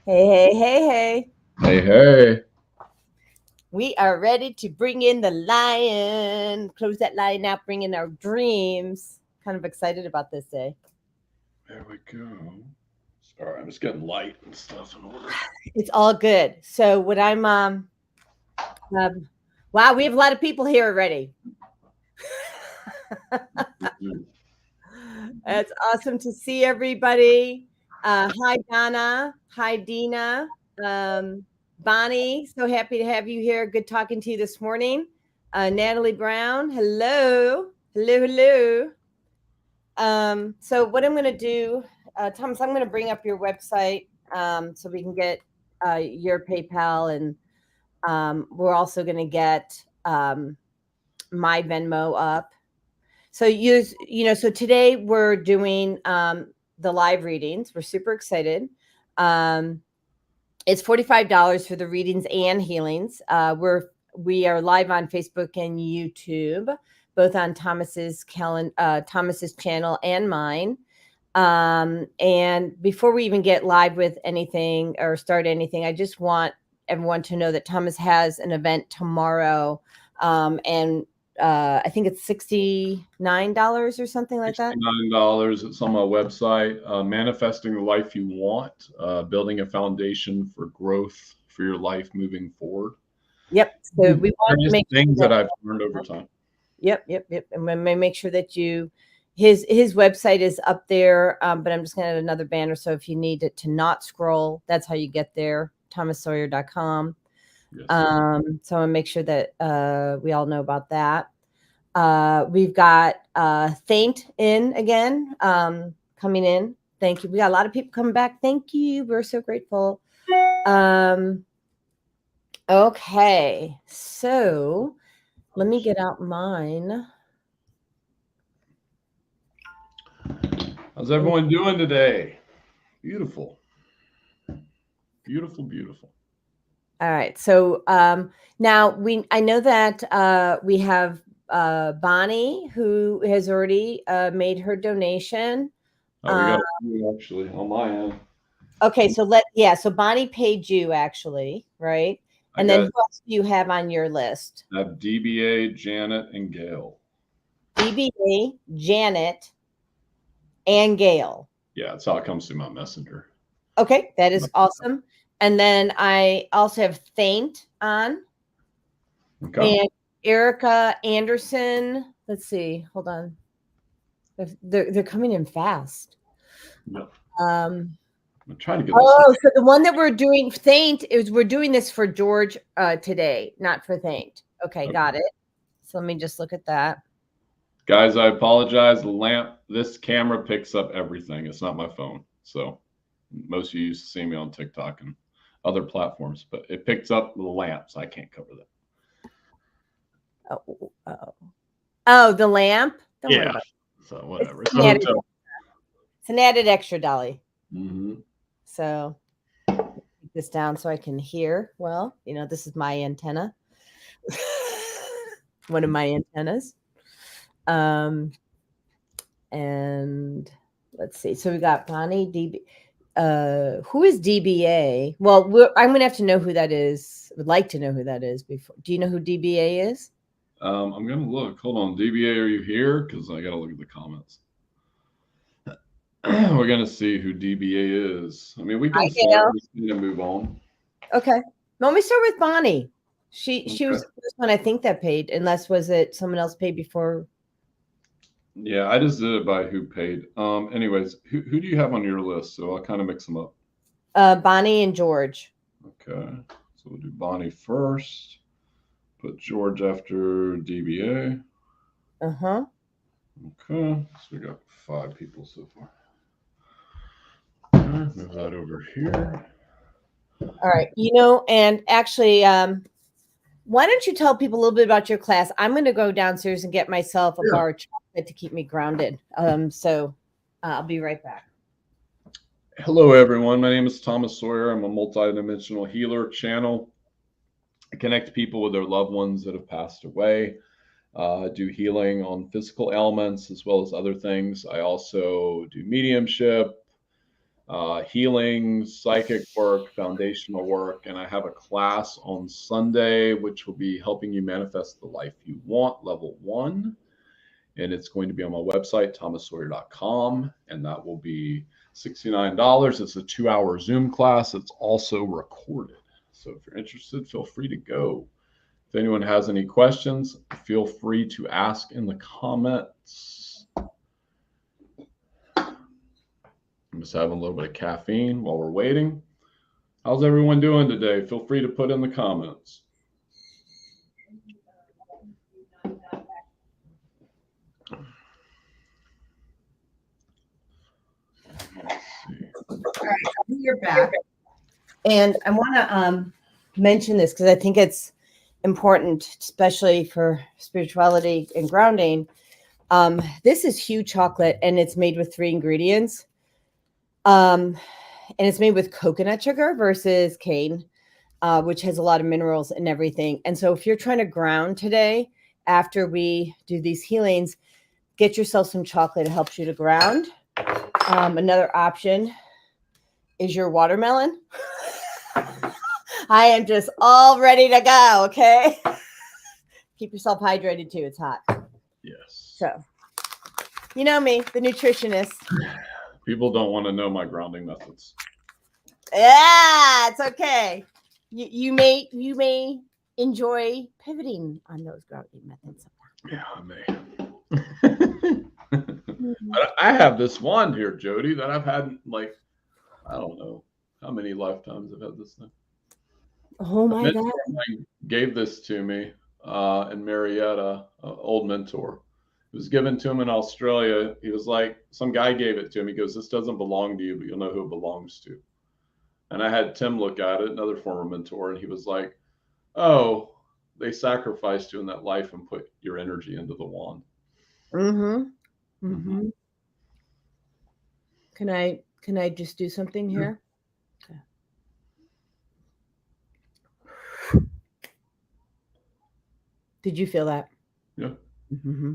Hey, hey, hey, hey. Hey, hey. We are ready to bring in the lion. Close that lion out, bring in our dreams. Kind of excited about this day. There we go. Sorry, I'm just getting light and stuff in order. It's all good. So, what um wow, we have a lot of people here already. It's awesome to see everybody. Hi, Donna. Hi, Dina. Um, Bonnie, so happy to have you here. Good talking to you this morning. Natalie Brown, hello. Hello, hello. So what I'm going to do, Thomas, I'm going to bring up your website so we can get your PayPal, and we're also going to get my Venmo up. So so today we're doing the live readings. We're super excited. Um, it's $45 for the readings and healings. We are live on Facebook and YouTube, both on Thomas's channel and mine. And before we even get live with anything or start anything, I just want everyone to know that Thomas has an event tomorrow, and I think it's $69 or something like that. $69. It's on my website. Manifesting the life you want, building a foundation for growth for your life moving forward. Yep. So we want to Just make things sure that I've learned over time. Yep. And we may make sure that his website is up there. But I'm just going to add another banner. So if you need it to not scroll, that's how you get there. ThomasSawyer.com. Yes. So I want to make sure that we all know about that. We've got Thaint in again, coming in. Thank you. We got a lot of people coming back. Thank you. We're so grateful. Okay. So let me get out mine. How's everyone doing today? Beautiful. Beautiful, beautiful. All right. So now I know that we have Bonnie, who has already made her donation. Oh, we got a few actually on my end. Okay, so so Bonnie paid you actually, right? And then who else do you have on your list? I have DBA, Janet, and Gail. DBA, Janet, and Gail. Yeah, that's how it comes through my messenger. Okay, that is awesome. And then I also have Thaint on. Okay. And Erica Anderson. Let's see. Hold on. They're coming in fast. Yep. I'm trying to get. Oh, so the one that we're doing Thaint is we're doing this for George today, not for Thaint. Okay, got it. So let me just look at that. Guys, I apologize. The lamp, this camera picks up everything. It's not my phone. So most of you used to see me on TikTok and other platforms, but it picks up the lamps. I can't cover that. Oh, the lamp? Don't worry about it. So whatever. It's an added extra, Dolly. Mm-hmm. So take this down so I can hear. Well, this is my antenna. One of my antennas. And let's see. So we got Bonnie DB. Who is DBA? Well, I'm gonna have to know who that is. Would like to know who that is before. Do you know who DBA is? I'm gonna look. Hold on, DBA, are you here? Because I gotta look at the comments. We're gonna see who DBA is. I mean, we can start and move on. Okay. Let me start with Bonnie. She was the first one I think that paid, unless was it someone else paid before? Yeah, I just did it by who paid. Anyways, who do you have on your list? So I'll kind of mix them up. Bonnie and George. Okay. So we'll do Bonnie first. Put George after DBA. Uh-huh. Okay. So we got 5 people so far. Okay, move that over here. All right. And actually, why don't you tell people a little bit about your class? I'm going to go downstairs and get myself a bar of chocolate to keep me grounded. So I'll be right back. Hello, everyone. My name is Thomas Sawyer. I'm a multidimensional healer channel. I connect people with their loved ones that have passed away. Do healing on physical ailments as well as other things. I also do mediumship, healing, psychic work, foundational work. And I have a class on Sunday, which will be helping you manifest the life you want, level 1. And it's going to be on my website, thomassawyer.com. And that will be $69. It's a 2-hour Zoom class. It's also recorded. So if you're interested, feel free to go. If anyone has any questions, feel free to ask in the comments. I'm just having a little bit of caffeine while we're waiting. How's everyone doing today? Feel free to put in the comments. Let's see. All right, you're back. And I want to mention this because I think it's important, especially for spirituality and grounding. This is Hue chocolate, and it's made with 3 ingredients. And it's made with coconut sugar versus cane, which has a lot of minerals and everything. And so if you're trying to ground today, after we do these healings, get yourself some chocolate. It helps you to ground. Another option is your watermelon. I am just all ready to go. Okay. Keep yourself hydrated too. It's hot. Yes. So, you know me, the nutritionist. People don't want to know my grounding methods. Yeah, it's okay. You may enjoy pivoting on those grounding methods. Yeah, I may. I have this wand here, Jody, that I've had like, I don't know how many lifetimes I've had this thing. Oh my God. Gave this to me in Marietta, old mentor. It was given to him in Australia. He was like, some guy gave it to him. He goes, this doesn't belong to you, but you'll know who it belongs to. And I had Tim look at it, another former mentor, and he was like, oh, they sacrificed you in that life and put your energy into the wand. Mm-hmm. Mm-hmm. Can I just do something here? Okay. Did you feel that? Yeah. Mm-hmm.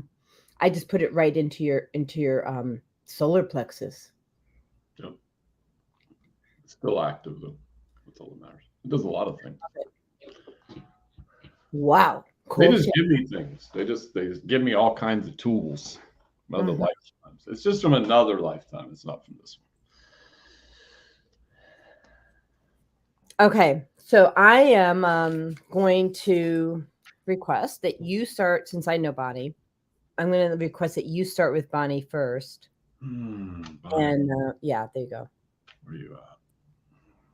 I just put it right into your solar plexus. Yep. It's still active though. That's all that matters. It does a lot of things. Wow. Cool. They just give me things. They just give me all kinds of tools from other lifetimes. It's just from another lifetime. It's not from this one. Okay. So I am going to request that you start, since I know Bonnie, I'm going to request that you start with Bonnie first. Bonnie. And yeah, there you go. Where are you at?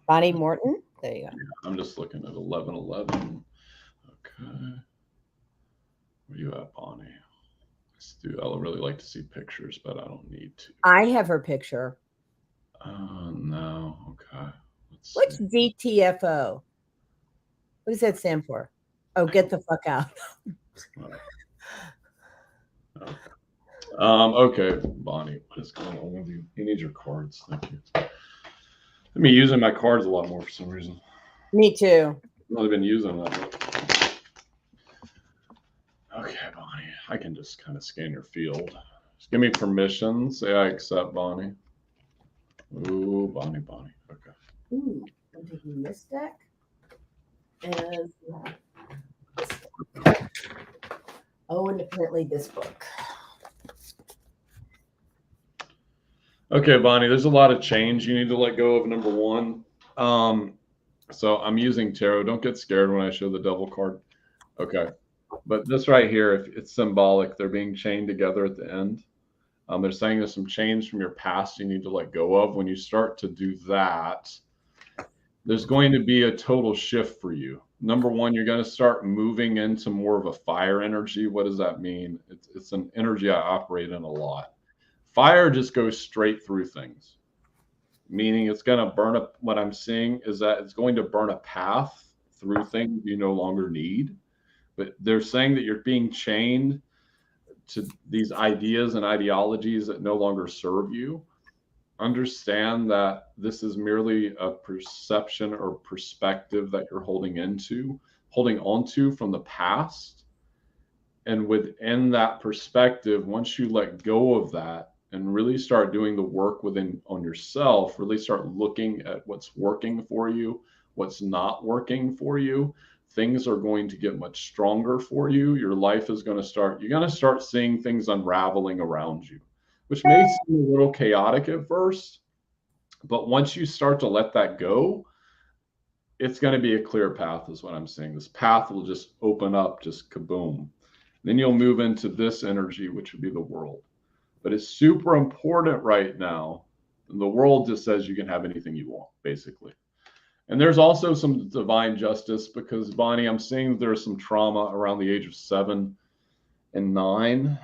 Bonnie Morton. There you go. Yeah, I'm just looking at 1111. Okay. Where you at, Bonnie? I would really like to see pictures, but I don't need to. I have her picture. Oh, no. Okay. What's DTFO? What does that stand for? Oh, get the fuck out. Okay, Bonnie, what is going on with you? You need your cards. Thank you. I've been using my cards a lot more for some reason. Me too. I've only been using that much. Okay, Bonnie, I can just kind of scan your field. Just give me permission. Say I accept, Bonnie. Ooh, Bonnie. Okay. Ooh, I'm taking this deck and this deck. Oh, and apparently this book. Okay, Bonnie, there's a lot of change you need to let go of, number one. So I'm using tarot. Don't get scared when I show the devil card. Okay. But this right here, if it's symbolic, they're being chained together at the end. They're saying there's some chains from your past you need to let go of. When you start to do that, there's going to be a total shift for you. Number one, you're going to start moving into more of a fire energy. What does that mean? It's an energy I operate in a lot. Fire just goes straight through things, meaning it's going to burn up. What I'm seeing is that it's going to burn a path through things you no longer need. But they're saying that you're being chained to these ideas and ideologies that no longer serve you. Understand that this is merely a perception or perspective that you're holding onto from the past. And within that perspective, once you let go of that, and really start doing the work within on yourself, really start looking at what's working for you, what's not working for you, things are going to get much stronger for you. Your life is going to start, you're going to start seeing things unraveling around you, which may seem a little chaotic at first, but once you start to let that go, it's going to be a clear path, is what I'm saying. This path will just open up, just kaboom. Then you'll move into this energy, which would be the world. But it's super important right now. The world just says you can have anything you want, basically. And there's also some divine justice because, Bonnie, I'm seeing there's some trauma around the age of 7 and 9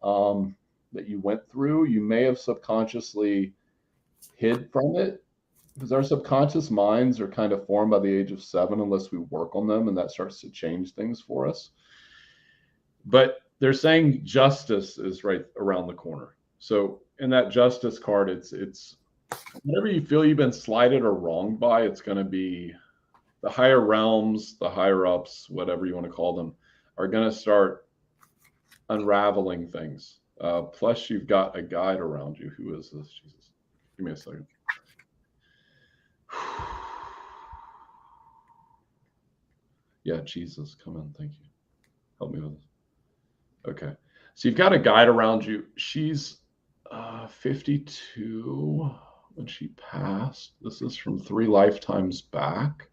that you went through. You may have subconsciously hid from it because our subconscious minds are kind of formed by the age of 7 unless we work on them, and that starts to change things for us. But they're saying justice is right around the corner. So in that justice card, it's whatever you feel you've been slighted or wronged by, it's going to be the higher realms, the higher ups, whatever you want to call them, are going to start unraveling things. Plus, you've got a guide around you. Who is this? Jesus. Give me a second. Yeah, Jesus, come in. Thank you. Help me with this. Okay. So you've got a guide around you. She's 52 when she passed. This is from 3 lifetimes back.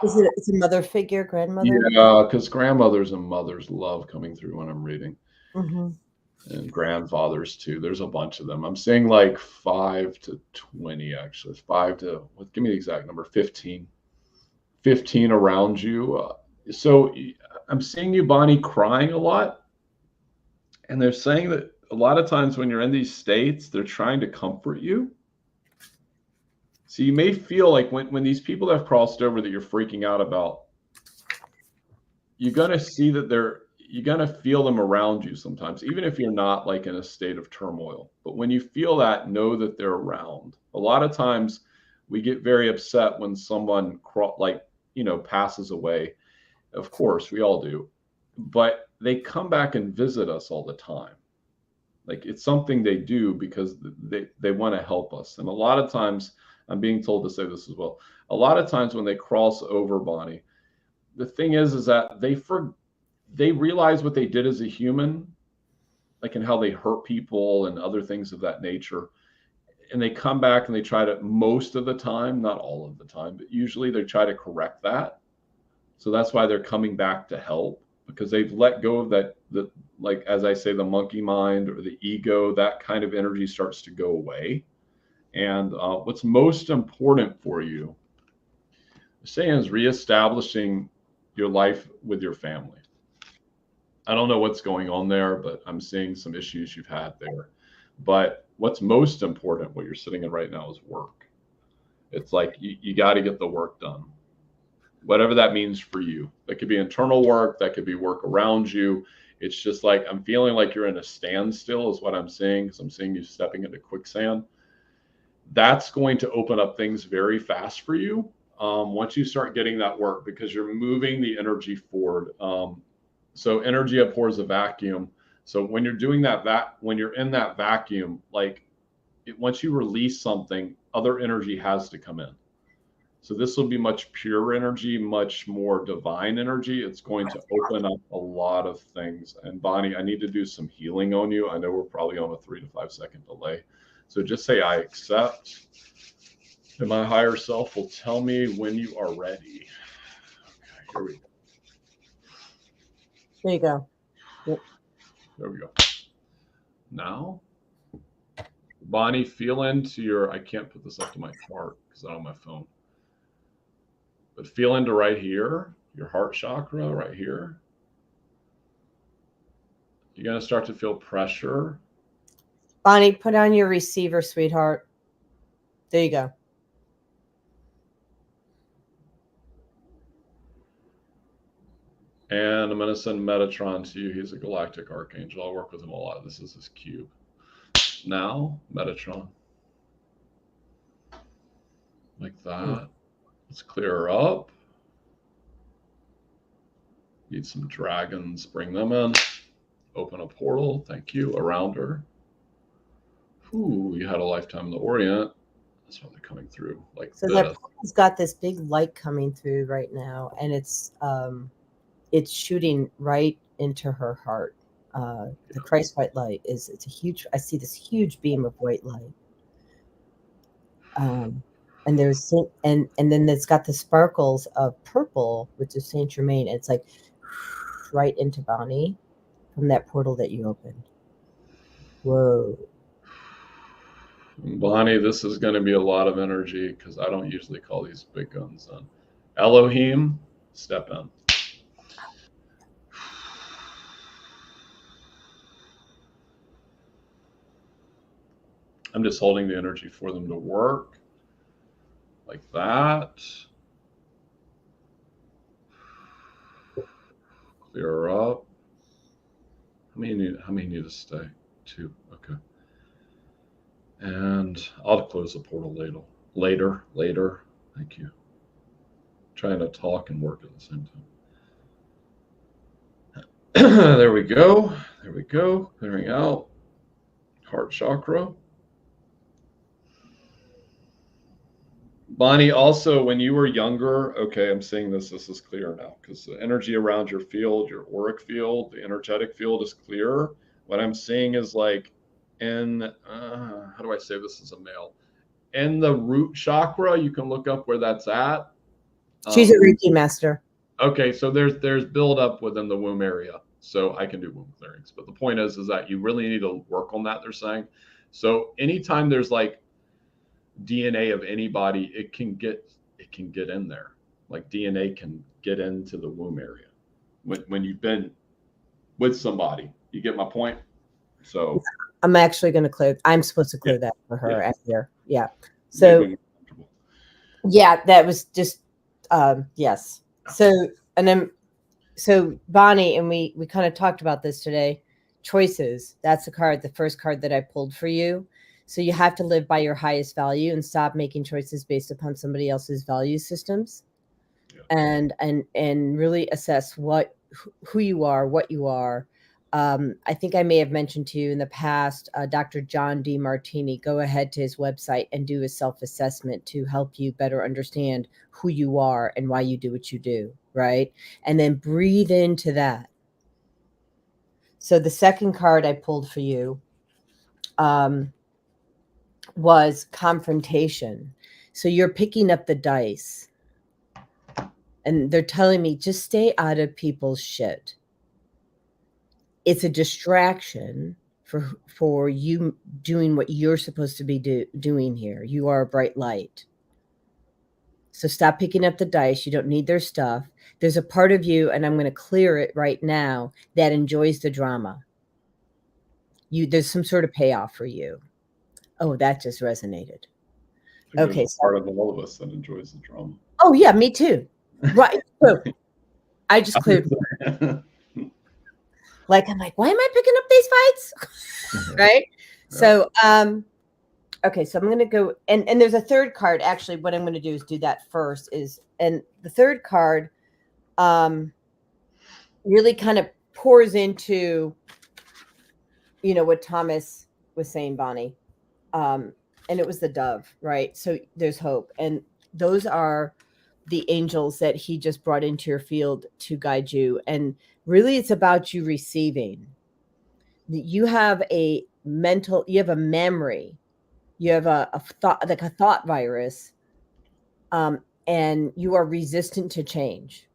Is it? It's a mother figure, grandmother? Yeah, because grandmothers and mothers love coming through when I'm reading. Mm-hmm. And grandfathers too. There's a bunch of them. I'm saying like 5 to 20, actually. 5 to, give me the exact number, 15. 15 around you. So I'm seeing you, Bonnie, crying a lot. And they're saying that a lot of times when you're in these states, they're trying to comfort you. So you may feel like when these people have crossed over that you're freaking out about, you're going to see that you're going to feel them around you sometimes, even if you're not like in a state of turmoil. But when you feel that, know that they're around. A lot of times we get very upset when someone passes away. Of course, we all do. But they come back and visit us all the time. Like it's something they do because they want to help us. And a lot of times, I'm being told to say this as well. A lot of times when they cross over, Bonnie, the thing is that they realize what they did as a human, like and how they hurt people and other things of that nature. And they come back and they try to, most of the time, not all of the time, but usually they try to correct that. So that's why they're coming back to help, because they've let go of that, like, as I say, the monkey mind or the ego, that kind of energy starts to go away. And what's most important for you, saying, is reestablishing your life with your family. I don't know what's going on there, but I'm seeing some issues you've had there. But what's most important, what you're sitting in right now, is work. It's like you got to get the work done, whatever that means for you. That could be internal work, that could be work around you. It's just like I'm feeling like you're in a standstill is what I'm seeing, because I'm seeing you stepping into quicksand. That's going to open up things very fast for you once you start getting that work, because you're moving the energy forward. So energy abhors a vacuum. So when you're doing that, when you're in that vacuum, once you release something, other energy has to come in. So this will be much pure energy, much more divine energy. It's going to open up a lot of things. And Bonnie, I need to do some healing on you. I know we're probably on a 3 to 5 second delay. So just say, I accept. And my higher self will tell me when you are ready. Okay, here we go. There you go. Yep. There we go. Now, Bonnie, feel into your, I can't put this up to my chart because I'm on my phone. But feel into right here, your heart chakra right here. You're going to start to feel pressure. Bonnie, put on your receiver, sweetheart. There you go. And I'm going to send Metatron to you. He's a galactic archangel. I work with him a lot. This is his cube. Now, Metatron. Like that. Let's clear her up. Need some dragons. Bring them in. open a portal. Thank you. Around her. Ooh, you had a lifetime in the Orient. That's why they're coming through like So this. that portal's got this big light coming through right now, and it's shooting right into her heart. The Christ white light it's a huge. I see this huge beam of white light. And there's and then it's got the sparkles of purple, which is Saint Germain. It's like right into Bonnie from that portal that you opened. Whoa. Bonnie, this is going to be a lot of energy because I don't usually call these big guns on. Elohim, step in. I'm just holding the energy for them to work like that. Clear her up. How many need to stay? 2. Okay. And I'll close the portal later. Thank you. Trying to talk and work at the same time. There we go. Clearing out heart chakra. Bonnie, also, when you were younger, okay, I'm seeing this is clear now because the energy around your field, your auric field, the energetic field is clear. What I'm seeing is like in, how do I say this as a male? In the root chakra, you can look up where that's at. She's a Reiki master. Okay, so there's buildup within the womb area, so I can do womb clearings. But the point is that you really need to work on that. They're saying, so anytime there's like DNA of anybody, it can get in there. Like DNA can get into the womb area when you've been with somebody. You get my point? So I'm actually going to clear. I'm supposed to clear that for her after. Yeah. So yeah, that was just yes. So and then Bonnie and we kind of talked about this today. Choices. That's the first card that I pulled for you. So you have to live by your highest value and stop making choices based upon somebody else's value systems, and really assess who you are, what you are. I think I may have mentioned to you in the past, Dr. John Demartini. Go ahead to his website and do a self-assessment to help you better understand who you are and why you do what you do, right? And then breathe into that. So the second card I pulled for you was confrontation. So you're picking up the dice and they're telling me just stay out of people's shit. It's a distraction for you doing what you're supposed to be doing here. You are a bright light. So stop picking up the dice. You don't need their stuff. There's a part of you, and I'm going to clear it right now, that enjoys the drama. There's some sort of payoff for you. Oh, that just resonated. Okay. Part of all of us that enjoys the drama. Oh yeah, me too. Right. So I just cleared. Like, I'm like, why am I picking up these fights? Right. Yeah. So, okay. So I'm going to go and there's a third card. Actually, what I'm going to do is do that first and the third card, really kind of pours into, what Thomas was saying, Bonnie. And it was the dove, right? So there's hope. And those are the angels that he just brought into your field to guide you. And really it's about you receiving. You have a memory, you have a thought, like a thought virus, and you are resistant to change.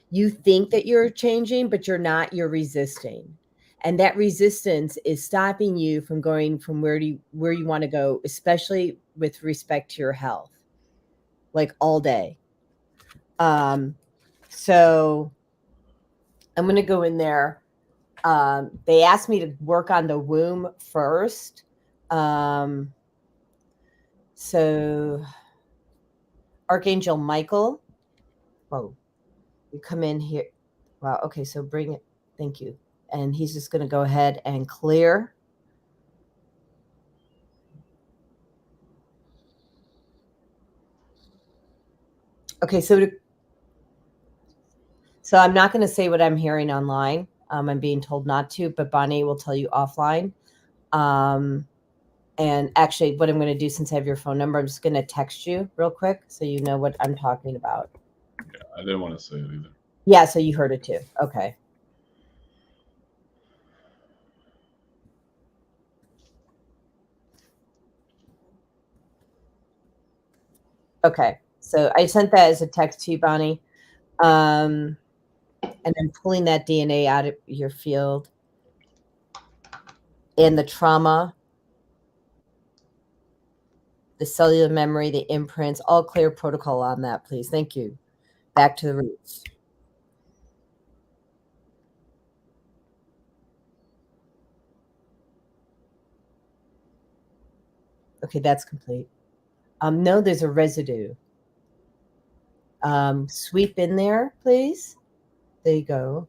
You think that you're changing, but you're not, you're resisting. And that resistance is stopping you from going from where you want to go, especially with respect to your health, like all day. So I'm going to go in there. They asked me to work on the womb first. So Archangel Michael. Whoa, you come in here. Wow. Okay. So bring it. Thank you. And he's just going to go ahead and clear. Okay, so I'm not going to say what I'm hearing online. I'm being told not to, but Bonnie will tell you offline. And actually, what I'm going to do, since I have your phone number, I'm just going to text you real quick so you know what I'm talking about. Yeah, I didn't want to say it either. Yeah, so you heard it too. Okay. Okay, so I sent that as a text to you, Bonnie. And I'm pulling that DNA out of your field. And the trauma, the cellular memory, the imprints, all clear protocol on that, please. Thank you. Back to the roots. Okay, that's complete. No, there's a residue. Sweep in there, please. There you go.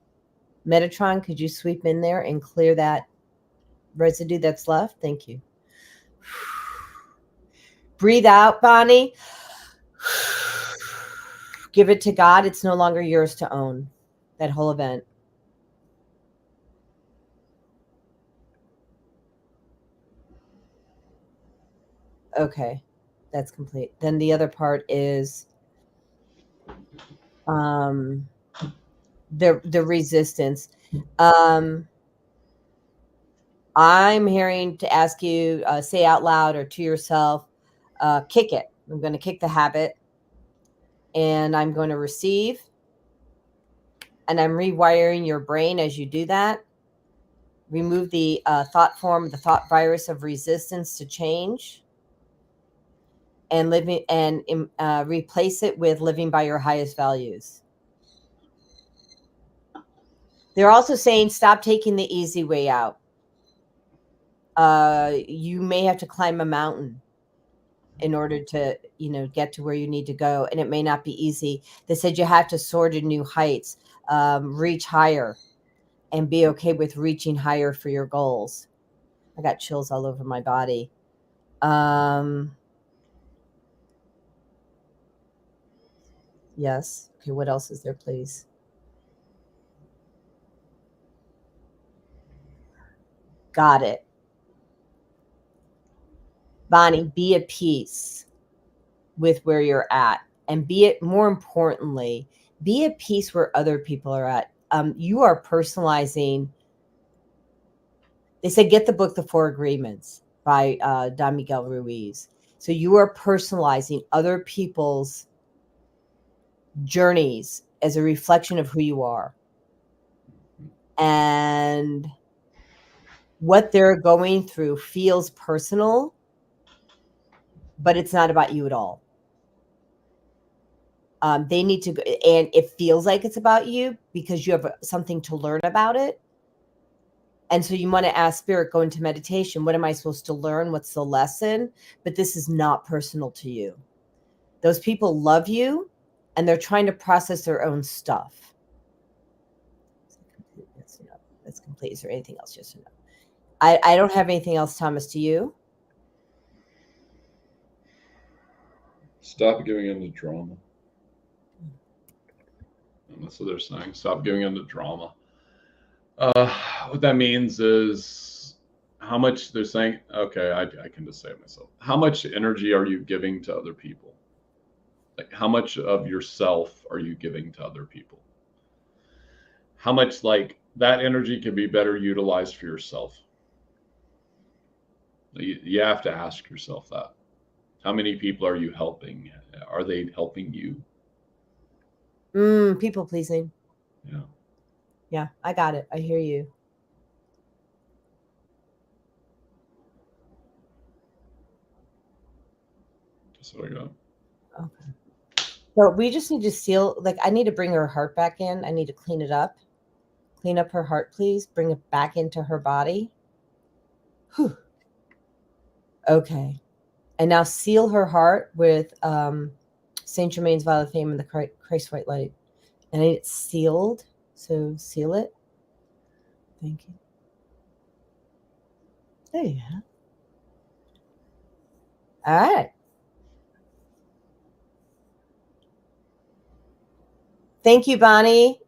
Metatron, could you sweep in there and clear that residue that's left? Thank you. Breathe out, Bonnie. Give it to God. It's no longer yours to own, that whole event. Okay, that's complete. Then the other part is the resistance. I'm hearing to ask you, say out loud or to yourself, kick it. I'm going to kick the habit, and I'm going to receive, and I'm rewiring your brain as you do that. Remove the thought form, the thought virus of resistance to change, and living and replace it with living by your highest values. They're also saying stop taking the easy way out. You may have to climb a mountain in order to, get to where you need to go, and it may not be easy. They said you have to soar to new heights, reach higher, and be okay with reaching higher for your goals. I got chills all over my body. Yes. Okay, what else is there, please? Got it. Bonnie, be at peace with where you're at, and more importantly, be at peace where other people are at. You are personalizing. They said get the book The Four Agreements by Don Miguel Ruiz. So you are personalizing other people's journeys as a reflection of who you are, and what they're going through feels personal, but it's not about you at all. They need to, and it feels like it's about you because you have something to learn about it. And so you want to ask Spirit, go into meditation. What am I supposed to learn? What's the lesson? But this is not personal to you. Those people love you, and they're trying to process their own stuff. That's complete. Is there anything else? Yes or no? I don't have anything else, Thomas. Do you? Stop giving into drama. And that's what they're saying. Stop giving into drama. What that means is how much they're saying. Okay, I can just say it myself. How much energy are you giving to other people? Like, how much of yourself are you giving to other people? How much, like, that energy can be better utilized for yourself? You have to ask yourself that. How many people are you helping? Are they helping you? People pleasing. Yeah. Yeah, I got it. I hear you. That's what I got. Okay. So we just need to seal, like, I need to bring her heart back in. I need to clean it up. Clean up her heart, please. Bring it back into her body. Whew. Okay. And now seal her heart with Saint Germain's Violet of Fame and the Christ White Light. And it's sealed. So seal it. Thank you. There you go. All right. Thank you, Bonnie.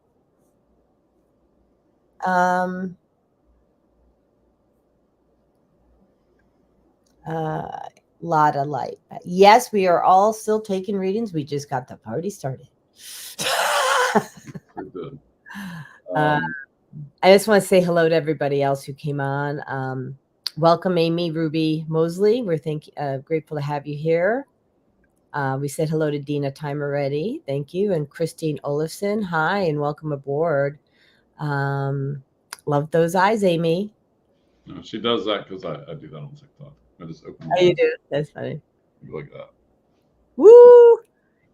Lot of light. Yes, we are all still taking readings. We just got the party started. We're good. I just want to say hello to everybody else who came on. Welcome, Amy Ruby Mosley. We're grateful to have you here. We said hello to Dina Time already. Thank you. And Christine Olafson. Hi, and welcome aboard. Love those eyes, Amy. No, she does that because I do that on TikTok. I just open Oh, you do? That's funny. like that. Woo!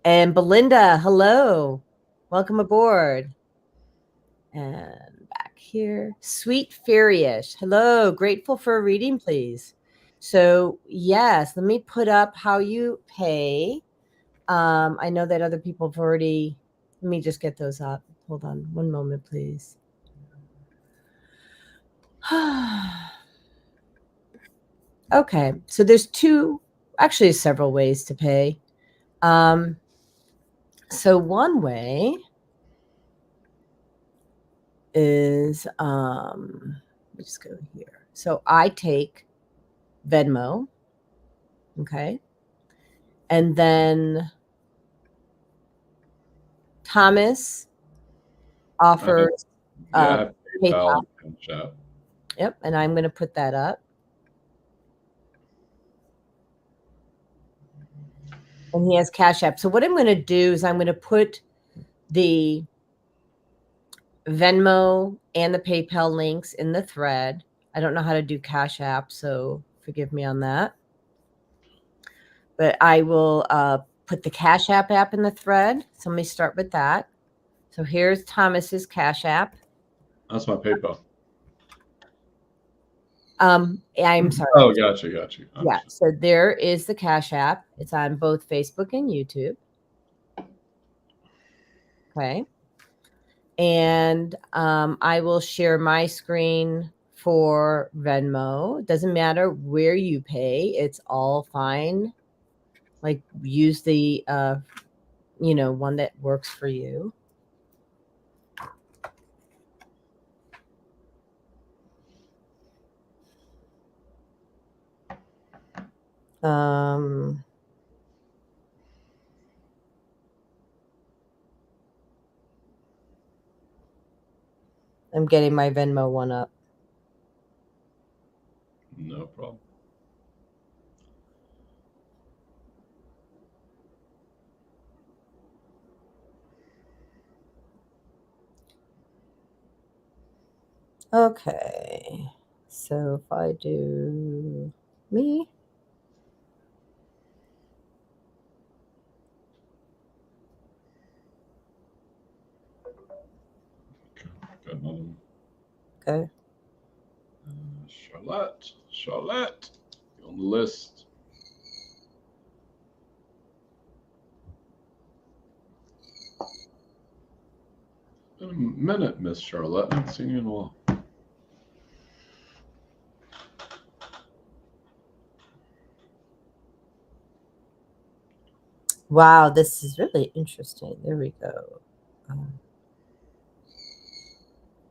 And Belinda, hello. Welcome aboard. And back here, Sweet Fairyish. Hello. Grateful for a reading, please. So, yes, let me put up how you pay. I know that other people have already. Let me just get those up. Hold on one moment, please. Okay, so there's actually several ways to pay. So one way is let me just go here. So I take Venmo, okay, and then Thomas offers PayPal, PayPal. and chat. Yep, and I'm going to put that up. And he has Cash App. So what I'm going to do is I'm going to put the Venmo and the PayPal links in the thread. I don't know how to do Cash App, so forgive me on that. But I will put the Cash App in the thread. So let me start with that. So here's Thomas's Cash App. That's my PayPal. I'm sorry. Oh, gotcha. Yeah. So there is the Cash App. It's on both Facebook and YouTube. Okay. And I will share my screen for Venmo. It doesn't matter where you pay. It's all fine. Like use the, one that works for you. I'm getting my Venmo one up. No problem. Okay. So if I do me. Okay, got another one. Okay. Charlotte, you're on the list. Been a minute, Miss Charlotte. I haven't seen you in a while. Wow, this is really interesting. There we go.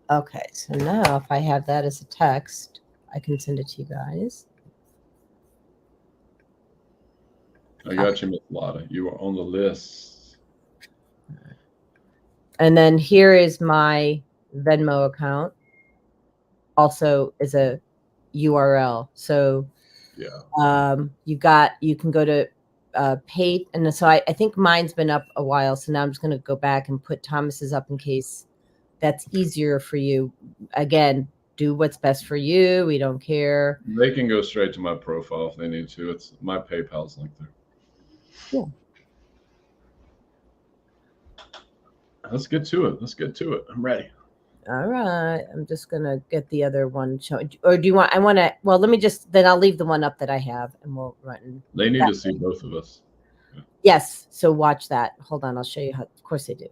Okay, so now if I have that as a text, I can send it to you guys. I got you, Miss Lotta. You are on the list. And then here is my Venmo account. Also is a URL. So yeah, you can go to pay. And so I think mine's been up a while. So now I'm just going to go back and put Thomas's up in case that's easier for you. Again, do what's best for you. We don't care. They can go straight to my profile if they need to. It's my PayPal's link there. Yeah. Let's get to it. I'm ready. All right. I'm just going to get the other one shown. Or do you want, then I'll leave the one up that I have and we'll run. They need to see both of us. Yeah. Yes. So watch that. Hold on. I'll show you how. Of course they do.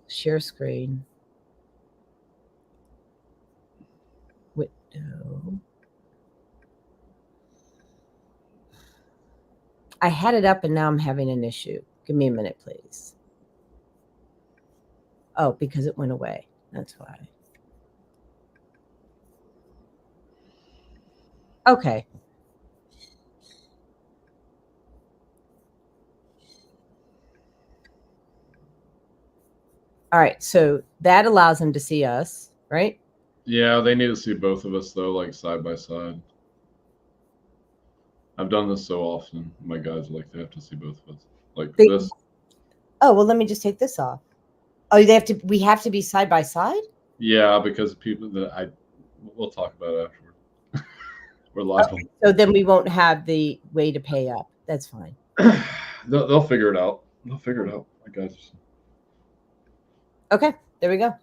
Share screen. Window. I had it up and now I'm having an issue. Give me a minute, please. Oh, because it went away. That's why. Okay. All right. So that allows them to see us, right? Yeah, they need to see both of us though, like side by side. I've done this so often. My guys like they have to see both of us, like this. Oh, well, let me just take this off. Oh, they have to. We have to be side by side. Yeah, because people that we'll talk about it afterward. We're live. Okay, so then we won't have the way to pay up. That's fine. They'll figure it out. They'll figure it out. My guys. Okay, there we go.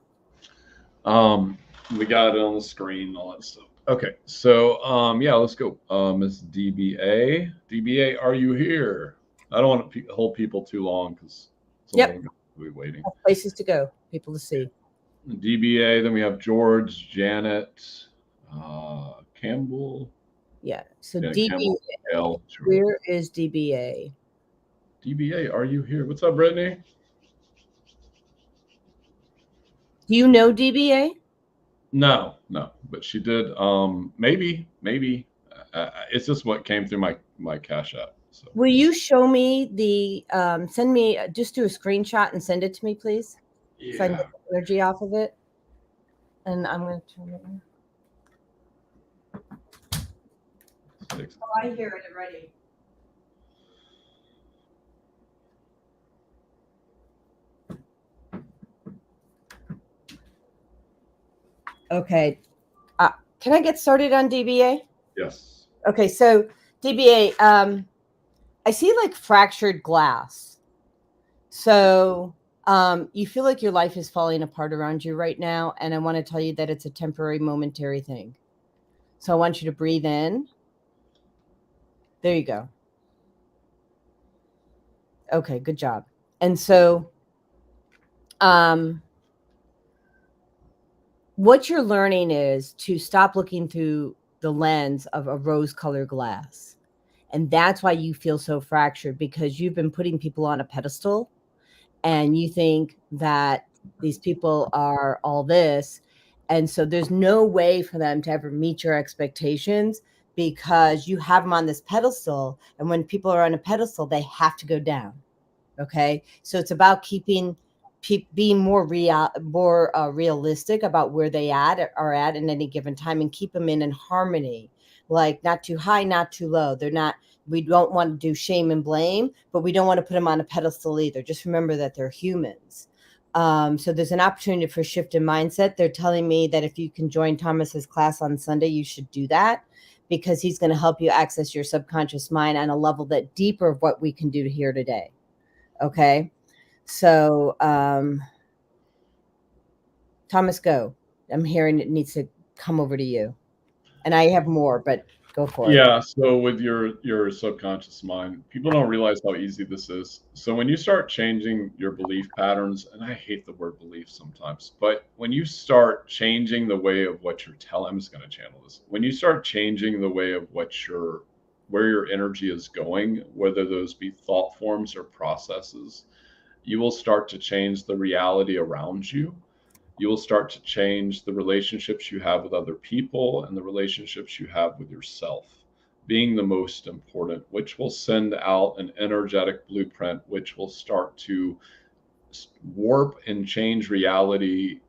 We got it on the screen and all that stuff. Okay, so yeah, let's go. Miss DBA. DBA, are you here? I don't want to hold people too long because Yep. We'll be waiting. Places to go, people to see. DBA. Then we have George, Janet, Campbell. Yeah. So Janet DBA. Campbell, Gail, sure. Where is DBA? DBA, are you here? What's up, Brittany? Do you know DBA? No, but she did. Maybe. It's just what came through my Cash App. So. Will you show me the? Send me. Just do a screenshot and send it to me, please. Yeah. So I can get the energy off of it. And I'm going to turn it on. Oh, I hear it already. Okay. Can I get started on DBA? Yes. Okay, so DBA, I see like fractured glass. So you feel like your life is falling apart around you right now. And I want to tell you that it's a temporary, momentary thing. So I want you to breathe in. There you go. Okay, good job. And so what you're learning is to stop looking through the lens of a rose-colored glass. And that's why you feel so fractured, because you've been putting people on a pedestal and you think that these people are all this. And so there's no way for them to ever meet your expectations because you have them on this pedestal. And when people are on a pedestal, they have to go down. Okay. So it's about being more realistic about where they are at in any given time, and keep them in harmony, like not too high, not too low. We don't want to do shame and blame, but we don't want to put them on a pedestal either. Just remember that they're humans. So there's an opportunity for shift in mindset. They're telling me that if you can join Thomas's class on Sunday, you should do that, because he's going to help you access your subconscious mind on a level that deeper of what we can do here today. Okay. So, Thomas, go. I'm hearing it needs to come over to you. And I have more, but go for it. Yeah. So with your subconscious mind, people don't realize how easy this is. So when you start changing your belief patterns, and I hate the word belief sometimes, but when you start changing the way of what you're telling, I'm just going to channel this. When you start changing the way of where your energy is going, whether those be thought forms or processes, you will start to change the reality around you. You will start to change the relationships you have with other people and the relationships you have with yourself, being the most important, which will send out an energetic blueprint, which will start to warp and change reality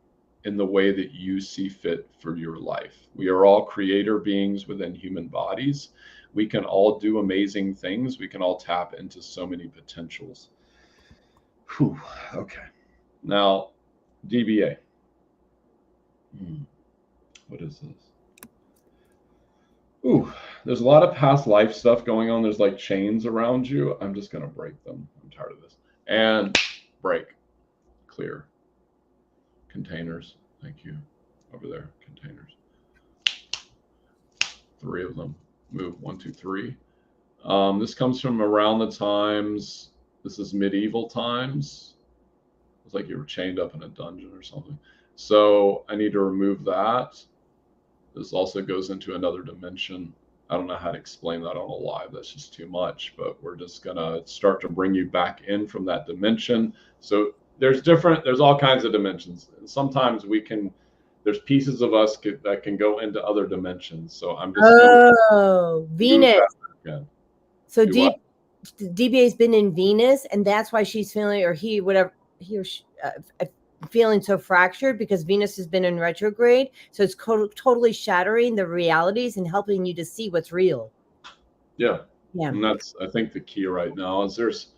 in the way that you see fit for your life. We are all creator beings within human bodies. We can all do amazing things. We can all tap into so many potentials. Whew. Okay. Now, DBA. What is this? Ooh, there's a lot of past life stuff going on. There's like chains around you. I'm just going to break them. I'm tired of this. And break. Clear. Containers. Thank you. Over there. Containers. 3 of them. Move. 1, 2, 3. This comes from around the times. This is medieval times. It's like you were chained up in a dungeon or something. So I need to remove that. This also goes into another dimension. I don't know how to explain that on a live. That's just too much. But we're just gonna start to bring you back in from that dimension. So there's all kinds of dimensions. And sometimes there's pieces of us that can go into other dimensions. So I'm just Oh, Venus. again. So Do what? DBA's been in Venus, and that's why she's feeling, or he or she, feeling so fractured, because Venus has been in retrograde. So it's totally shattering the realities and helping you to see what's real. Yeah. Yeah. And that's, I think, the key right now is there's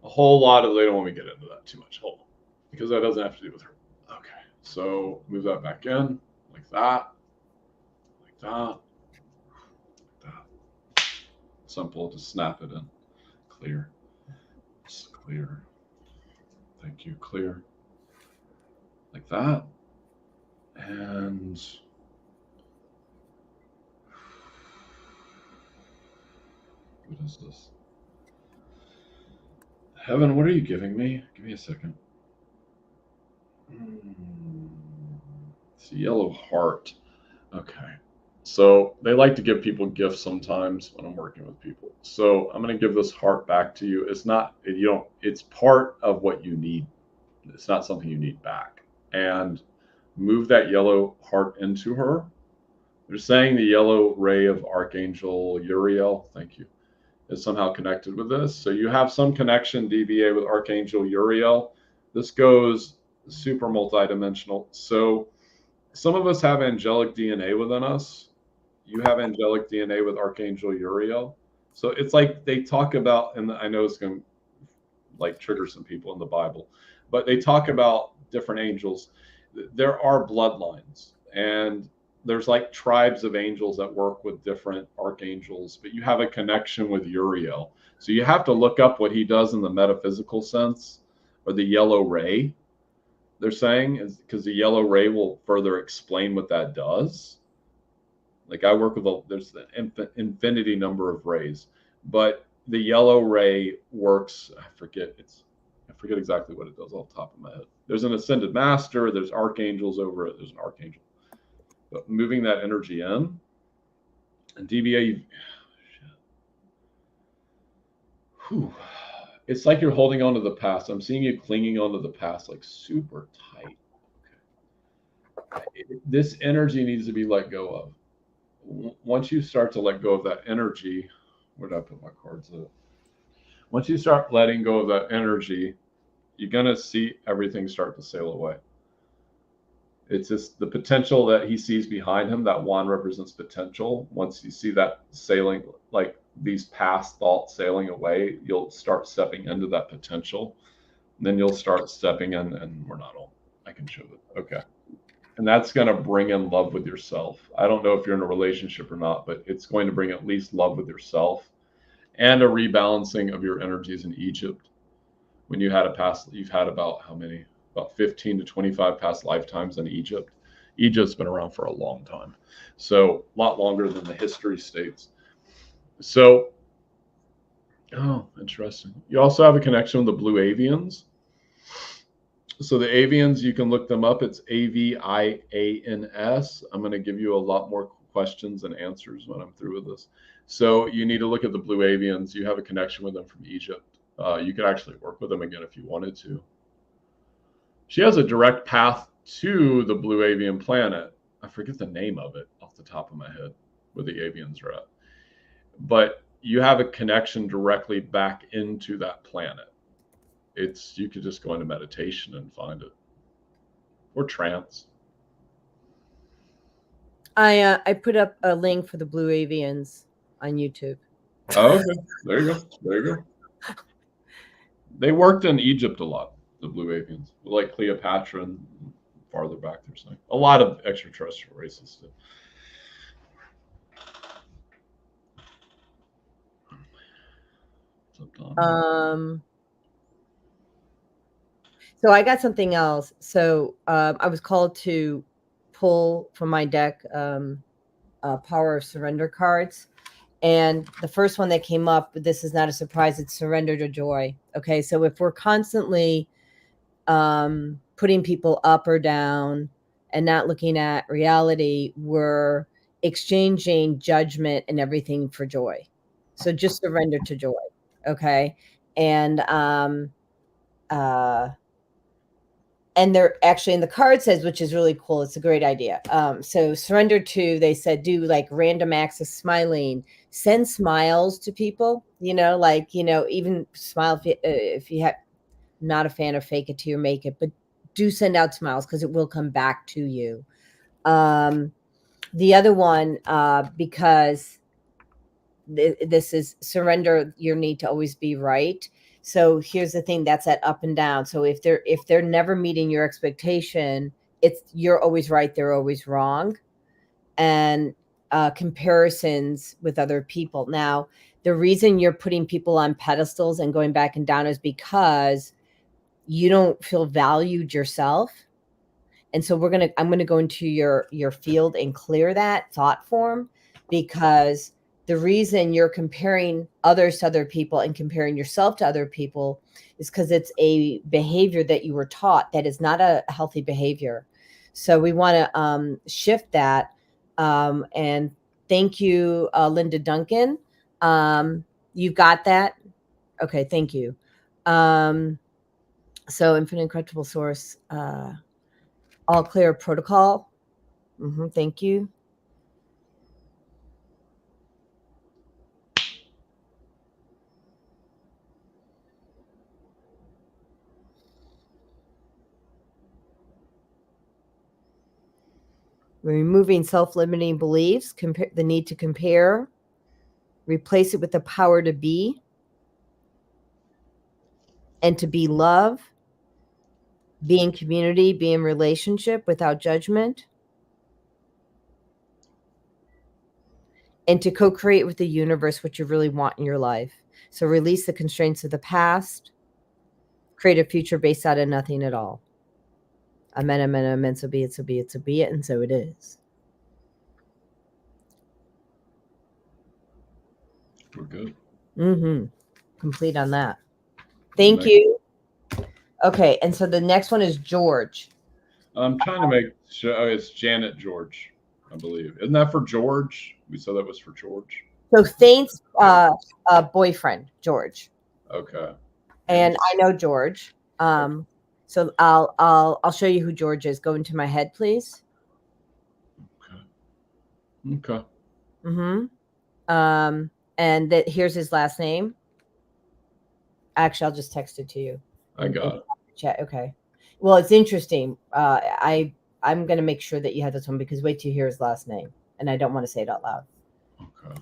a whole lot of, they don't want me to get into that too much. Hold on. Because that doesn't have to do with her. Okay. So move that back in like that. Like that. Like that. Simple. Just snap it in. Clear. Just clear. Thank you. Clear. Like that. And what is this? Heaven, what are you giving me? Give me a second. It's a yellow heart. Okay. So they like to give people gifts sometimes when I'm working with people. So I'm going to give this heart back to you. It's not, it's part of what you need. It's not something you need back. And move that yellow heart into her. They're saying the yellow ray of Archangel Uriel, thank you, is somehow connected with this. So you have some connection, DBA, with Archangel Uriel. This goes super multidimensional. So some of us have angelic DNA within us. You have angelic DNA with Archangel Uriel. So it's like they talk about, and I know it's going to like trigger some people in the Bible, but they talk about different angels. There are bloodlines, and there's like tribes of angels that work with different archangels, but you have a connection with Uriel. So you have to look up what he does in the metaphysical sense, or the yellow ray, they're saying, is because the yellow ray will further explain what that does. Like I work with there's an infinity number of rays, but the yellow ray works. I forget exactly what it does off the top of my head. There's an ascended master. There's archangels over it. There's an archangel. But moving that energy in, and DBA, it's like you're holding on to the past. I'm seeing you clinging onto the past like super tight. Okay. This energy needs to be let go of. Once you start to let go of that energy, where did I put my cards at? Once you start letting go of that energy, you're going to see everything start to sail away. It's just the potential that he sees behind him. That wand represents potential. Once you see that sailing, like these past thoughts sailing away, you'll start stepping into that potential. And then you'll start stepping in, and we're not on. I can show it. Okay. And that's going to bring in love with yourself. I don't know if you're in a relationship or not, but it's going to bring at least love with yourself and a rebalancing of your energies in Egypt. When you had you've had about how many? About 15 to 25 past lifetimes in Egypt. Egypt's been around for a long time. So a lot longer than the history states. So, oh, interesting. You also have a connection with the blue avians. So the avians, you can look them up. It's AVIANS. I'm going to give you a lot more questions and answers when I'm through with this. So you need to look at the blue avians. You have a connection with them from Egypt. You could actually work with them again if you wanted to. She has a direct path to the blue avian planet. I forget the name of it off the top of my head, where the avians are at. But you have a connection directly back into that planet. You could just go into meditation and find it, or trance. I put up a link for the blue avians on YouTube. Oh, okay. There you go. There you go. They worked in Egypt a lot, the blue avians, like Cleopatra and farther back. There's like a lot of extraterrestrial races too. So I got something else. So I was called to pull from my deck Power of Surrender cards. And the first one that came up, but this is not a surprise, it's surrender to joy. Okay, so if we're constantly putting people up or down and not looking at reality, we're exchanging judgment and everything for joy. So just surrender to joy. Okay. And they're actually, and the card says, which is really cool, it's a great idea. So surrender to, they said, do like random acts of smiling, send smiles to people, like, even smile if you have, not a fan of fake it till you make it, but do send out smiles because it will come back to you. The other one, because this is surrender your need to always be right. So here's the thing, that's that up and down. So if they're never meeting your expectation, it's you're always right, they're always wrong. And comparisons with other people. Now, the reason you're putting people on pedestals and going back and down is because you don't feel valued yourself. And so I'm going to go into your field and clear that thought form, because the reason you're comparing others to other people and comparing yourself to other people is because it's a behavior that you were taught that is not a healthy behavior. So we want to shift that. And thank you, Linda Duncan. You got that? Okay, thank you. So Infinite Incorruptible Source, all clear protocol. Thank you. We're removing self-limiting beliefs, the need to compare, replace it with the power to be, and to be love, be in community, be in relationship without judgment, and to co-create with the universe what you really want in your life. So release the constraints of the past, create a future based out of nothing at all. Amen, amen, amen. So be it, so be it, so be it, and so it is. We're good. Complete on that. Thank you. Okay, and so the next one is George. I'm trying to make sure. Oh, it's Janet George, I believe. Isn't that for George? We said that was for George. So Thane's boyfriend, George. Okay. And I know George. So I'll show you who George is. Go into my head, please. Okay. And here's his last name. Actually, I'll just text it to you. I got it. Chat. Okay. Well, it's interesting. I'm going to make sure that you have this one, because wait till you hear his last name, and I don't want to say it out loud. Okay.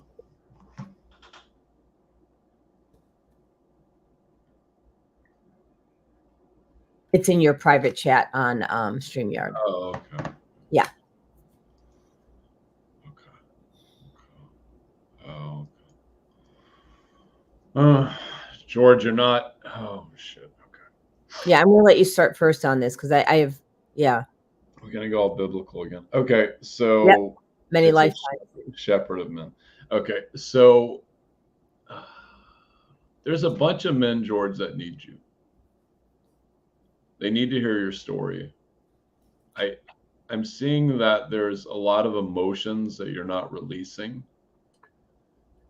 It's in your private chat on StreamYard. Oh, okay. Yeah. Okay. Oh, George, you're not. Oh shit. Okay. Yeah, I'm gonna let you start first on this because I have. Yeah. We're gonna go all biblical again. Okay, so many lifetimes. Shepherd of men. Okay, so there's a bunch of men, George, that need you. They need to hear your story. I'm seeing that there's a lot of emotions that you're not releasing.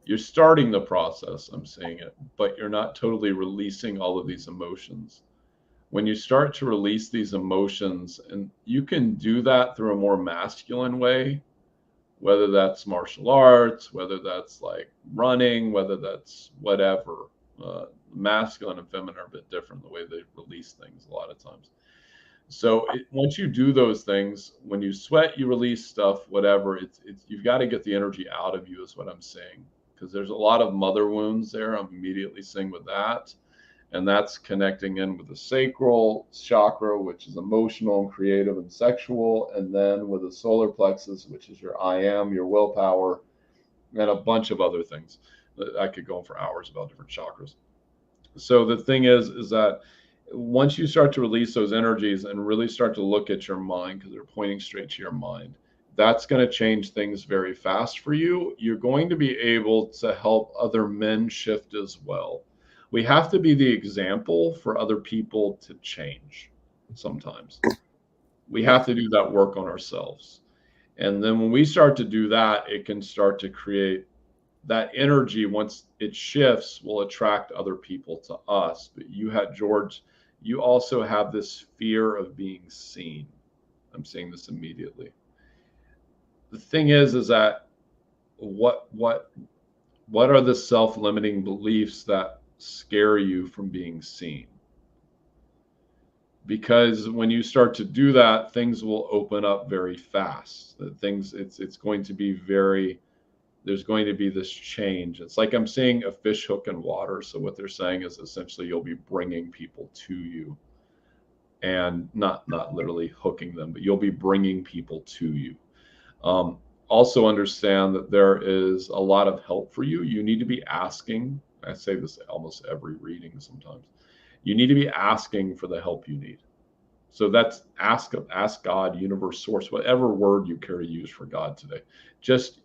You're starting the process, I'm seeing it, but you're not totally releasing all of these emotions. When you start to release these emotions, and you can do that through a more masculine way, whether that's martial arts, whether that's like running, whether that's whatever. Masculine and feminine are a bit different the way they release things a lot of times. So once you do those things, when you sweat, you release stuff, whatever. It's you've got to get the energy out of you, is what I'm saying, because there's a lot of mother wounds there. I'm immediately seeing with that, and that's connecting in with the sacral chakra, which is emotional and creative and sexual, and then with the solar plexus, which is your I am, your willpower, and a bunch of other things. I could go on for hours about different chakras. So the thing is that once you start to release those energies and really start to look at your mind, because they're pointing straight to your mind, that's going to change things very fast for you. You're going to be able to help other men shift as well. We have to be the example for other people to change. Sometimes we have to do that work on ourselves. And then when we start to do that, it can start to create that energy. Once it shifts, will attract other people to us. But you had, George, you also have this fear of being seen. I'm seeing this immediately. The thing is that what are the self-limiting beliefs that scare you from being seen? Because when you start to do that, things will open up very fast. It's going to be very, there's going to be this change. It's like I'm seeing a fish hook in water. So what they're saying is essentially you'll be bringing people to you, and not literally hooking them, but you'll be bringing people to you. Also understand that there is a lot of help for you. You need to be asking. I say this almost every reading sometimes. You need to be asking for the help you need. So that's ask God, universe, source, whatever word you care to use for God today. Just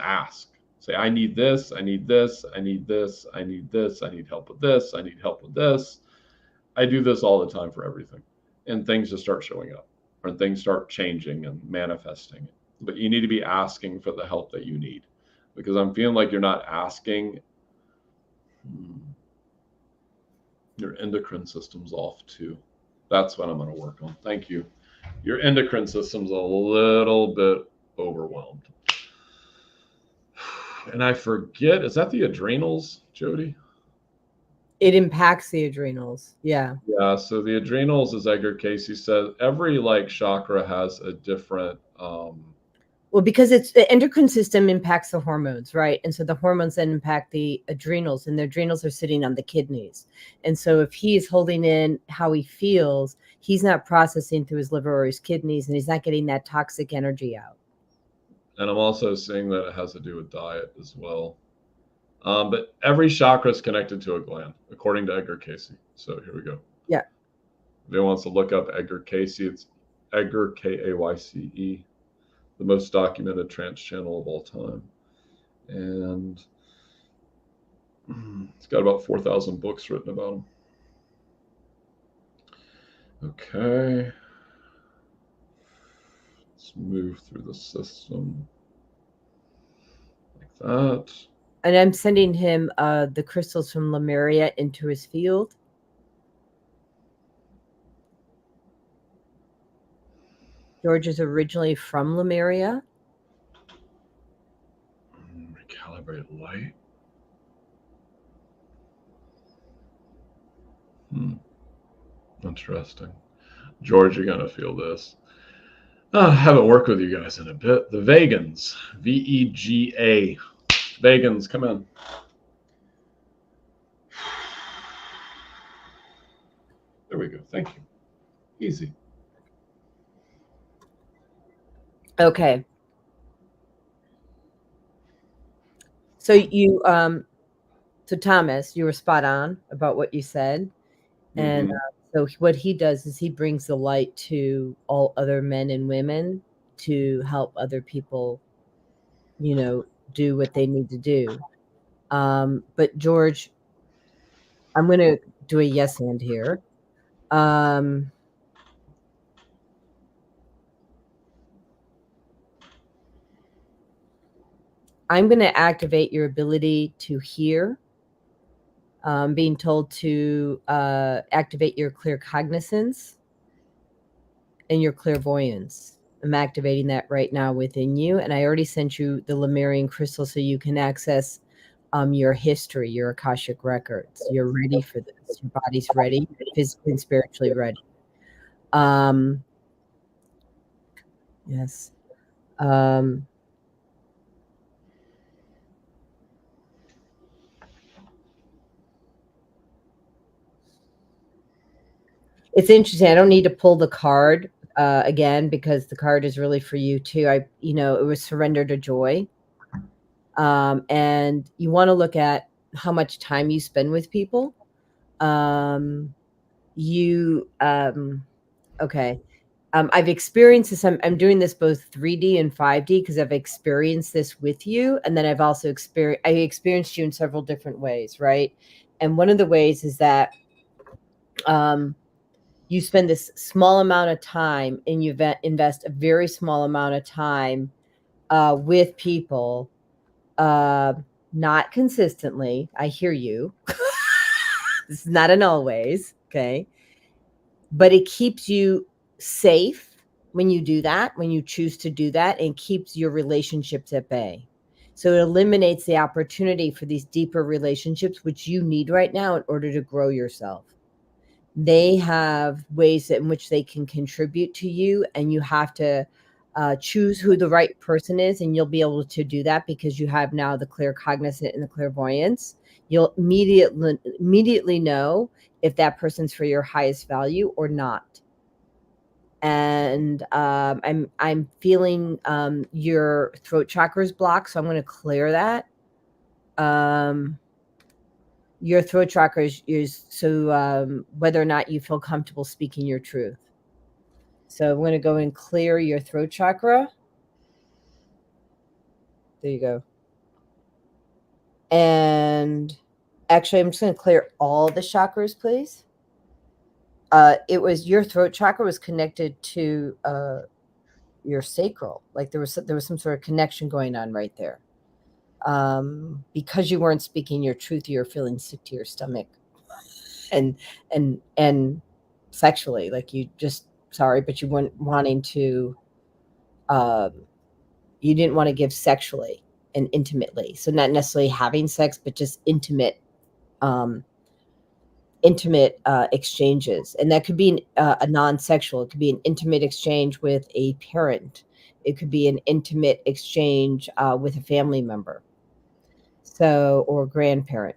ask. Say, I need this, I need this, I need this, I need this, I need help with this, I need help with this. I do this all the time for everything. And things just start showing up, or things start changing and manifesting. But you need to be asking for the help that you need, because I'm feeling like you're not asking. Your endocrine system's off too. That's what I'm going to work on. Thank you. Your endocrine system's a little bit overwhelmed. And I forget, is that the adrenals, Jody? It impacts the adrenals. Yeah. Yeah. So the adrenals, as Edgar Casey said, every chakra has a different. Well, because it's the endocrine system impacts the hormones, right? And so the hormones then impact the adrenals, and the adrenals are sitting on the kidneys. And so if he is holding in how he feels, he's not processing through his liver or his kidneys, and he's not getting that toxic energy out. And I'm also seeing that it has to do with diet as well. But every chakra is connected to a gland, according to Edgar Casey. So here we go. Yeah. If anyone wants to look up Edgar Casey, it's Edgar, Kayce, the most documented trance channel of all time. And it's got about 4,000 books written about him. Okay. Let's move through the system like that. And I'm sending him the crystals from Lemuria into his field. George is originally from Lemuria. Recalibrate light. Interesting. George, you're going to feel this. I haven't worked with you guys in a bit. The Vegans, VEGA. Vegans, come in. There we go. Thank you. Easy. Okay. So you, so Thomas, you were spot on about what you said. And so what he does is he brings the light to all other men and women to help other people, do what they need to do. But George, I'm going to do a yes and here. I'm going to activate your ability to hear. Being told to activate your clear cognizance and your clairvoyance. I'm activating that right now within you. And I already sent you the Lemurian crystal so you can access your history, your Akashic records. You're ready for this. Your body's ready, physically and spiritually ready. Yes. It's interesting. I don't need to pull the card again, because the card is really for you too. It was surrender to joy. And you want to look at how much time you spend with people. Okay. I've experienced this. I'm doing this both 3D and 5D because I've experienced this with you. And then I've also experienced you in several different ways, right? And one of the ways is that you spend this small amount of time and you invest a very small amount of time with people, not consistently. I hear you. This is not an always, okay? But it keeps you safe when you do that, when you choose to do that, and keeps your relationships at bay. So it eliminates the opportunity for these deeper relationships, which you need right now in order to grow yourself. They have ways in which they can contribute to you, and you have to choose who the right person is, and you'll be able to do that because you have now the clear cognizant and the clairvoyance. You'll immediately know if that person's for your highest value or not. And I'm feeling your throat chakra is blocked, so I'm going to clear that. Your throat chakra is so whether or not you feel comfortable speaking your truth. So I'm going to go and clear your throat chakra. There you go. And actually, I'm just going to clear all the chakras, please. It was your throat chakra was connected to your sacral. Like there was some sort of connection going on right there. Because you weren't speaking your truth, you were feeling sick to your stomach, and sexually, like you just sorry, but you weren't wanting to. You didn't want to give sexually and intimately, so not necessarily having sex, but just intimate exchanges. And that could be a non-sexual. It could be an intimate exchange with a parent. It could be an intimate exchange with a family member, so or grandparent.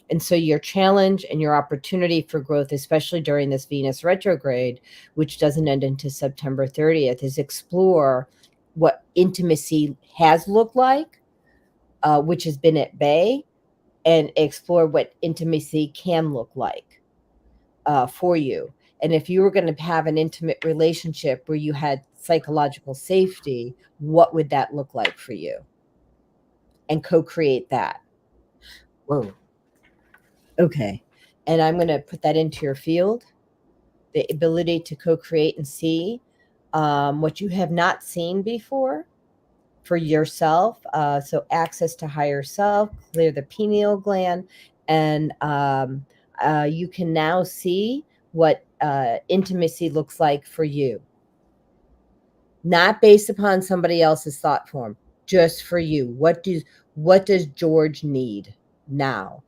And so your challenge and your opportunity for growth, especially during this Venus retrograde, which doesn't end until September 30th, is explore what intimacy has looked like, which has been at bay, and explore what intimacy can look like for you. And if you were going to have an intimate relationship where you had psychological safety, what would that look like for you? And co-create that. Whoa. Okay. And I'm going to put that into your field, the ability to co-create and see what you have not seen before for yourself. So access to higher self, clear the pineal gland, and you can now see what intimacy looks like for you. Not based upon somebody else's thought form, just for you. What does George need now?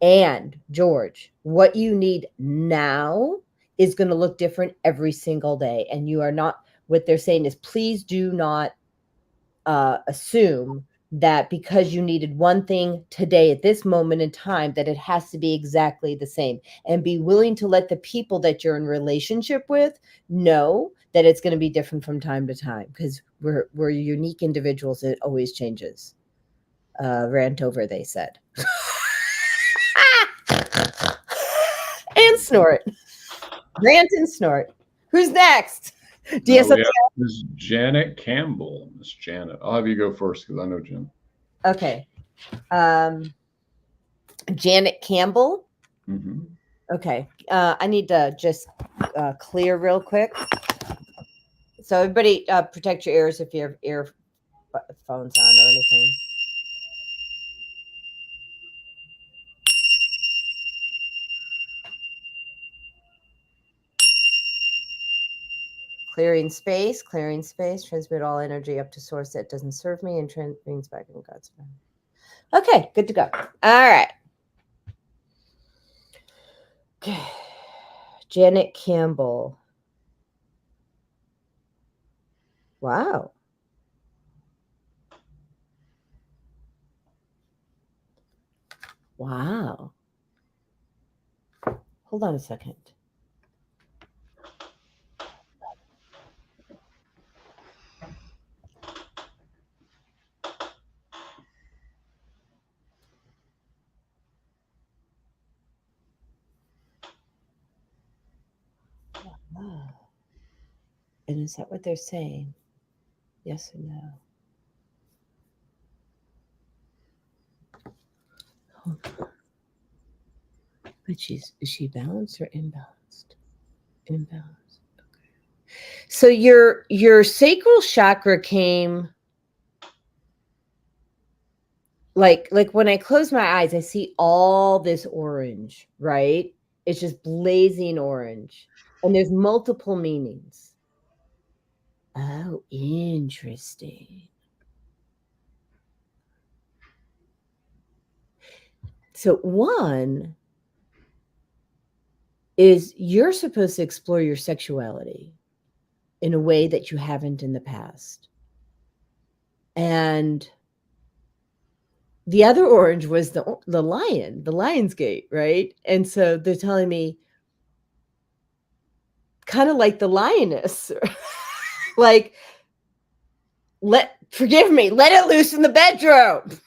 And George, what you need now is going to look different every single day. And you are not, what they're saying is, please do not assume that because you needed one thing today at this moment in time, that it has to be exactly the same. And be willing to let the people that you're in relationship with know that it's going to be different from time to time, because we're unique individuals. It always changes. Rant over, they said. And snort. Rant and snort. Who's next? Do you have something else? Miss Janet Campbell. Miss Janet. I'll have you go first because I know Jen. Okay. Janet Campbell. Mm-hmm. Okay. I need to just clear real quick. So everybody protect your ears if you have earphones on or anything. Clearing space, transmit all energy up to source that doesn't serve me and brings back in God's name. Okay, good to go. All right. Okay. Janet Campbell. Wow. Wow. Hold on a second. Wow. And is that what they're saying? Yes or no? But is she balanced or imbalanced? Imbalanced. Okay. So your sacral chakra came like when I close my eyes, I see all this orange, right? It's just blazing orange. And there's multiple meanings. Oh, interesting. So one is you're supposed to explore your sexuality in a way that you haven't in the past. And the other orange was the lion, the Lion's Gate, right? And so they're telling me kind of like the lioness, like forgive me, let it loose in the bedroom.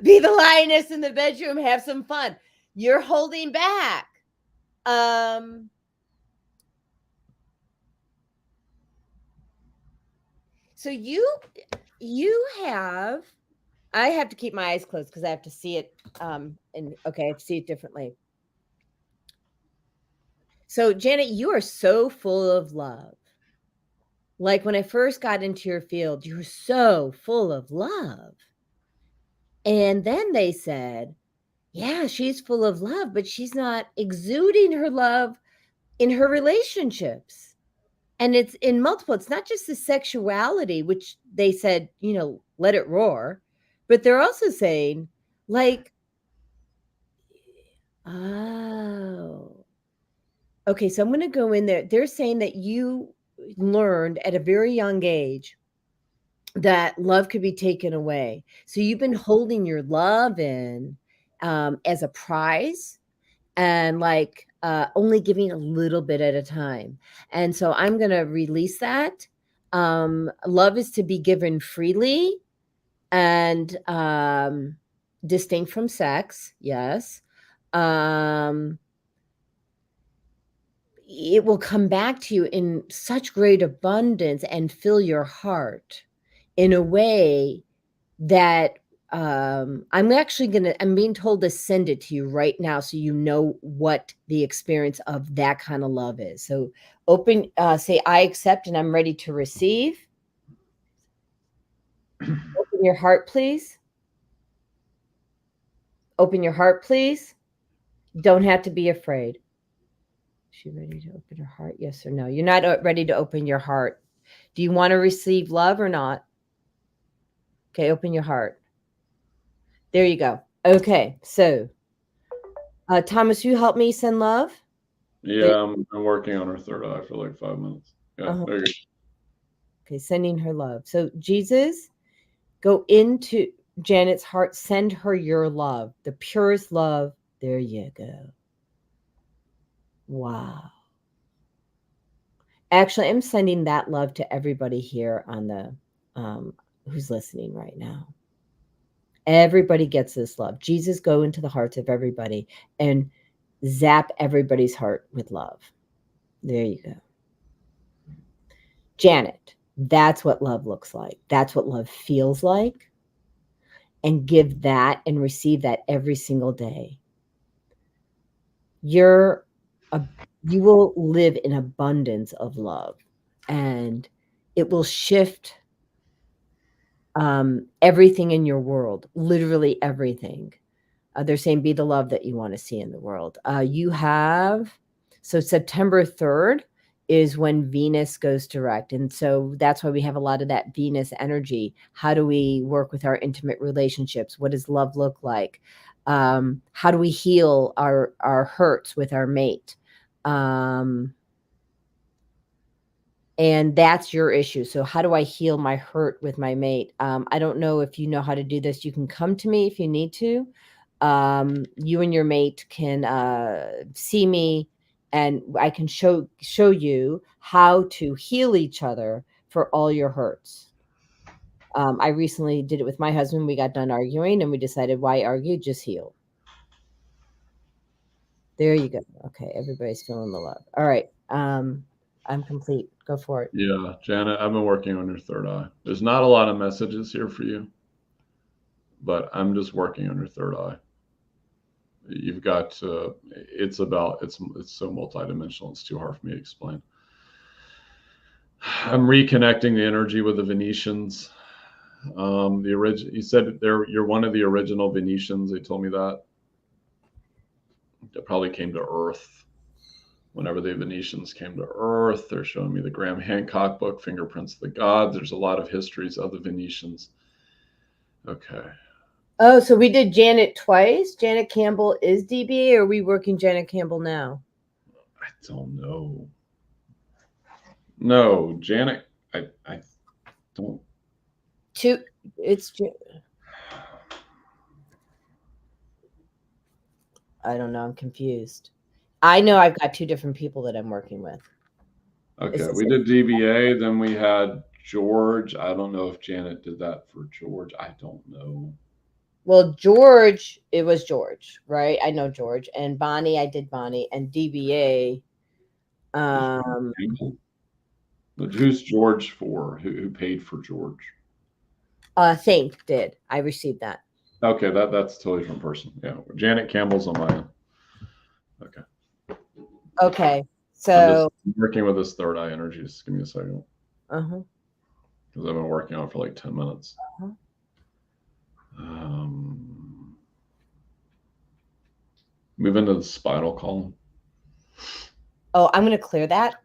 Be the lioness in the bedroom, have some fun. You're holding back. So you have, I have to keep my eyes closed because I have to see it. And okay, I have to see it differently. So Janet, you are so full of love. Like when I first got into your field, you were so full of love. And then they said, yeah, she's full of love, but she's not exuding her love in her relationships. And it's in multiple, it's not just the sexuality, which they said, let it roar, but they're also saying, like, oh, okay, so I'm going to go in there. They're saying that you learned at a very young age that love could be taken away. So you've been holding your love in as a prize and like only giving a little bit at a time. And so I'm going to release that. Love is to be given freely and distinct from sex. Yes. It will come back to you in such great abundance and fill your heart in a way that I'm being told to send it to you right now so you know what the experience of that kind of love is. So say I accept and I'm ready to receive. Open your heart, please. Open your heart, please. You don't have to be afraid. Is she ready to open her heart? Yes or no? You're not ready to open your heart. Do you want to receive love or not? Okay, open your heart. There you go. Okay, so Thomas, you help me send love? Yeah, I'm working on her third eye for like 5 minutes. Yeah, there you go. Okay, sending her love. So Jesus, go into Janet's heart, send her your love, the purest love. There you go. Wow. Actually, I'm sending that love to everybody here on the who's listening right now. Everybody gets this love. Jesus, go into the hearts of everybody and zap everybody's heart with love. There you go. Janet, that's what love looks like. That's what love feels like. And give that and receive that every single day. You will live in abundance of love, and it will shift everything in your world, literally everything. They're saying be the love that you want to see in the world. So September 3rd is when Venus goes direct. And so that's why we have a lot of that Venus energy. How do we work with our intimate relationships? What does love look like? How do we heal our hurts with our mate? And that's your issue. So how do I heal my hurt with my mate? I don't know if you know how to do this. You can come to me if you need to. You and your mate can see me and I can show you how to heal each other for all your hurts. I recently did it with my husband. We got done arguing and we decided, why argue? Just heal. There you go. Okay. Everybody's feeling the love. All right. I'm complete. Go for it. Yeah, Janet, I've been working on your third eye. There's not a lot of messages here for you, but I'm just working on your third eye. You've got it's so multidimensional. It's too hard for me to explain. I'm reconnecting the energy with the Venetians. The original. You said you're one of the original Venetians. They told me that. That probably came to Earth. Whenever the Venetians came to Earth, they're showing me the Graham Hancock book, Fingerprints of the Gods. There's a lot of histories of the Venetians. Okay. Oh, so we did Janet twice. Janet Campbell is DBA, or are we working Janet Campbell now? I don't know. No, Janet, I don't. I don't know. I'm confused. I know I've got two different people that I'm working with. Okay, we did DBA, then we had George. I don't know if Janet did that for George. I don't know. Well, George, it was George, right? I know George. And Bonnie, I did Bonnie. And DBA. Who's George for? Who paid for George? Think did. I received that. Okay, that's a totally different person. Yeah, Janet Campbell's on my end. Okay. Okay, so I'm just working with this third eye energy. Just give me a second. Uh-huh. Because I've been working on it for like 10 minutes. Uh-huh. Move into the spinal column. Oh, I'm going to clear that.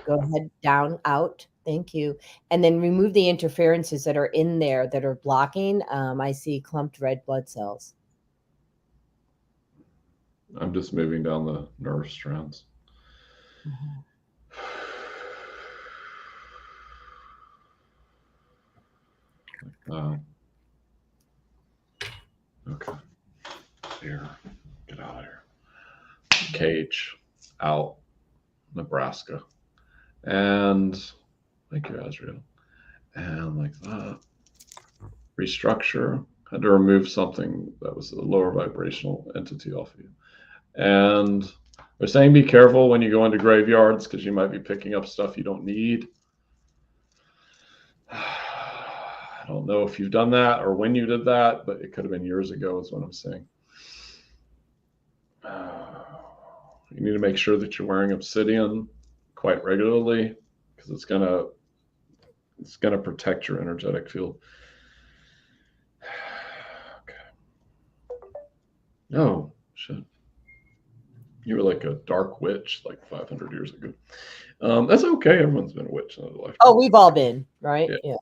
Go ahead, down, out. Thank you. And then remove the interferences that are in there that are blocking. I see clumped red blood cells. I'm just moving down the nerve strands. Okay. Here. Get out of here. Cage. Out. Nebraska. And thank you, Azrael. And like that. Restructure. Had to remove something that was a lower vibrational entity off of you. And they're saying be careful when you go into graveyards because you might be picking up stuff you don't need. I don't know if you've done that or when you did that, but it could have been years ago is what I'm saying. You need to make sure that you're wearing obsidian quite regularly because it's gonna protect your energetic field. Okay. Oh, shit. You were like a dark witch like 500 years ago. That's okay. Everyone's been a witch in their life. Oh, we've all been, right? Yeah.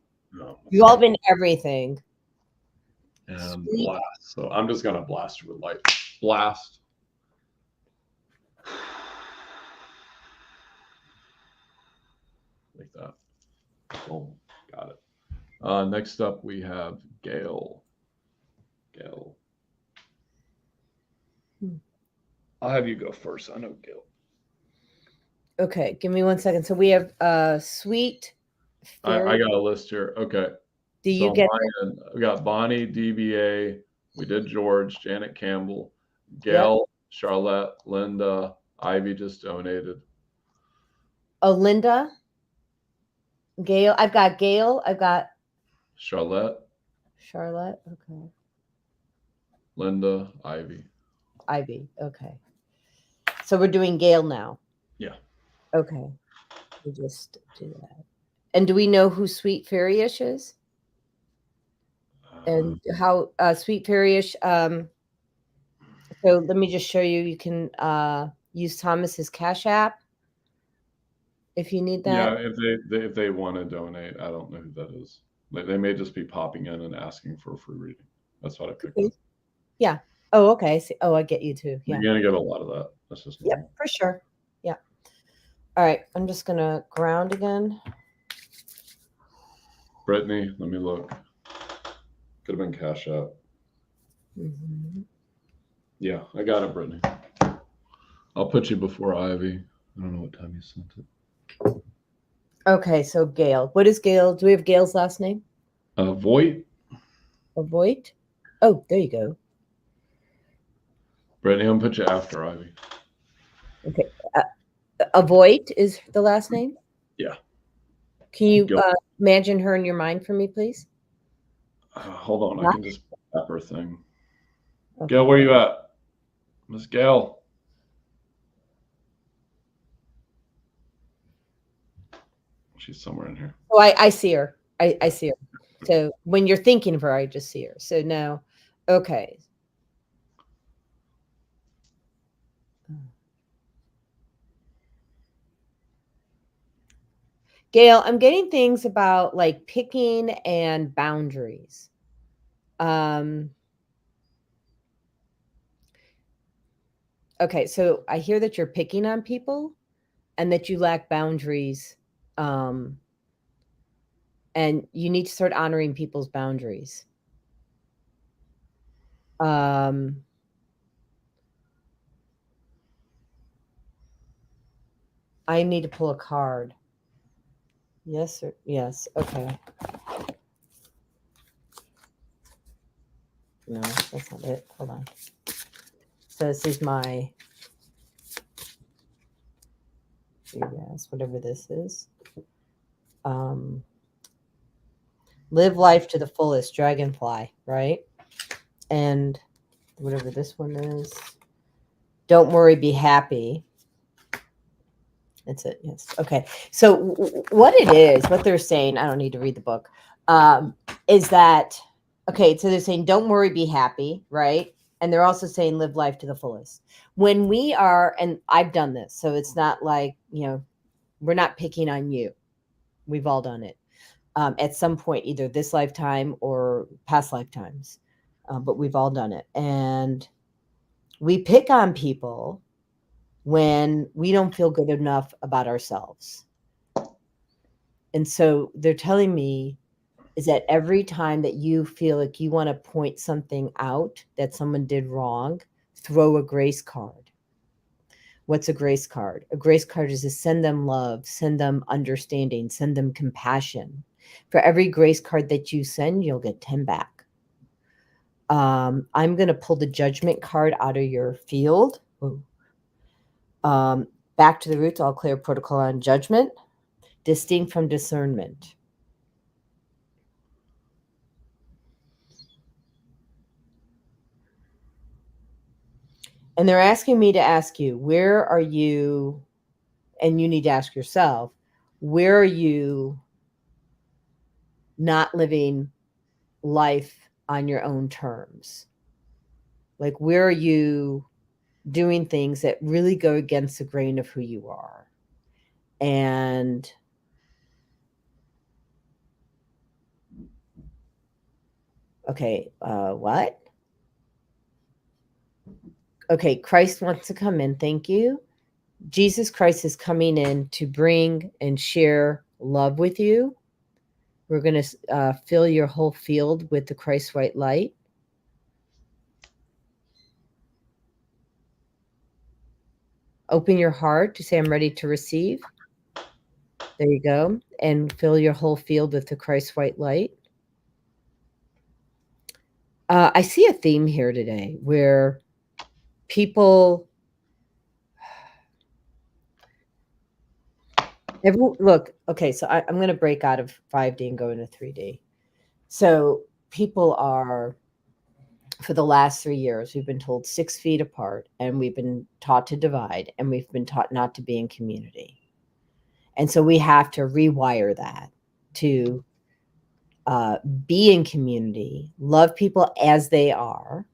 We've all been everything. And blast. So I'm just going to blast you with light. Blast. Like that. Boom. Got it. Next up, we have Gail. Gail. I'll have you go first. I know Gail. Okay, give me 1 second. So we have Sweet. I got a list here. Okay. Do you get we got Bonnie, DBA. We did George, Janet Campbell, Gail, yep. Charlotte, Linda, Ivy just donated. Oh, Linda, Gail. I've got Gail. I've got Charlotte. Okay. Linda, Ivy. Okay. So we're doing Gail now. Yeah. Okay. We just do that. And do we know who Sweet Fairyish is? And how Sweet Fairyish? So let me just show you. You can use Thomas's Cash App if you need that. Yeah, if they want to donate, I don't know who that is. They may just be popping in and asking for a free reading. That's what I picked up. Yeah. Oh, okay. Oh, I get you too. Yeah. You're gonna get a lot of that. That's just normal. For sure. Yeah. All right. I'm just gonna ground again. Brittany, let me look. Could have been Cash App. Mm-hmm. Yeah, I got it, Brittany. I'll put you before Ivy. I don't know what time you sent it. Okay, so Gail. What is Gail? Do we have Gail's last name? Voigt. Voigt? Oh, there you go. Brittany, I'm going to put you after Ivy. Okay. Voigt is the last name? Yeah. Can you imagine her in your mind for me, please? Hold on. I can just tap her thing. Okay. Gail, where you at? Miss Gail. She's somewhere in here. Oh, I see her. I see her. So when you're thinking of her, I just see her. So no. Okay. Gail, I'm getting things about like picking and boundaries. Okay, so I hear that you're picking on people and that you lack boundaries. And you need to start honoring people's boundaries. I need to pull a card. Yes or yes. Okay. No, that's not it. Hold on. So this is my yes, whatever this is. Live life to the fullest, dragonfly, right? And whatever this one is. Don't worry, be happy. That's it. Yes. Okay. So what it is, what they're saying, I don't need to read the book, is that, okay, so they're saying, don't worry, be happy, right? And they're also saying, live life to the fullest. When we are, and I've done this, so it's not like, we're not picking on you. We've all done it at some point, either this lifetime or past lifetimes, but we've all done it. And we pick on people when we don't feel good enough about ourselves. And so they're telling me is that every time that you feel like you want to point something out that someone did wrong, throw a grace card. What's a grace card? A grace card is to send them love, send them understanding, send them compassion. For every grace card that you send, you'll get 10 back. I'm going to pull the judgment card out of your field. Back to the roots, all clear protocol on judgment, distinct from discernment. And they're asking me to ask you, where are you, and you need to ask yourself, where are you not living life on your own terms? Like, where are you doing things that really go against the grain of who you are? And okay, what? Okay, Christ wants to come in. Thank you. Jesus Christ is coming in to bring and share love with you. We're going to fill your whole field with the Christ white light. Open your heart to say, I'm ready to receive. There you go. And fill your whole field with the Christ white light. I see a theme here today where people look, okay, so I'm going to break out of 5D and go into 3D. So people are, for the last 3 years, we've been told 6 feet apart, and we've been taught to divide, and we've been taught not to be in community. And so we have to rewire that to be in community, love people as they are,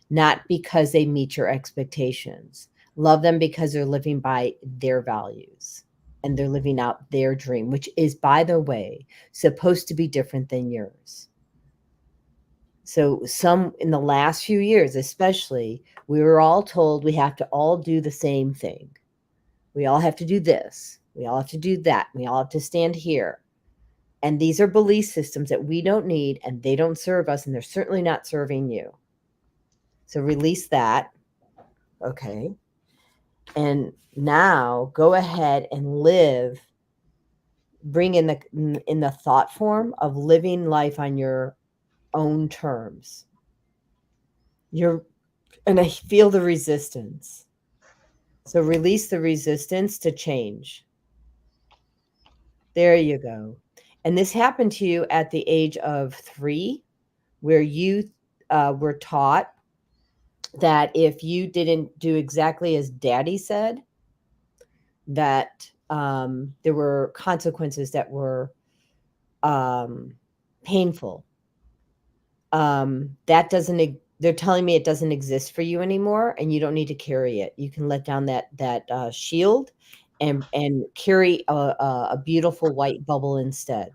not because they meet your expectations. Love them because they're living by their values and they're living out their dream, which is, by the way, supposed to be different than yours. So some in the last few years, especially, we were all told we have to all do the same thing. We all have to do this. We all have to do that. We all have to stand here. And these are belief systems that we don't need, and they don't serve us, and they're certainly not serving you. So release that. Okay. And now go ahead and live, bring in the thought form of living life on your own terms. And I feel the resistance. So release the resistance to change. There you go. And this happened to you at the age of 3, where you were taught that if you didn't do exactly as Daddy said, that there were consequences that were painful. That doesn't. They're telling me it doesn't exist for you anymore, and you don't need to carry it. You can let down that shield, and carry a beautiful white bubble instead.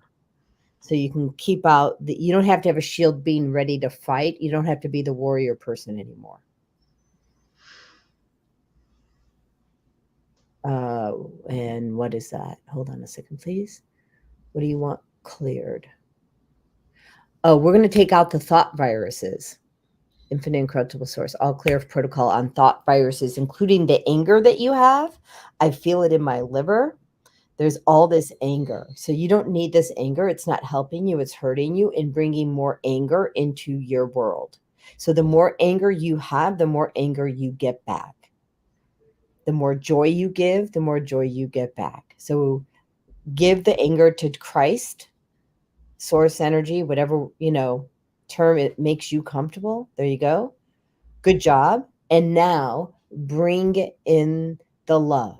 So you can keep out. You don't have to have a shield being ready to fight. You don't have to be the warrior person anymore. And what is that? Hold on a second, please. What do you want cleared? Oh, we're going to take out the thought viruses. Infinite Incorruptible Source, all clear protocol on thought viruses, including the anger that you have. I feel it in my liver. There's all this anger. So you don't need this anger. It's not helping you. It's hurting you and bringing more anger into your world. So the more anger you have, the more anger you get back. The more joy you give, the more joy you get back. So give the anger to Christ, source energy, whatever, term it makes you comfortable. There you go. Good job. And now bring in the love.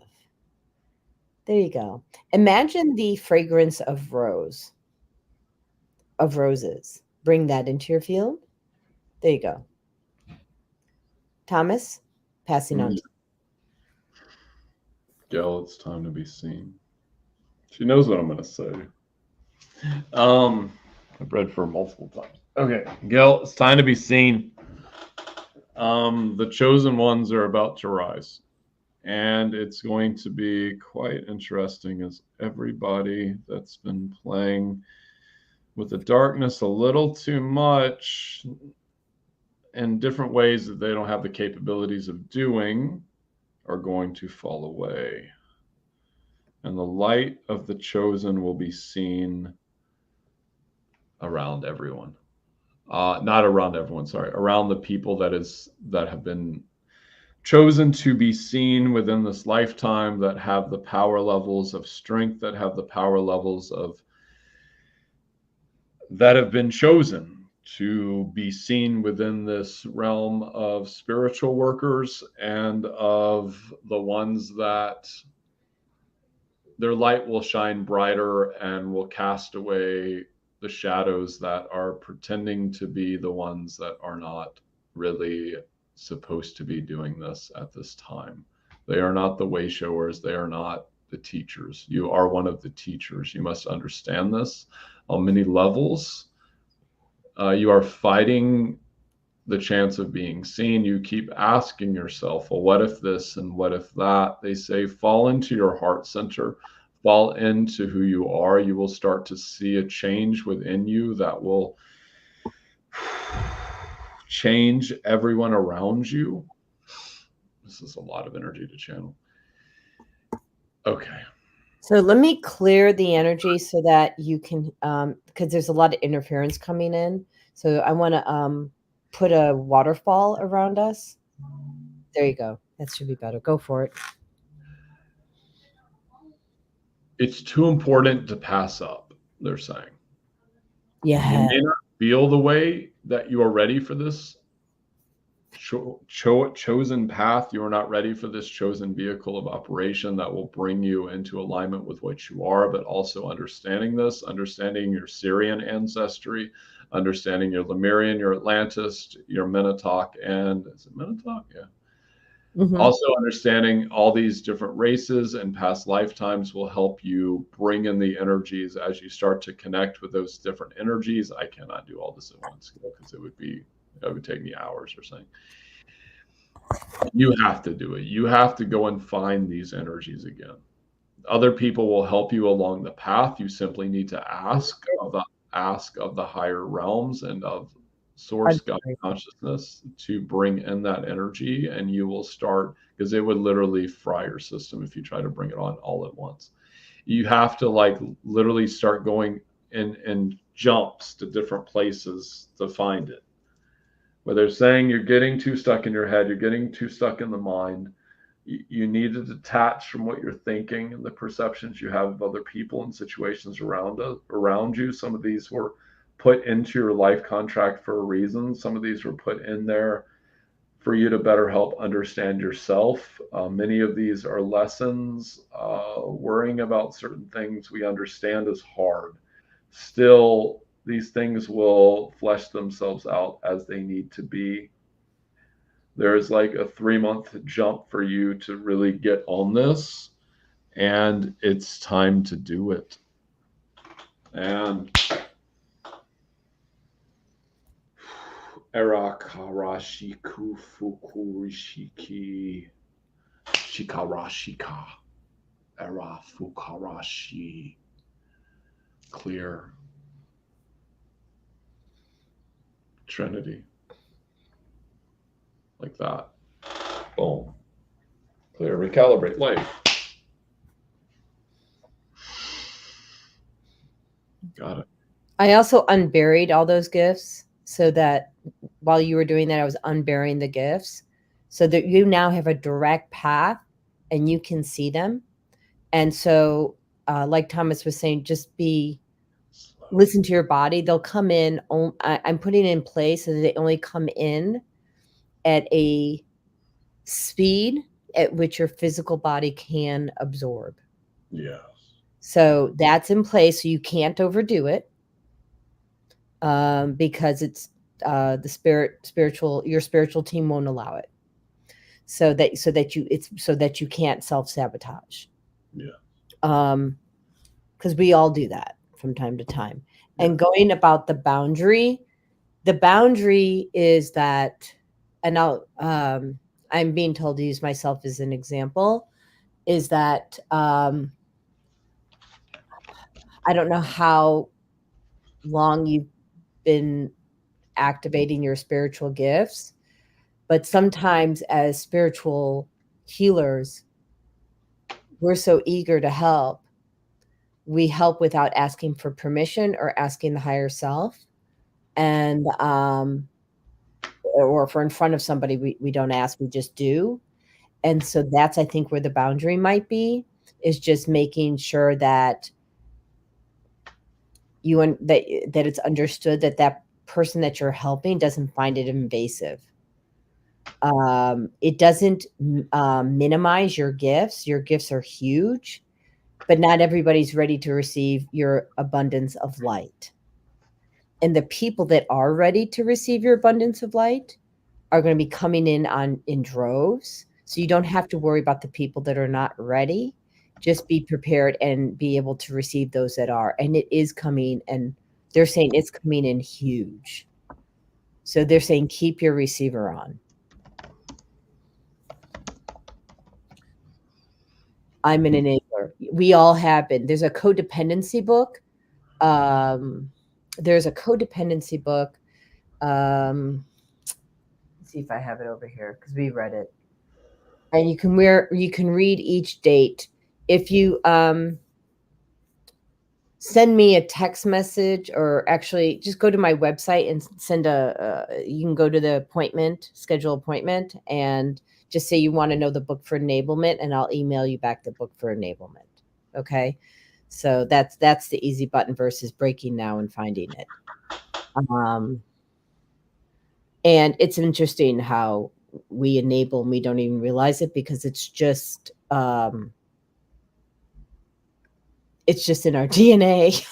There you go. Imagine the fragrance of roses. Bring that into your field. There you go. Thomas, passing on. Gail, it's time to be seen. She knows what I'm going to say. I've read for her multiple times. Okay, Gail, it's time to be seen. The chosen ones are about to rise. And it's going to be quite interesting as everybody that's been playing with the darkness a little too much in different ways that they don't have the capabilities of doing are going to fall away. And the light of the chosen will be seen around everyone. Not around everyone, sorry. Around the people that have been chosen to be seen within this lifetime, that have the power levels of strength, that have the power levels that have been chosen to be seen within this realm of spiritual workers and of the ones that their light will shine brighter and will cast away the shadows that are pretending to be the ones that are not really supposed to be doing this at this time. They are not the way showers. They are not the teachers. You are one of the teachers. You must understand this on many levels. You are fighting the chance of being seen. You keep asking yourself, well, what if this and what if that? They say, fall into your heart center, fall into who you are. You will start to see a change within you that will change everyone around you. This is a lot of energy to channel. Okay. So let me clear the energy so that you can, because there's a lot of interference coming in. So I want to put a waterfall around us. There you go. That should be better. Go for it. It's too important to pass up, they're saying. Yeah. You may not feel the way that you are ready for this chosen path. You are not ready for this chosen vehicle of operation that will bring you into alignment with what you are, but also understanding this, understanding your Syrian ancestry, understanding your Lemurian, your Atlantis, your Minotaur, and is it Minotaur? Yeah. Mm-hmm. Also understanding all these different races and past lifetimes will help you bring in the energies as you start to connect with those different energies. I cannot do all this at once because it would take me hours or something. You have to do it. You have to go and find these energies again. Other people will help you along the path. You simply need to ask of the higher realms and of source God consciousness to bring in that energy, and you will start, because it would literally fry your system if you try to bring it on all at once. You have to literally start going in jumps to different places to find it. Where they're saying you're getting too stuck in your head, you're getting too stuck in the mind. You need to detach from what you're thinking and the perceptions you have of other people and situations around you. Some of these were put into your life contract for a reason. Some of these were put in there for you to better help understand yourself. Many of these are lessons. Worrying about certain things we understand is hard. Still, these things will flesh themselves out as they need to be. There's like a 3-month jump for you to really get on this, and it's time to do it. And Erakarashiku Fukurishiki Shikarashika Era Fukarashi. Clear. Trinity. Like that. Boom. Clear. Recalibrate life. Got it. I also unburied all those gifts so that while you were doing that, I was unburying the gifts so that you now have a direct path and you can see them. And so, like Thomas was saying, just listen to your body. They'll come in. I'm putting it in place so that they only come in at a speed at which your physical body can absorb. Yes. So that's in place. So you can't overdo it because it's your spiritual team won't allow it. So that you can't self-sabotage. Yeah. Because we all do that from time to time. Yeah. And going about the boundary is that, and I'm being told to use myself as an example, is that I don't know how long you've been activating your spiritual gifts, but sometimes as spiritual healers, we're so eager to help. We help without asking for permission or asking the higher self. And, or if we're in front of somebody, we don't ask, we just do. And so that's, I think, where the boundary might be, is just making sure that that it's understood that that person that you're helping doesn't find it invasive. It doesn't minimize your gifts. Your gifts are huge, but not everybody's ready to receive your abundance of light. And the people that are ready to receive your abundance of light are going to be coming in droves. So you don't have to worry about the people that are not ready. Just be prepared and be able to receive those that are. And it is coming, and they're saying it's coming in huge. So they're saying keep your receiver on. I'm an enabler. We all have been. There's a codependency book. Let's see if I have it over here because we read it. And you can read each date. If you send me a text message, or actually just go to my website and you can go to the appointment, schedule appointment, and just say you want to know the book for enablement, and I'll email you back the book for enablement. Okay. So that's the easy button versus breaking now and finding it. And it's interesting how we enable and we don't even realize it, because it's just in our DNA.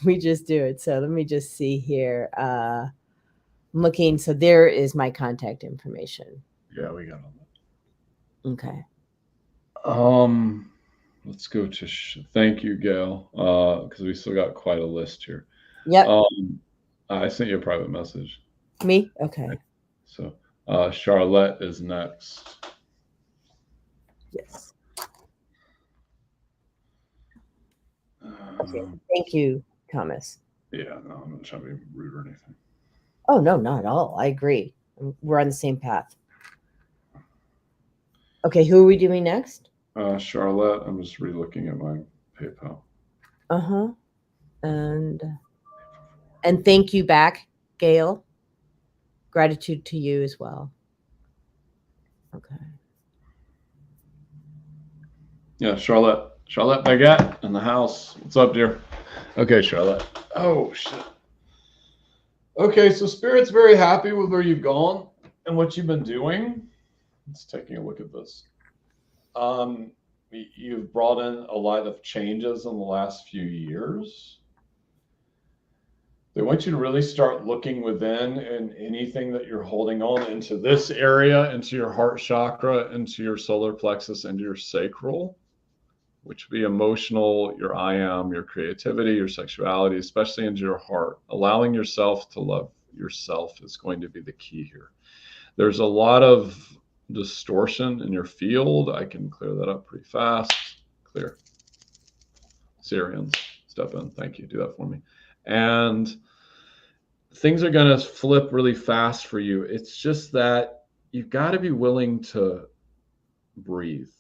We just do it. So let me just see here. I'm looking. So there is my contact information. Yeah, we got all that. Okay. Let's go to thank you, Gail, because we still got quite a list here. Yep. I sent you a private message. Me? Okay. So Charlotte is next. Yes. Okay. Thank you, Thomas. Yeah, no, I'm not trying to be rude or anything. Oh, no, not at all. I agree. We're on the same path. Okay, who are we doing next? Charlotte. I'm just re-looking at my PayPal. Uh-huh. And thank you back, Gail. Gratitude to you as well. Okay. Yeah, Charlotte Baguette in the house. What's up, dear? Okay, Charlotte. Oh, shit. Okay, so Spirit's very happy with where you've gone and what you've been doing. Let's taking a look at this. You've brought in a lot of changes in the last few years. They want you to really start looking within and anything that you're holding on into this area, into your heart chakra, into your solar plexus, into your sacral, which would be emotional, your I am, your creativity, your sexuality, especially into your heart. Allowing yourself to love yourself is going to be the key here. There's a lot of distortion in your field. I can clear that up pretty fast. Clear. Syrians, step in. Thank you. Do that for me. And things are going to flip really fast for you. It's just that you've got to be willing to breathe.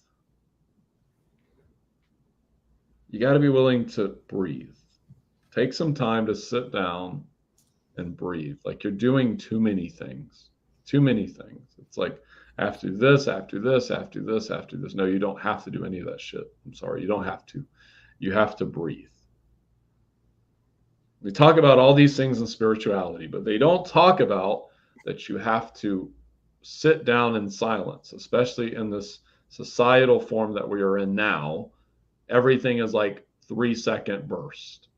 You got to be willing to breathe. Take some time to sit down and breathe. Like you're doing too many things. Too many things. It's like, after this, after this, after this, after this. No, you don't have to do any of that shit. I'm sorry. You don't have to. You have to breathe. We talk about all these things in spirituality, but they don't talk about that you have to sit down in silence, especially in this societal form that we are in now. Everything is like 3-second burst,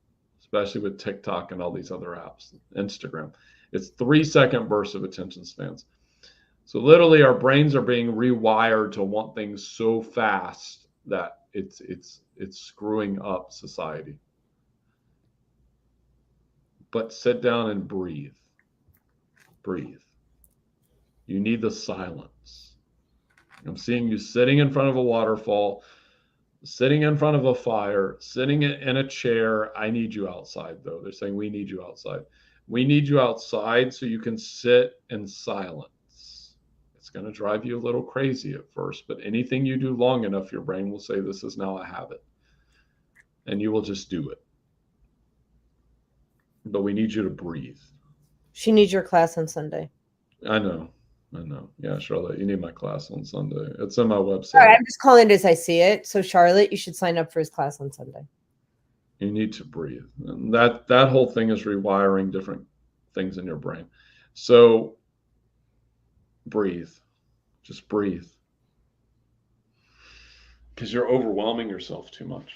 especially with TikTok and all these other apps, Instagram. It's 3-second bursts of attention spans. So literally our brains are being rewired to want things so fast that it's screwing up society. But sit down and breathe. Breathe. You need the silence. I'm seeing you sitting in front of a waterfall, sitting in front of a fire, sitting in a chair. I need you outside, though. They're saying we need you outside. We need you outside so you can sit in silence. It's going to drive you a little crazy at first, but anything you do long enough, your brain will say, this is now a habit. And you will just do it. But we need you to breathe. She needs your class on Sunday. I know. Yeah, Charlotte, you need my class on Sunday. It's on my website. All right, I'm just calling it as I see it. So Charlotte, you should sign up for his class on Sunday. You need to breathe. And that whole thing is rewiring different things in your brain. So breathe. Just breathe. Because you're overwhelming yourself too much.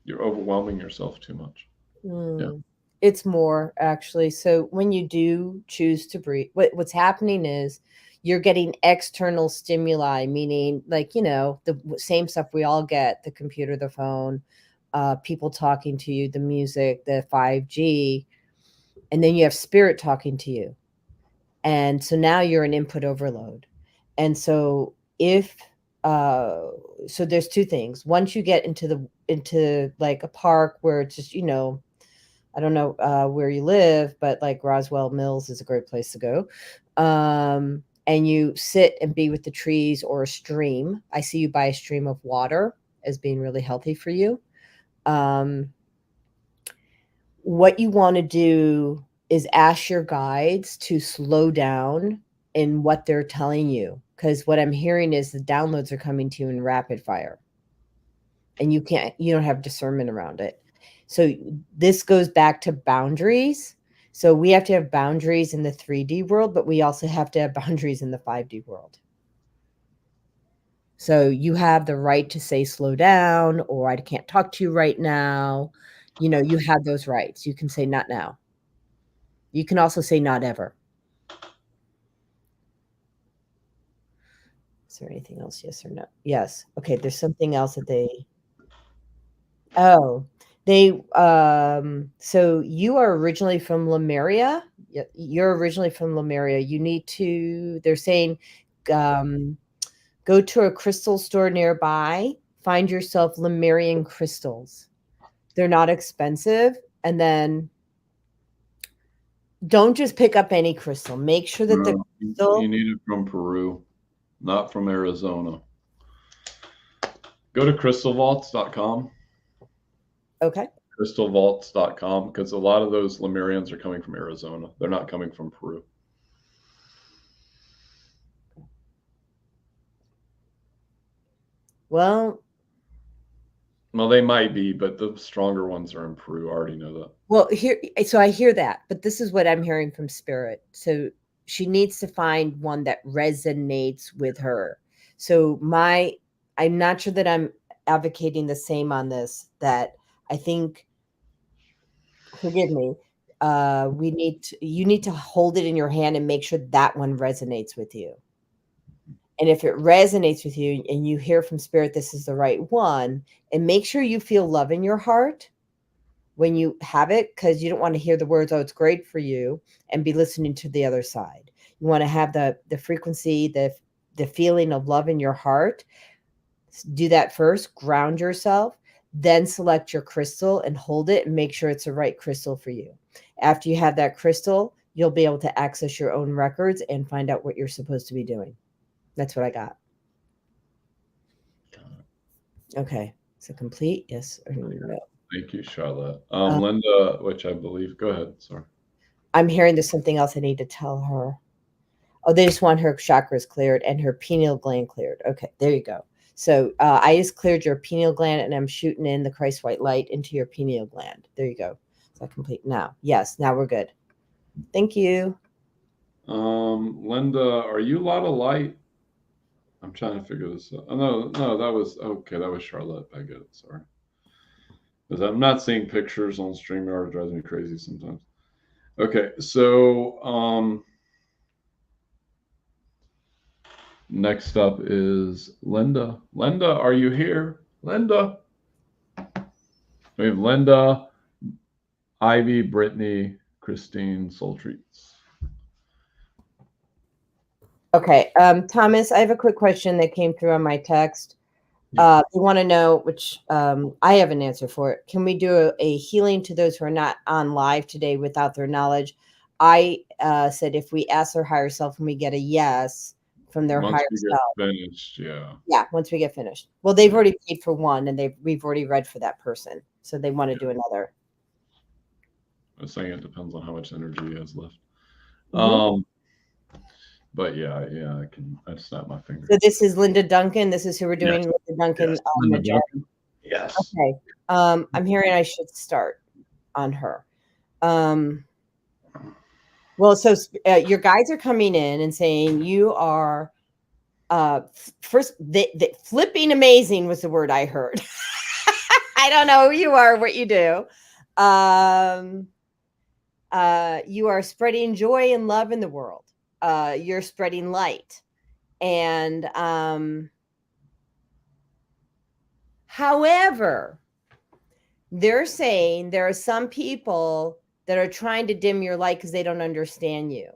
You're overwhelming yourself too much. Yeah. It's more, actually. So when you do choose to breathe, what's happening is you're getting external stimuli, meaning like, the same stuff we all get, the computer, the phone, people talking to you, the music, the 5G, and then you have spirit talking to you. And so now you're in input overload. And so so there's two things. Once you get into like a park where it's just, I don't know where you live, but like Roswell Mills is a great place to go. And you sit and be with the trees or a stream. I see you by a stream of water as being really healthy for you. What you want to do is ask your guides to slow down in what they're telling you. Because what I'm hearing is the downloads are coming to you in rapid fire. And you don't have discernment around it. So this goes back to boundaries. So we have to have boundaries in the 3D world, but we also have to have boundaries in the 5D world. So you have the right to say slow down, or I can't talk to you right now. You have those rights. You can say not now. You can also say not ever. Is there anything else? Yes or no? Yes. Okay. There's something else that so you are originally from Lemuria. You're originally from Lemuria. You need to, they're saying, go to a crystal store nearby, find yourself Lemurian crystals. They're not expensive. And then don't just pick up any crystal. Make sure that the crystal, you need it from Peru, not from Arizona. Go to crystalvaults.com. Okay. Crystalvaults.com, because a lot of those Lemurians are coming from Arizona. They're not coming from Peru. Well, Well, they might be, but the stronger ones are in Peru. I already know that. Well, so I hear that, but this is what I'm hearing from spirit. So she needs to find one that resonates with her. So I'm not sure that I'm advocating the same on this, that I think, forgive me, you need to hold it in your hand and make sure that one resonates with you. And if it resonates with you and you hear from spirit, this is the right one, and make sure you feel love in your heart when you have it, because you don't want to hear the words, oh, it's great for you, and be listening to the other side. You want to have the frequency, the feeling of love in your heart. Do that first, ground yourself, then select your crystal and hold it and make sure it's the right crystal for you. After you have that crystal, you'll be able to access your own records and find out what you're supposed to be doing. That's what I got. Okay. So complete? Yes or no? Thank you, Charlotte. Linda, which I believe, go ahead. Sorry. I'm hearing there's something else I need to tell her. Oh, they just want her chakras cleared and her pineal gland cleared. Okay, there you go. So I just cleared your pineal gland and I'm shooting in the Christ white light into your pineal gland. There you go. So complete now. Yes, now we're good. Thank you. Linda, are you a lot of light? I'm trying to figure this out. Oh, no, that was okay. That was Charlotte. I get it. Sorry. Because I'm not seeing pictures on StreamYard. It drives me crazy sometimes. Okay, so next up is Linda. Linda, are you here? Linda. We have Linda, Ivy, Brittany, Christine, Soul Treats. Okay, Thomas, I have a quick question that came through on my text. We want to know, which I have an answer for it. Can we do a healing to those who are not on live today without their knowledge? I said if we ask their higher self and we get a yes from their higher self. Finished, yeah. Yeah, once we get finished. Well, they've already paid for one, and we've already read for that person, so they want to do another. I was saying it depends on how much energy he has left. Mm-hmm. But yeah, I snap my finger. So this is Linda Duncan. This is who we're doing. Yes. Linda Duncan. Yes. Linda Duncan. Yes. Okay. I'm hearing I should start on her. Well, so your guides are coming in and saying you are first. The flipping amazing was the word I heard. I don't know who you are, what you do. You are spreading joy and love in the world. You're spreading light. And however, they're saying there are some people that are trying to dim your light because they don't understand you.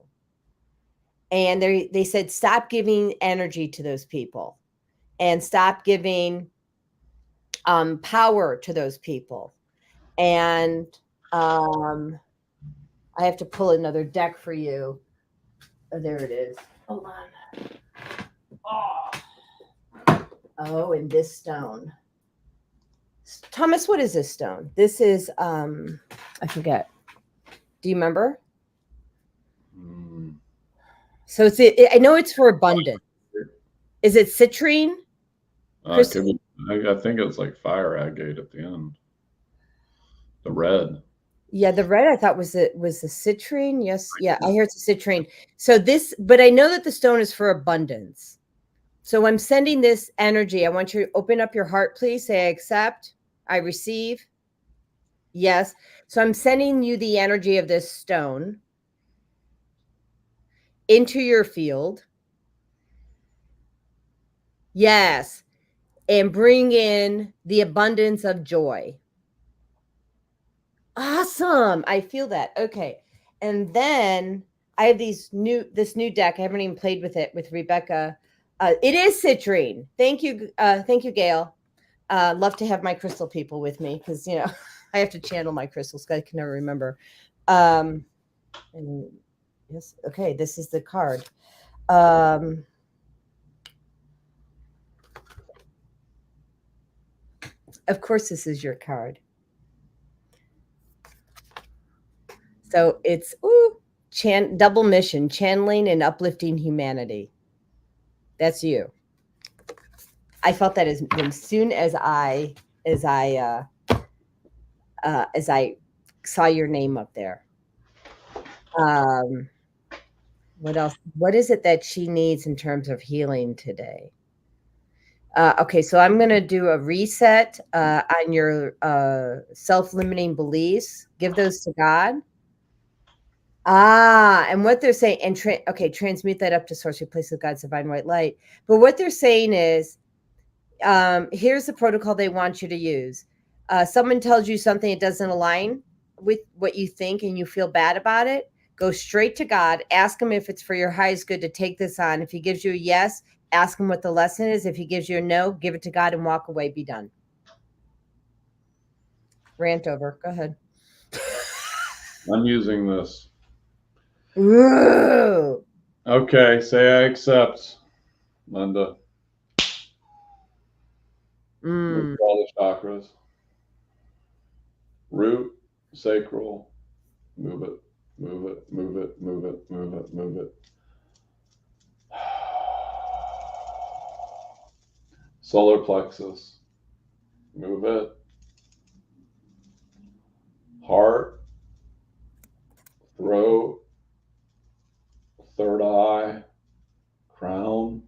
And they said, stop giving energy to those people and stop giving power to those people. And I have to pull another deck for you. Oh, there it is. Hold on. Oh, and this stone. Thomas, what is this stone? This is, I forget. Do you remember? So I know it's for abundance. Is it citrine? I think it's like fire agate at the end. The red. Yeah, the red I thought was the citrine. Yes, yeah, I hear it's a citrine. So but I know that the stone is for abundance. So I'm sending this energy. I want you to open up your heart, please. Say I accept, I receive. Yes. So I'm sending you the energy of this stone into your field. Yes. And bring in the abundance of joy. Awesome. I feel that. Okay. And then I have this new deck. I haven't even played with it with Rebecca. It is citrine. Thank you. Thank you, Gail. Love to have my crystal people with me because, you know, I have to channel my crystals. I can never remember. And yes. Okay. This is the card. Of course, this is your card. So it's double mission, channeling and uplifting humanity. That's you. I felt that as soon as I as I saw your name up there. What else? What is it that she needs in terms of healing today? Okay, so I'm going to do a reset on your self-limiting beliefs. Give those to God. And what they're saying, and transmute that up to source, replace with God's divine white light. But what they're saying is, here's the protocol they want you to use. Someone tells you something that doesn't align with what you think and you feel bad about it. Go straight to God. Ask him if it's for your highest good to take this on. If he gives you a yes, ask him what the lesson is. If he gives you a no, give it to God and walk away. Be done. Rant over. Go ahead. I'm using this. Ooh. Okay, say I accept, Linda. Move all the chakras. Root, sacral, move it, move it, move it, move it, move it, move it. Solar plexus, move it. Heart, throat, third eye, crown,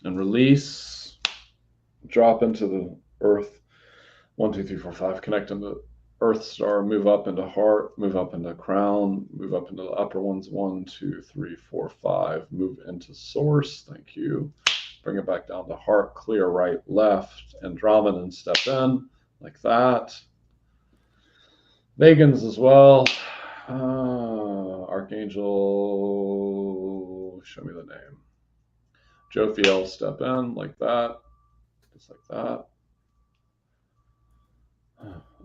and release. Drop into the earth. 1, 2, 3, 4, 5. Connect into Earth Star. Move up into heart. Move up into crown. Move up into the upper ones. 1, 2, 3, 4, 5. Move into source. Thank you. Bring it back down to heart. Clear right, left. Andromedan, step in like that. Vegans as well. Archangel, show me the name. Jophiel, step in like that. Just like that.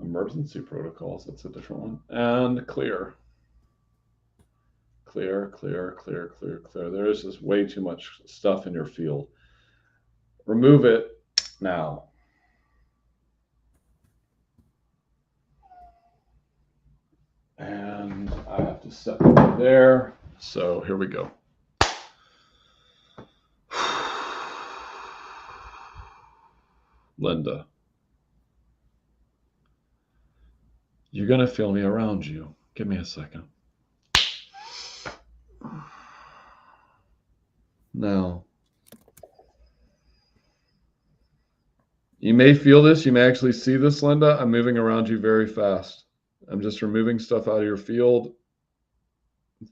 Emergency protocols, that's a different one. And clear. Clear, clear, clear, clear, clear. There is just way too much stuff in your field. Remove it now. And I have to step over there. So here we go. Linda, you're going to feel me around you. Give me a second. Now, you may feel this. You may actually see this, Linda. I'm moving around you very fast. I'm just removing stuff out of your field,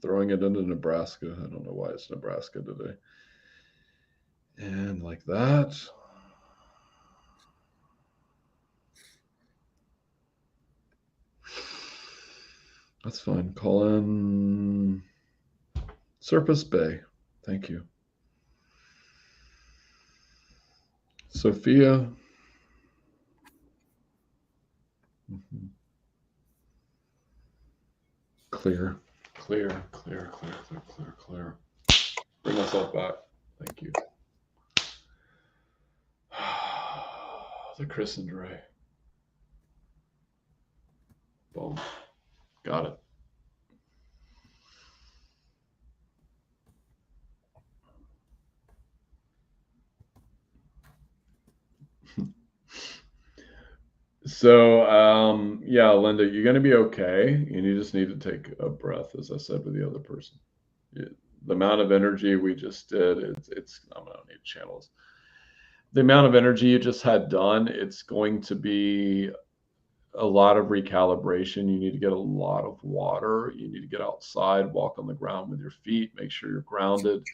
throwing it into Nebraska. I don't know why it's Nebraska today. And like that. That's fine. Call in Surface Bay. Thank you. Sophia. Mm-hmm. Clear, clear, clear, clear, clear, clear, clear. Bring myself back. Thank you. The Chris and Ray. Boom. Got it. So, yeah, Linda, you're going to be okay. And you just need to take a breath, as I said with the other person. The amount of energy we just did, I'm going to need channels. The amount of energy you just had done, it's going to be a lot of recalibration. You need to get a lot of water. You need to get outside, walk on the ground with your feet, make sure you're grounded.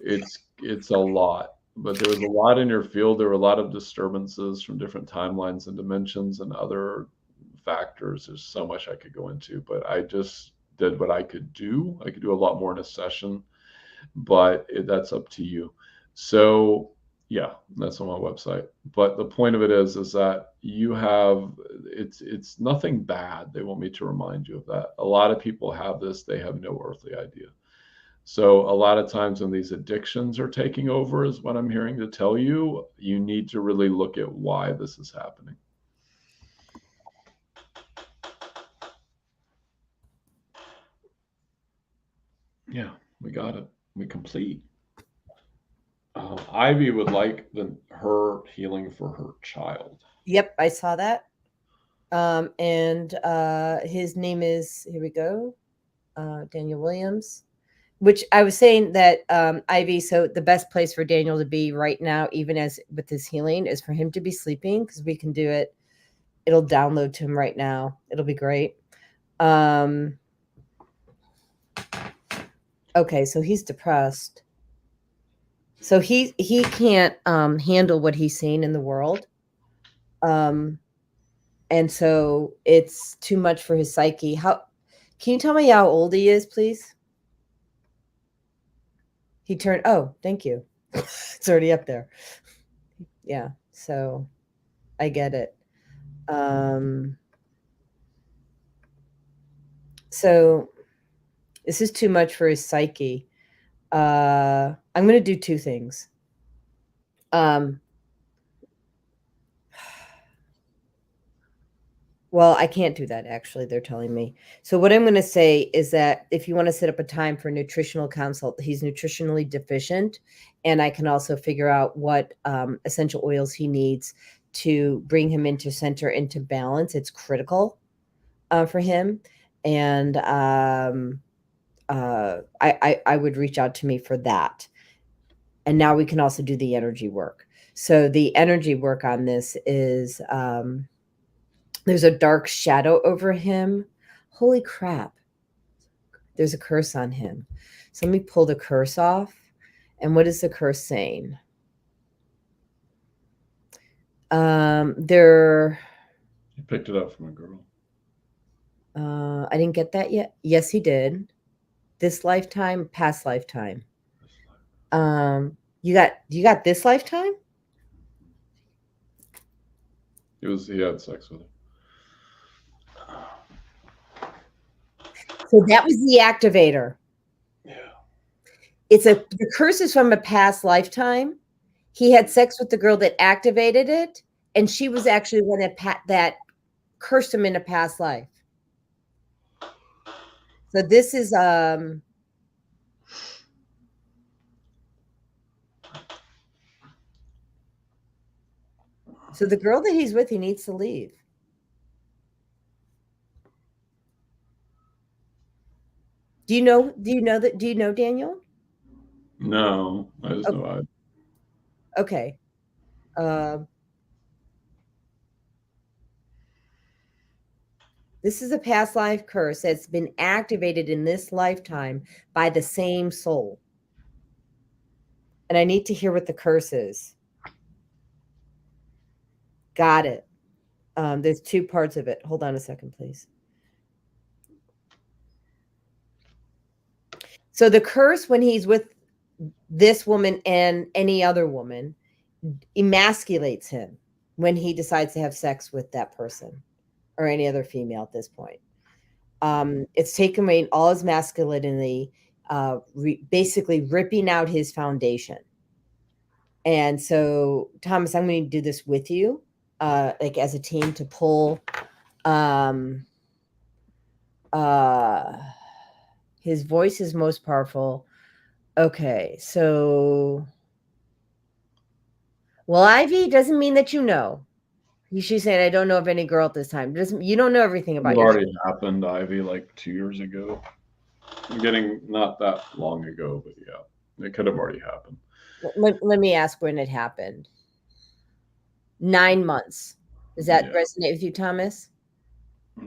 It's a lot, but there was a lot in your field. There were a lot of disturbances from different timelines and dimensions and other factors. There's so much I could go into, but I just did what I could do. I could do a lot more in a session, but that's up to you. So yeah, that's on my website. But the point of it is that you have, it's nothing bad. They want me to remind you of that. A lot of people have this, they have no earthly idea. So a lot of times when these addictions are taking over, is what I'm hearing to tell you, you need to really look at why this is happening. Yeah, we got it. We complete. Ivy would like her healing for her child. Yep, I saw that. And his name is, here we go, Daniel Williams, which I was saying that Ivy, so the best place for Daniel to be right now, even as with his healing, is for him to be sleeping, because we can do it. It'll download to him right now. It'll be great. Okay, so he's depressed. So he can't handle what he's seeing in the world. And so it's too much for his psyche. How can you tell me how old he is, please? He turned, oh, thank you. It's already up there. Yeah, so I get it. So this is too much for his psyche. I'm going to do two things. Well, I can't do that, actually, they're telling me. So what I'm going to say is that if you want to set up a time for nutritional consult, he's nutritionally deficient, and I can also figure out what essential oils he needs to bring him into center, into balance. It's critical for him. And I would reach out to me for that. And now we can also do the energy work. So the energy work on this is there's a dark shadow over him. Holy crap. There's a curse on him. So let me pull the curse off. And what is the curse saying? You picked it up from a girl. I didn't get that yet. Yes, he did. This lifetime, past lifetime. You got this lifetime? He had sex with her. So that was the activator. Yeah. The curse is from a past lifetime. He had sex with the girl that activated it, and she was actually one that cursed him in a past life. So this is so the girl that he's with, he needs to leave. Do you know Daniel? No, I just know I. Okay. This is a past life curse that's been activated in this lifetime by the same soul. And I need to hear what the curse is. Got it. There's two parts of it. Hold on a second, please. So the curse, when he's with this woman and any other woman, emasculates him when he decides to have sex with that person or any other female at this point. It's taken away all his masculinity, basically ripping out his foundation. And so, Thomas, I'm going to do this with you, like as a team, to pull his voice is most powerful. Okay, so, well, Ivy doesn't mean that you know. She's saying, I don't know of any girl at this time. You don't know everything about it already happened, Ivy, like 2 years ago. I'm getting not that long ago, but yeah, it could have already happened. Let me ask when it happened. 9 months. Does that resonate with you, Thomas?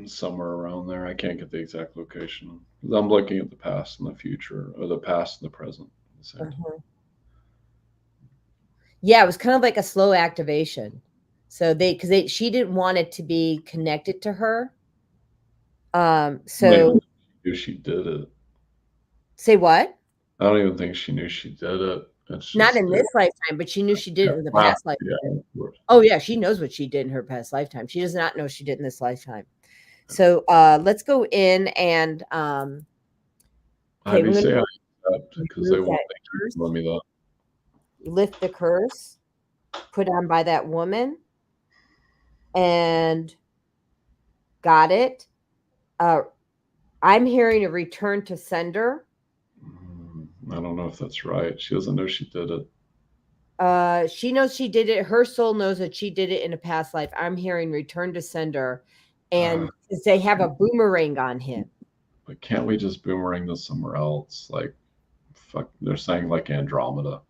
Somewhere around there. I can't get the exact location. I'm looking at the past and the future, or the past and the present. Yeah, it was kind of like a slow activation. So she didn't want it to be connected to her. So she did it. Say what? I don't even think she knew she did it. Not in this lifetime, but she knew she did it in the past lifetime. Oh yeah, she knows what she did in her past lifetime. She does not know she did in this lifetime. So let's go in and okay, because they won't let me that. Lift the curse put on by that woman, and got it. I'm hearing a return to sender. I don't know if that's right. She doesn't know she did it. She knows she did it. Her soul knows that she did it in a past life. I'm hearing return to sender, and they have a boomerang on him. But can't we just boomerang this somewhere else? Like, fuck, they're saying like Andromeda.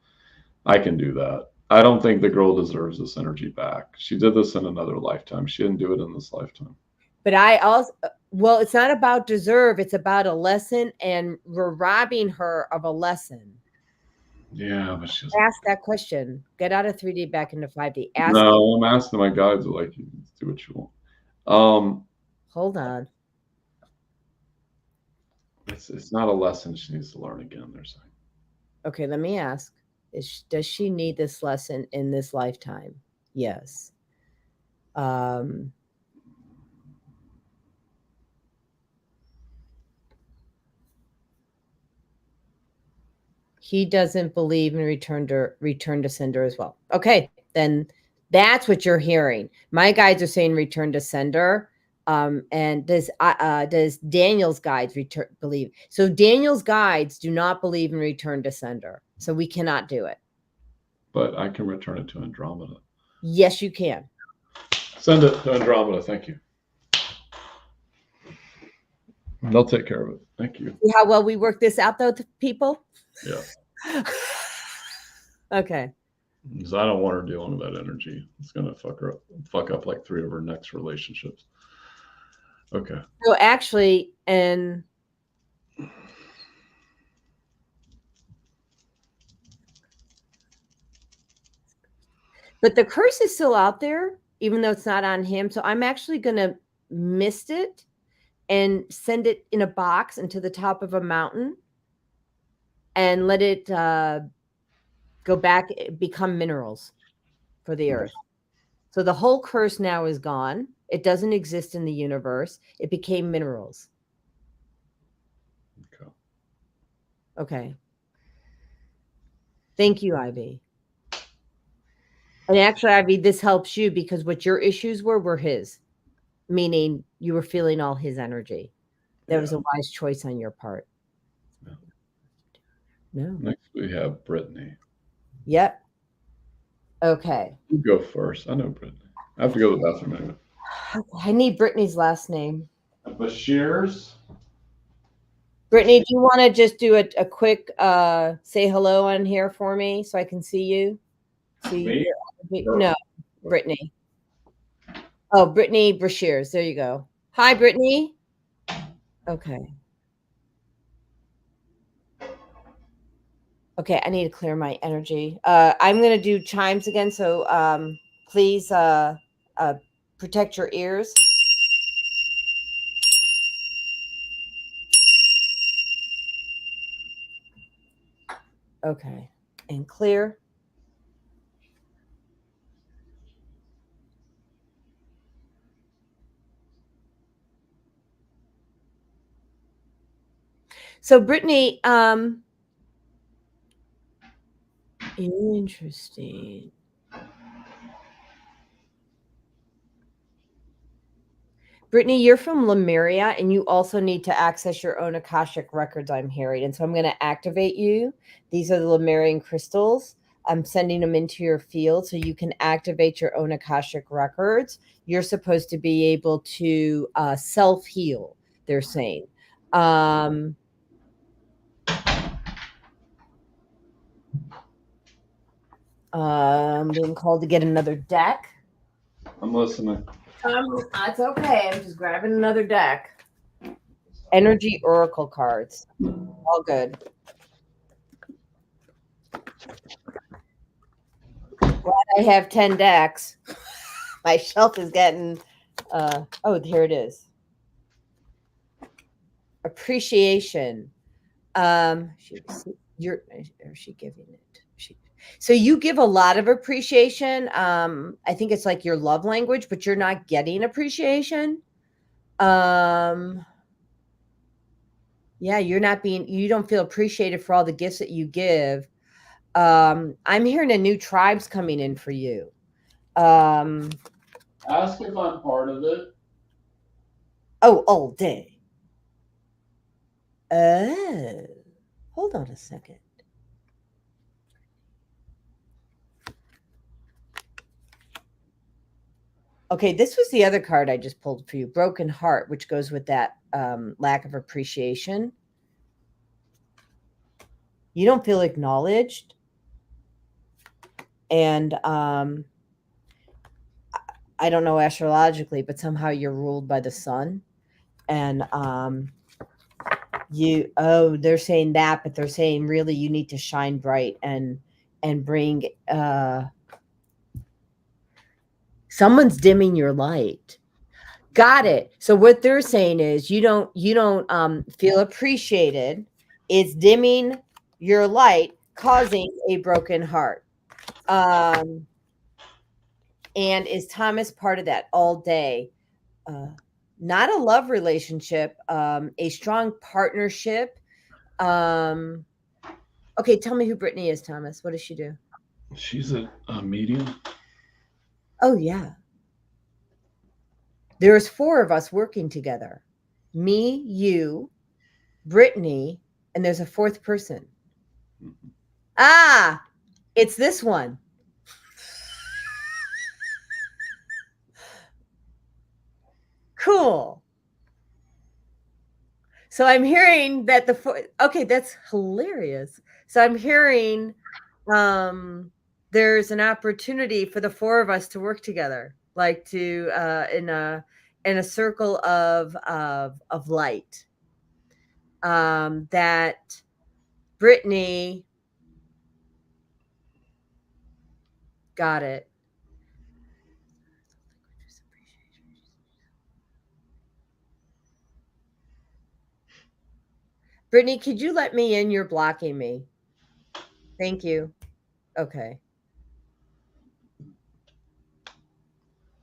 I can do that. I don't think the girl deserves this energy back. She did this in another lifetime. She didn't do it in this lifetime. But I also, well, it's not about deserve. It's about a lesson, and we're robbing her of a lesson. Yeah, but she's Ask that question. Get out of 3D back into 5D. Ask. No, I'm asking my guides. Like, you do what you want. Hold on. It's not a lesson she needs to learn again. They're saying. Okay, let me ask. Does she need this lesson in this lifetime? Yes. He doesn't believe in return to sender as well. Okay, then that's what you're hearing. My guides are saying return to sender. And does Daniel's guides believe? So Daniel's guides do not believe in return to sender. So we cannot do it. But I can return it to Andromeda. Yes, you can. Send it to Andromeda. Thank you. They'll take care of it. Thank you. See how well we work this out, though, to people? Yeah. Okay. Because I don't want her dealing with that energy. It's going to fuck up like 3 of her next relationships. Okay. So actually, and but the curse is still out there, even though it's not on him. So I'm actually going to mist it and send it in a box into the top of a mountain and let it go back, become minerals for the earth. So the whole curse now is gone. It doesn't exist in the universe. It became minerals. Okay. Okay. Thank you, Ivy. And actually, Ivy, this helps you because what your issues were his, meaning you were feeling all his energy. That was a wise choice on your part. Yeah. No. Next, we have Brittany. Yep. Okay. You go first. I know Brittany. I have to go to the bathroom anyway. I need Brittany's last name. Bashir's. Brittany, do you want to just do a quick say hello on here for me so I can see you? Me? No, Brittany. Oh, Brittany Brashears. There you go. Hi, Brittany. Okay. Okay, I need to clear my energy. I'm going to do chimes again, so please protect your ears. Okay, and clear. So, Brittany, interesting. Brittany, you're from Lemuria, and you also need to access your own Akashic records, I'm hearing. And so I'm going to activate you. These are the Lemurian crystals. I'm sending them into your field so you can activate your own Akashic records. You're supposed to be able to self-heal, they're saying. I'm being called to get another deck. I'm listening. That's okay. I'm just grabbing another deck. Energy Oracle cards. All good. Glad I have 10 decks. My shelf is getting oh, here it is. Appreciation. Is she giving it? So you give a lot of appreciation. I think it's like your love language, but you're not getting appreciation. Yeah, you don't feel appreciated for all the gifts that you give. I'm hearing a new tribe's coming in for you. Ask if I'm part of it. Oh, all day. Oh, hold on a second. Okay, this was the other card I just pulled for you, broken heart, which goes with that lack of appreciation. You don't feel acknowledged. And I don't know astrologically, but somehow you're ruled by the sun. And they're saying that, but they're saying really you need to shine bright and bring someone's dimming your light. Got it. So what they're saying is you don't feel appreciated. It's dimming your light, causing a broken heart. And is Thomas part of that all day? Not a love relationship, a strong partnership. Okay, tell me who Brittany is, Thomas. What does she do? She's a medium. Oh, yeah. There's 4 of us working together. Me, you, Brittany, and there's a 4th person. Mhm. Ah, it's this one. Cool. So I'm hearing that okay, that's hilarious. So I'm hearing there's an opportunity for the 4 of us to work together, like to in a circle of light. That Brittany got it. Brittany, could you let me in? You're blocking me. Thank you. Okay.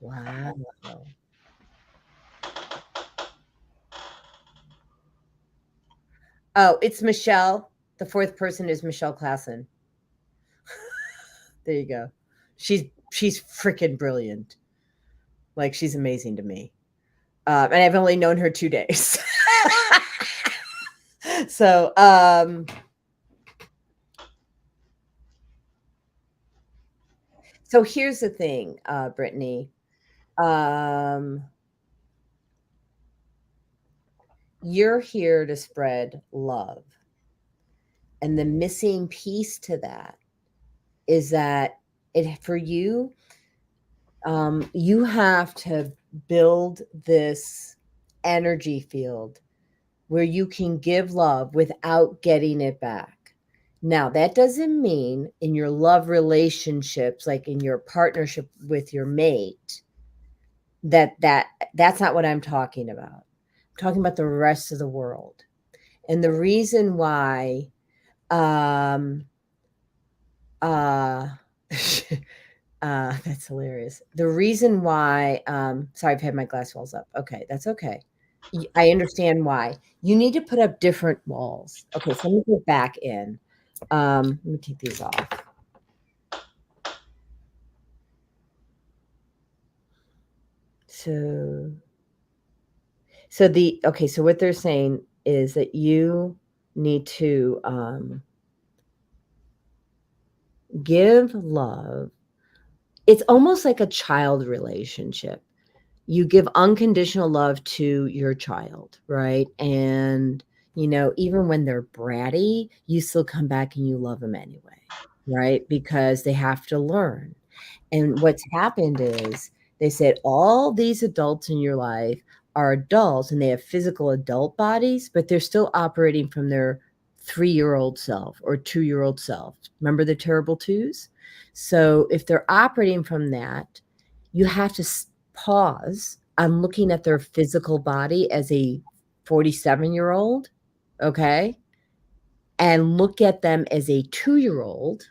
Wow. Oh, it's Michelle. The 4th person is Michelle Klassen. There you go. She's freaking brilliant. Like, she's amazing to me. And I've only known her 2 days. So, so here's the thing, Brittany. You're here to spread love. And the missing piece to that is that for you, you have to build this energy field where you can give love without getting it back. Now, that doesn't mean in your love relationships, like in your partnership with your mate, that's not what I'm talking about. I'm talking about the rest of the world. And the reason why that's hilarious. The reason why, sorry, I've had my glass walls up. Okay, that's okay. I understand why. You need to put up different walls. Okay, so let me get back in. Let me take these off. So what they're saying is that you need to give love. It's almost like a child relationship. You give unconditional love to your child, right? And, even when they're bratty, you still come back and you love them anyway, right? Because they have to learn. And what's happened is they said all these adults in your life are adults and they have physical adult bodies, but they're still operating from their 3-year-old self or 2-year-old self. Remember the terrible twos? So if they're operating from that, you have to pause. I'm looking at their physical body as a 47-year-old, okay? And look at them as a 2-year-old.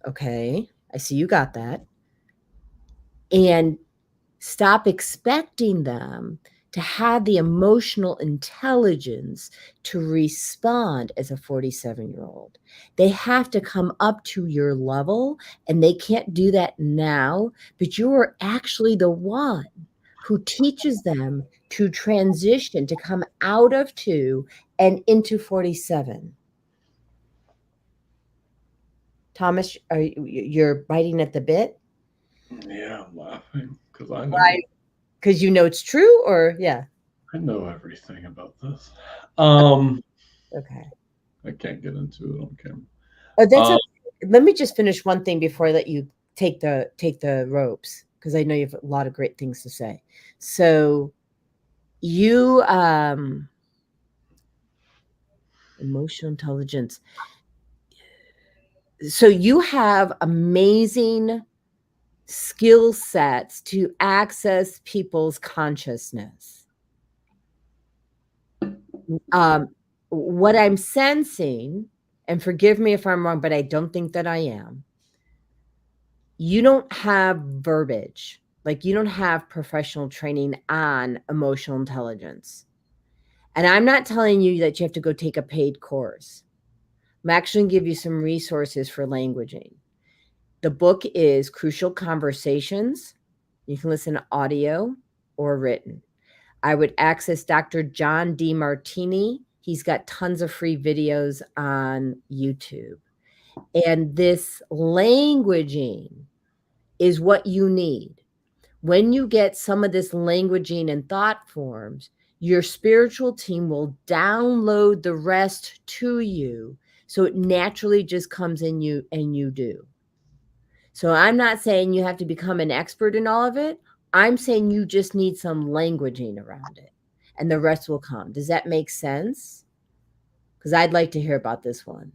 Okay, I see you got that. And stop expecting them to have the emotional intelligence to respond as a 47-year-old. They have to come up to your level, and they can't do that now, but you are actually the one who teaches them to transition, to come out of 2 and into 47. Thomas, you're biting at the bit? Yeah, I'm laughing because I Why? Because you know it's true, or yeah. know everything about this. Okay. I can't get into it on camera. Oh, that's Um, okay. Let me just finish one thing before I let you take the ropes, because I know you have a lot of great things to say. So you emotional intelligence. So you have amazing skill sets to access people's consciousness. Um, what I'm sensing, and forgive me if I'm wrong, but I don't think that I am, you don't have verbiage. Like you don't have professional training on emotional intelligence. And I'm not telling you that you have to go take a paid course. I'm actually going to give you some resources for languaging. The book is Crucial Conversations. You can listen to audio or written. I would access Dr. John Demartini. He's got tons of free videos on YouTube. And this languaging is what you need. When you get some of this languaging and thought forms, your spiritual team will download the rest to you. So it naturally just comes in you and you do. So I'm not saying you have to become an expert in all of it. I'm saying you just need some languaging around it and the rest will come. Does that make sense? Because I'd like to hear about this one.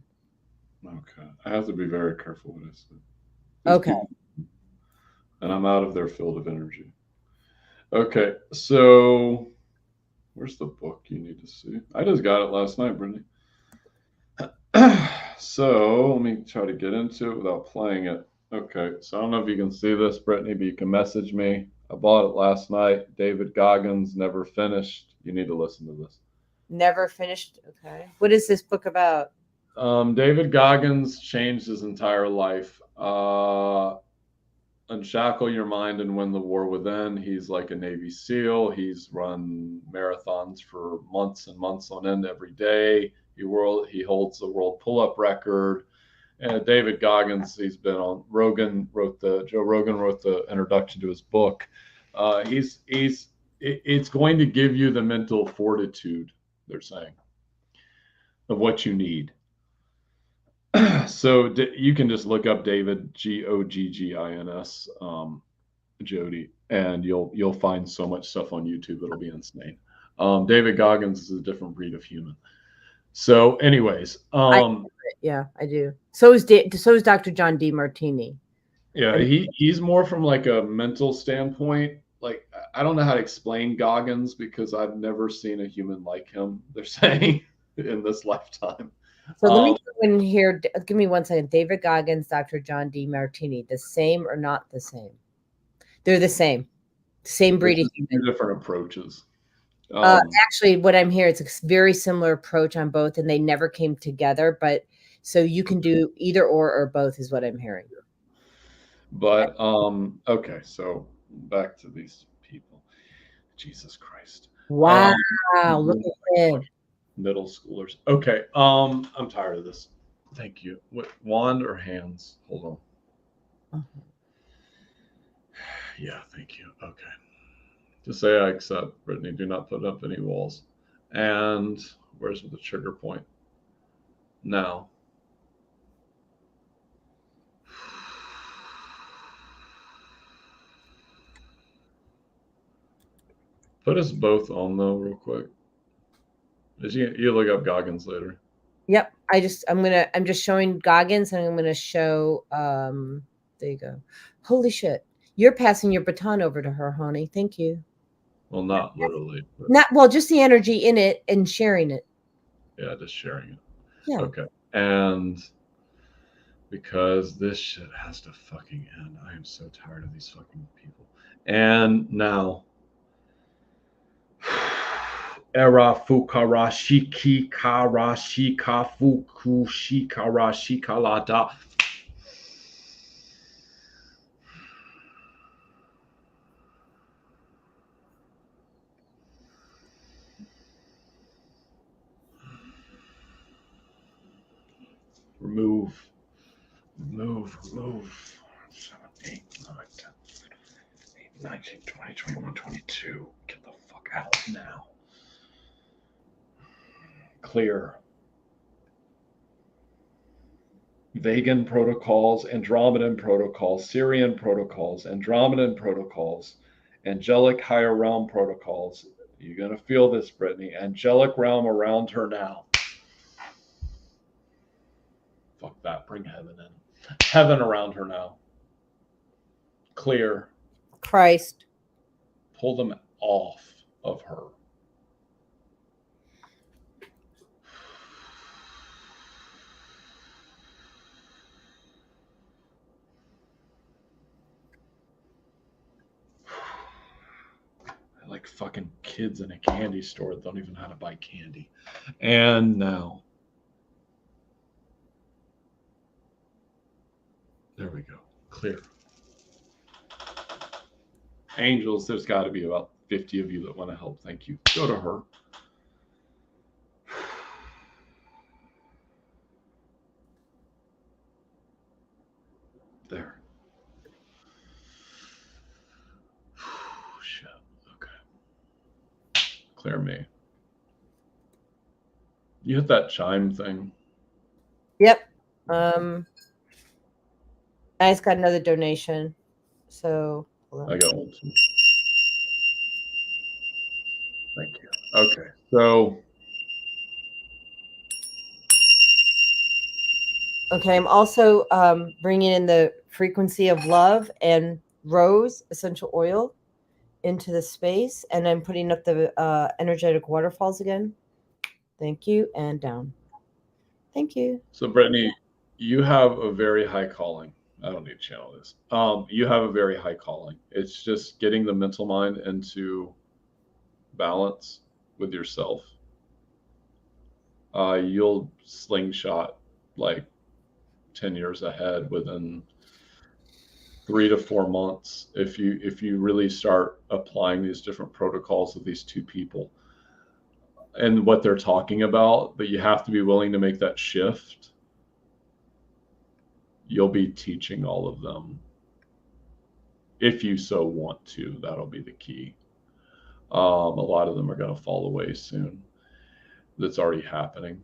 okay, I have to be very careful what I say. These Okay. people, and I'm out of their field of energy. Okay, so where's the book you need to see? I just got it last night, Brittany. So let me try to get into it without playing it. Okay, so I don't know if you can see this, Brittany, but you can message me. I bought it last night. David Goggins, Never Finished. You need to listen to this. Never finished. Okay. What is this book about? David Goggins changed his entire life. Unshackle Your Mind and Win the War Within. He's like a Navy SEAL. He's run marathons for months and months on end every day. He holds the world pull-up record. And David Goggins, he's been on Joe Rogan wrote the introduction to his book. It's going to give you the mental fortitude, they're saying, of what you need. So you can just look up David Goggins, Jody, and you'll find so much stuff on YouTube. It'll be insane. David Goggins is a different breed of human. So, anyways, Yeah, I do. So is Dr. John Demartini. yeah, And he's more from like a mental standpoint. Like I don't know how to explain Goggins because I've never seen a human like him. They're saying in this lifetime. so let me go in here. Give me 1 second. David Goggins, Dr. John Demartini, the same or not the same? They're the same. Same breed of human. Different approaches. Actually, what I'm hearing, it's a very similar approach on both, and they never came together. But so you can do either or both, is what I'm hearing. But okay, so back to these people. Jesus Christ. Wow, look at him. Middle schoolers. Okay. I'm tired of this. Thank you. What, wand or hands? Hold on. Yeah, thank you. Okay. Just say I accept, Brittany. Do not put up any walls. And where's the trigger point? Now. Put us both on though, real quick. You look up Goggins later. Yep. I'm just showing Goggins, and I'm gonna show there you go. Holy shit. You're passing your baton over to her, honey. Thank you. Well, not literally. But Not well, just the energy in it and sharing it. yeah, just sharing it. Yeah. Okay. And because this shit has to fucking end. I am so tired of these fucking people. And now Era fukarashiki karashika fukushikarashikalada. Remove. 7, 8, 9, 10. 19, 20, 21, 22. Get the fuck out now. Clear. Vegan protocols, Andromedan protocols, Syrian protocols, Andromedan protocols, angelic higher realm protocols. You're going to feel this, Brittany. Angelic realm around her now. Fuck that. Bring heaven in. Heaven around her now. Clear. Christ. Pull them off of her. Like fucking kids in a candy store that don't even know how to buy candy. And now. There we go. Clear. Angels, there's got to be about 50 of you that want to help. Thank you. Go to her. There. Shit. Okay. Clear me. You hit that chime thing. Yep. I just got another donation. So I got one too. Thank you. Okay. So. okay, I'm also bringing in the frequency of love and rose essential oil into the space, and I'm putting up the energetic waterfalls again. Thank you, and down. Thank you. So, Brittany, you have a very high calling. I don't need to channel this. You have a very high calling. It's just getting the mental mind into balance with yourself. You'll slingshot like 10 years ahead within 3 to 4 months if you really start applying these different protocols with these two people and what they're talking about. But you have to be willing to make that shift. You'll be teaching all of them if you so want to. That'll be the key. A lot of them are going to fall away soon. That's already happening.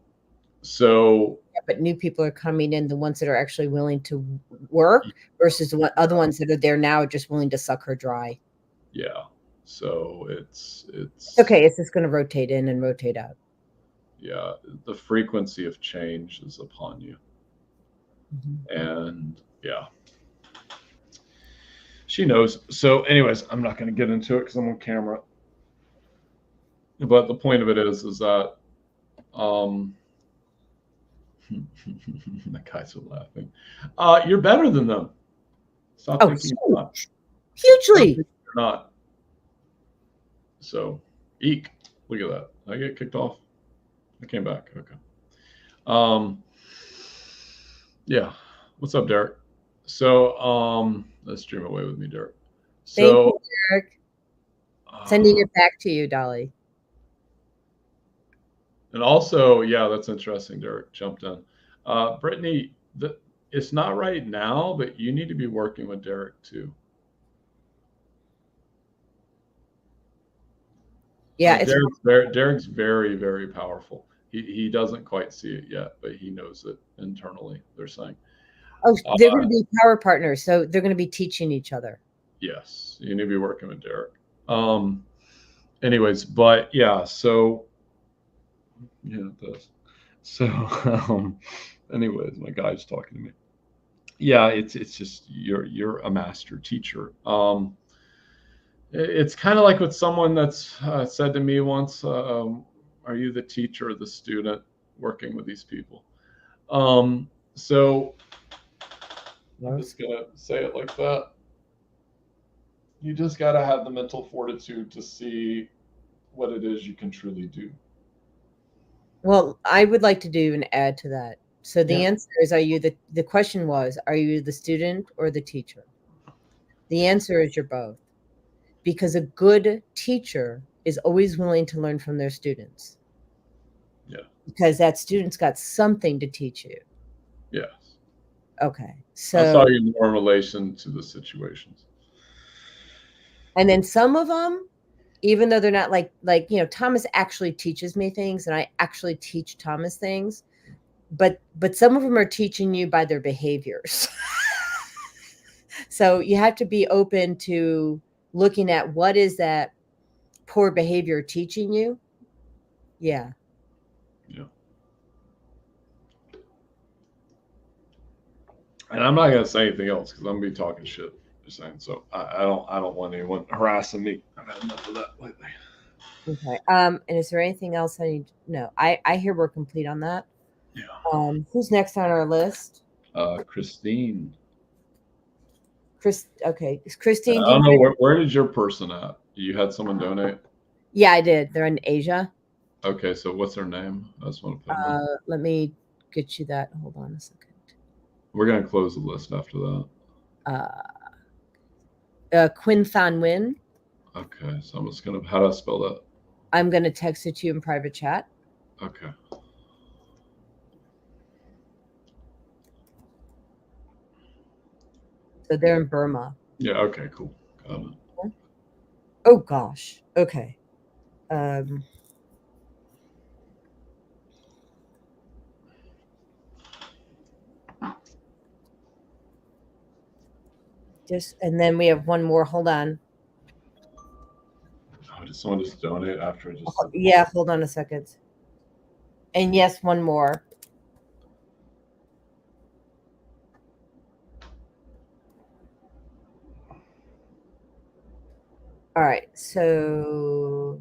So, yeah, but new people are coming in, the ones that are actually willing to work versus the other ones that are there now just willing to suck her dry. Yeah. So it's okay. It's just going to rotate in and rotate out. Yeah. The frequency of change is upon you. Mm-hmm. And yeah, she knows. So anyways, I'm not going to get into it because I'm on camera. But the point of it is that the guys are laughing. You're better than them. Stop thinking you're not. Hugely. You're not. So, eek. Look at that. I get kicked off. I came back. Okay. Yeah. What's up, Derek? So, let's dream away with me, Derek. So, thank you, Derek. Sending it back to you, Dolly. And also, yeah, that's interesting. Derek jumped in. Brittany, it's not right now, but you need to be working with Derek too. Yeah, Derek's very, very powerful. He doesn't quite see it yet, but he knows it internally. They're saying. Oh, they're going to be power partners, so they're going to be teaching each other. Yes, you need to be working with Derek. Anyways, but yeah, so yeah, it does. So, anyways, my guy's talking to me. Yeah, it's just you're a master teacher. It's kind of like with someone that's said to me once, "Are you the teacher or the student working with these people?" So I'm just gonna say it like that. You just got to have the mental fortitude to see what it is you can truly do. Well, I would like to do an add to that. So the answer is, the question was, are you the student or the teacher? The answer is you're both. Because a good teacher is always willing to learn from their students. Yeah. Because that student's got something to teach you. Yes. Okay. So I saw you more in relation to the situations. And then some of them, even though they're not like Thomas actually teaches me things, and I actually teach Thomas things, but some of them are teaching you by their behaviors. So you have to be open to looking at what is that poor behavior teaching you. Yeah. Yeah. And I'm not gonna say anything else because I'm gonna be talking shit. Just saying. So I don't want anyone harassing me. I've had enough of that lately. Okay. And is there anything else I need? No, I hear we're complete on that. Yeah. Who's next on our list? Christine. Okay. Christine, I do you don't know mind? where is your person at? You had someone donate. Yeah, I did. They're in Asia. Okay, so what's their name? I just want to put them in. Let me get you that. Hold on a second. We're gonna close the list after that. Quinn Than Win. Okay, so I'm just gonna. How do I spell that? I'm gonna text it to you in private chat. Okay. So they're in Burma. Yeah. Okay. Cool. Got it. Oh gosh. Okay. And then we have one more. Hold on. Oh, did someone just donate after I just? Yeah. Hold on a second. And yes, one more. All right. So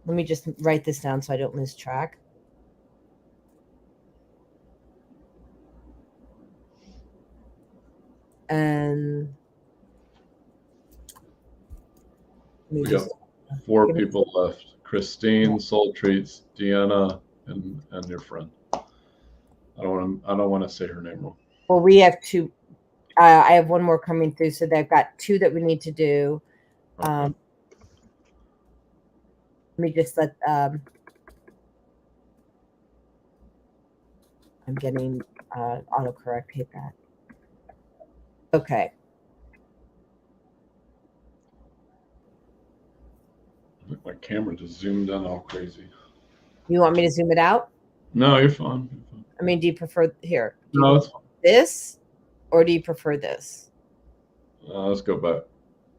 let me just write this down so I don't lose track. And We got 4 people left: Christine, Soul Treats, Deanna, and your friend. I don't want to say her name wrong. Well, we have 2. I have one more coming through, so they've got 2 that we need to do. Okay. Let me just let. I'm getting autocorrect. Hit that. Okay. My camera just zoomed in all crazy. You want me to zoom it out? No, you're fine. You're fine. I mean, do you prefer here? Do No, it's fine. This, or do you prefer this? Let's go back.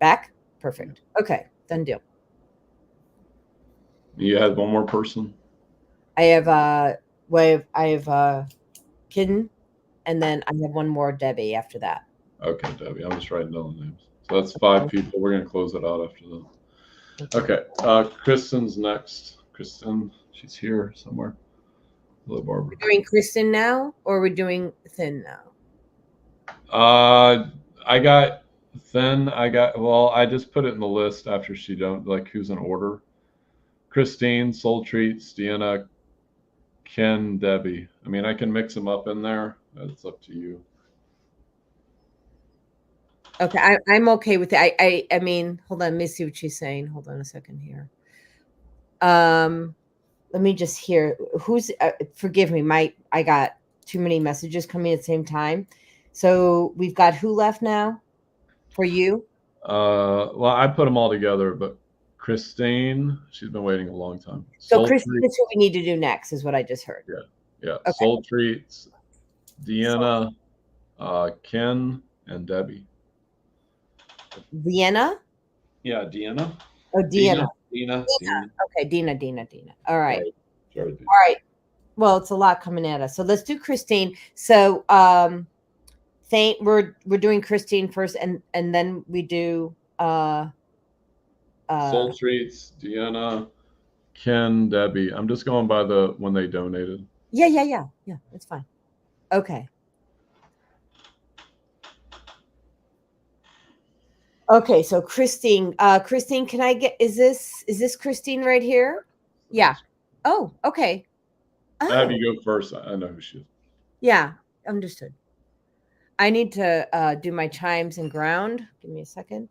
Back? Perfect. Okay, done deal. You had one more person? I have Kitten, and then I have one more, Debbie, after that. Okay, Debbie. I'm just writing down the names. So that's 5 people. We're gonna close it out after that. Okay. Kristen's next. Kristen, she's here somewhere. Hello, Barbara. We're doing Kristen now, or we're doing Thin now? I got Thin. I just put it in the list after she don't like who's in order. Christine, Soul Treats, Deanna, Ken, Debbie. I mean, I can mix them up in there. It's up to you. Okay, I'm okay with it. I mean, hold on, let me see what she's saying. Hold on a second here. Let me just hear who's. Forgive me, I got too many messages coming at the same time. So we've got who left now for you? Well, I put them all together, but Christine, she's been waiting a long time. So Christine is who we need to do next, is what I just heard. Yeah. Okay. Soul Treats, Deanna, Ken, and Debbie. Vienna? Yeah, Deanna. Oh, Deanna. Deanna. Okay, Dina. All right. All right. Well, it's a lot coming at us. So let's do Christine. So we're doing Christine first, and then we do Soul Treats, Deanna, Ken, Debbie. I'm just going by when they donated. Yeah. That's fine. Okay. Okay, so Christine, can I get, is this Christine right here? Yeah. Oh, okay. I have you go first. I know who she is. Yeah, understood. I need to do my chimes and ground. Give me a second.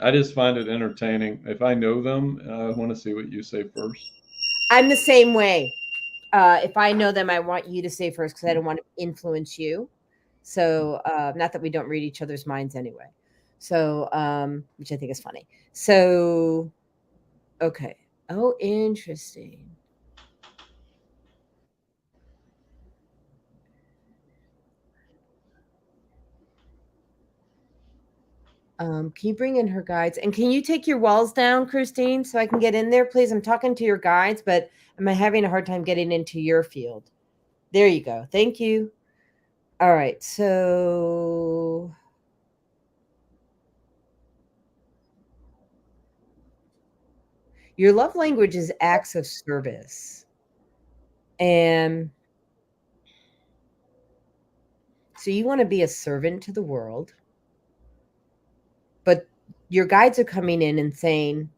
I just find it entertaining. If I know them, I want to see what you say first. I'm the same way. If I know them, I want you to say first because I don't want to influence you. So not that we don't read each other's minds anyway. So, which I think is funny. So, okay. Oh, interesting. Can you bring in her guides? And can you take your walls down, Christine, so I can get in there, please? I'm talking to your guides, but I'm having a hard time getting into your field. There you go. Thank you. All right. So your love language is acts of service. And so you want to be a servant to the world, but your guides are coming in and saying,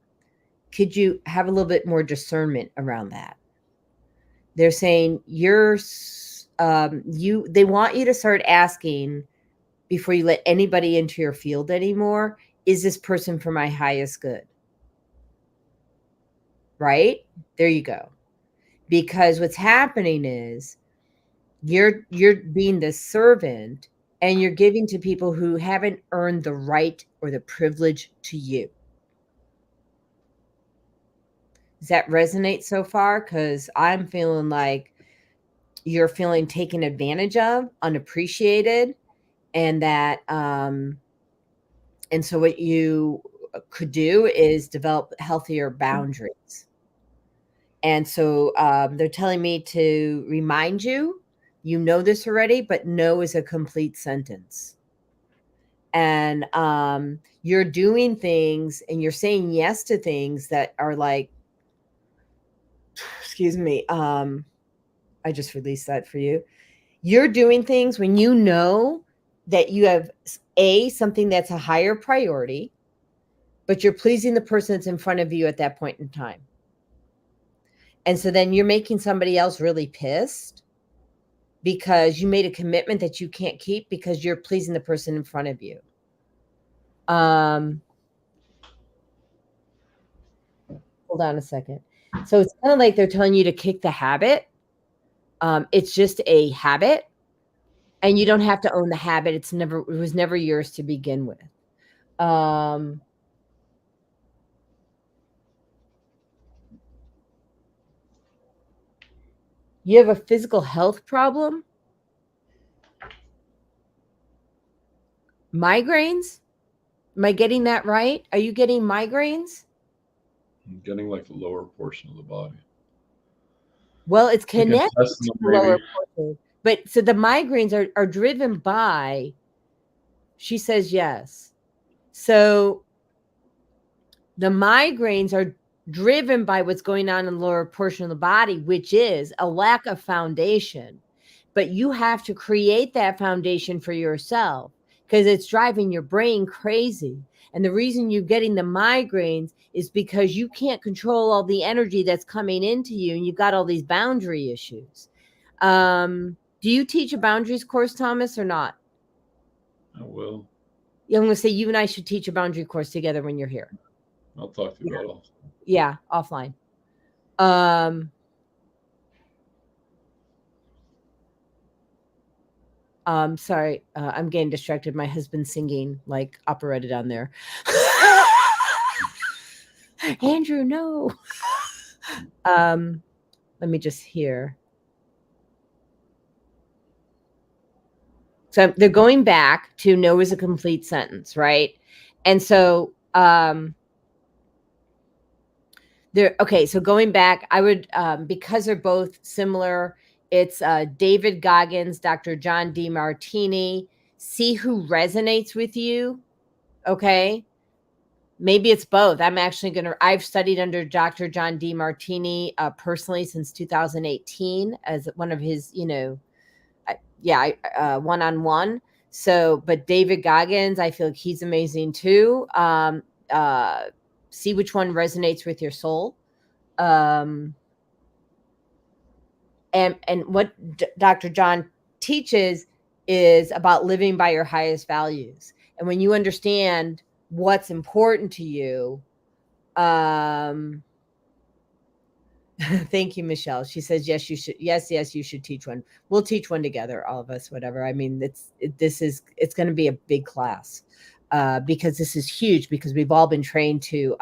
could you have a little bit more discernment around that? They're saying they want you to start asking before you let anybody into your field anymore, is this person for my highest good? Right? There you go. Because what's happening is you're being the servant and you're giving to people who haven't earned the right or the privilege to you. Does that resonate so far? Because I'm feeling like you're feeling taken advantage of, unappreciated, and that and so what you could do is develop healthier boundaries. And so they're telling me to remind you, you know this already, but no is a complete sentence. And you're doing things and you're saying yes to things that are like, excuse me, I just released that for you. You're doing things when you know that you have something that's a higher priority, but you're pleasing the person that's in front of you at that point in time. And so then you're making somebody else really pissed because you made a commitment that you can't keep because you're pleasing the person in front of you. Hold on a second. So it's kind of like they're telling you to kick the habit. It's just a habit, and you don't have to own the habit. It was never yours to begin with. You have a physical health problem? Migraines? Am I getting that right? Are you getting migraines? I'm getting like the lower portion of the body. Well, it's Like connected to the maybe. lower portion. But so the migraines are driven by, she says yes. So the migraines are driven by what's going on in the lower portion of the body, which is a lack of foundation. But you have to create that foundation for yourself because it's driving your brain crazy. And the reason you're getting the migraines is because you can't control all the energy that's coming into you and you've got all these boundary issues. Do you teach a boundaries course, Thomas, or not? I will. Yeah, I'm going to say you and I should teach a boundary course together when you're here. I'll talk to you about it. Yeah, offline. Sorry, I'm getting distracted. My husband's singing like operetta down there. Andrew, no. Let me just hear. So they're going back to no is a complete sentence, right? And so okay, so going back, I would because they're both similar, it's David Goggins, Dr. John Demartini. See who resonates with you. Okay. Maybe it's both. I've studied under Dr. John Demartini personally since 2018 as one of his, one-on-one. So, but David Goggins, I feel like he's amazing too. See which one resonates with your soul. And what Dr. John teaches is about living by your highest values. And when you understand what's important to you, thank you, Michelle. She says, yes, you should. Yes, you should teach one. We'll teach one together, all of us, whatever. I mean, it's going to be a big class. because this is huge, because we've all been trained to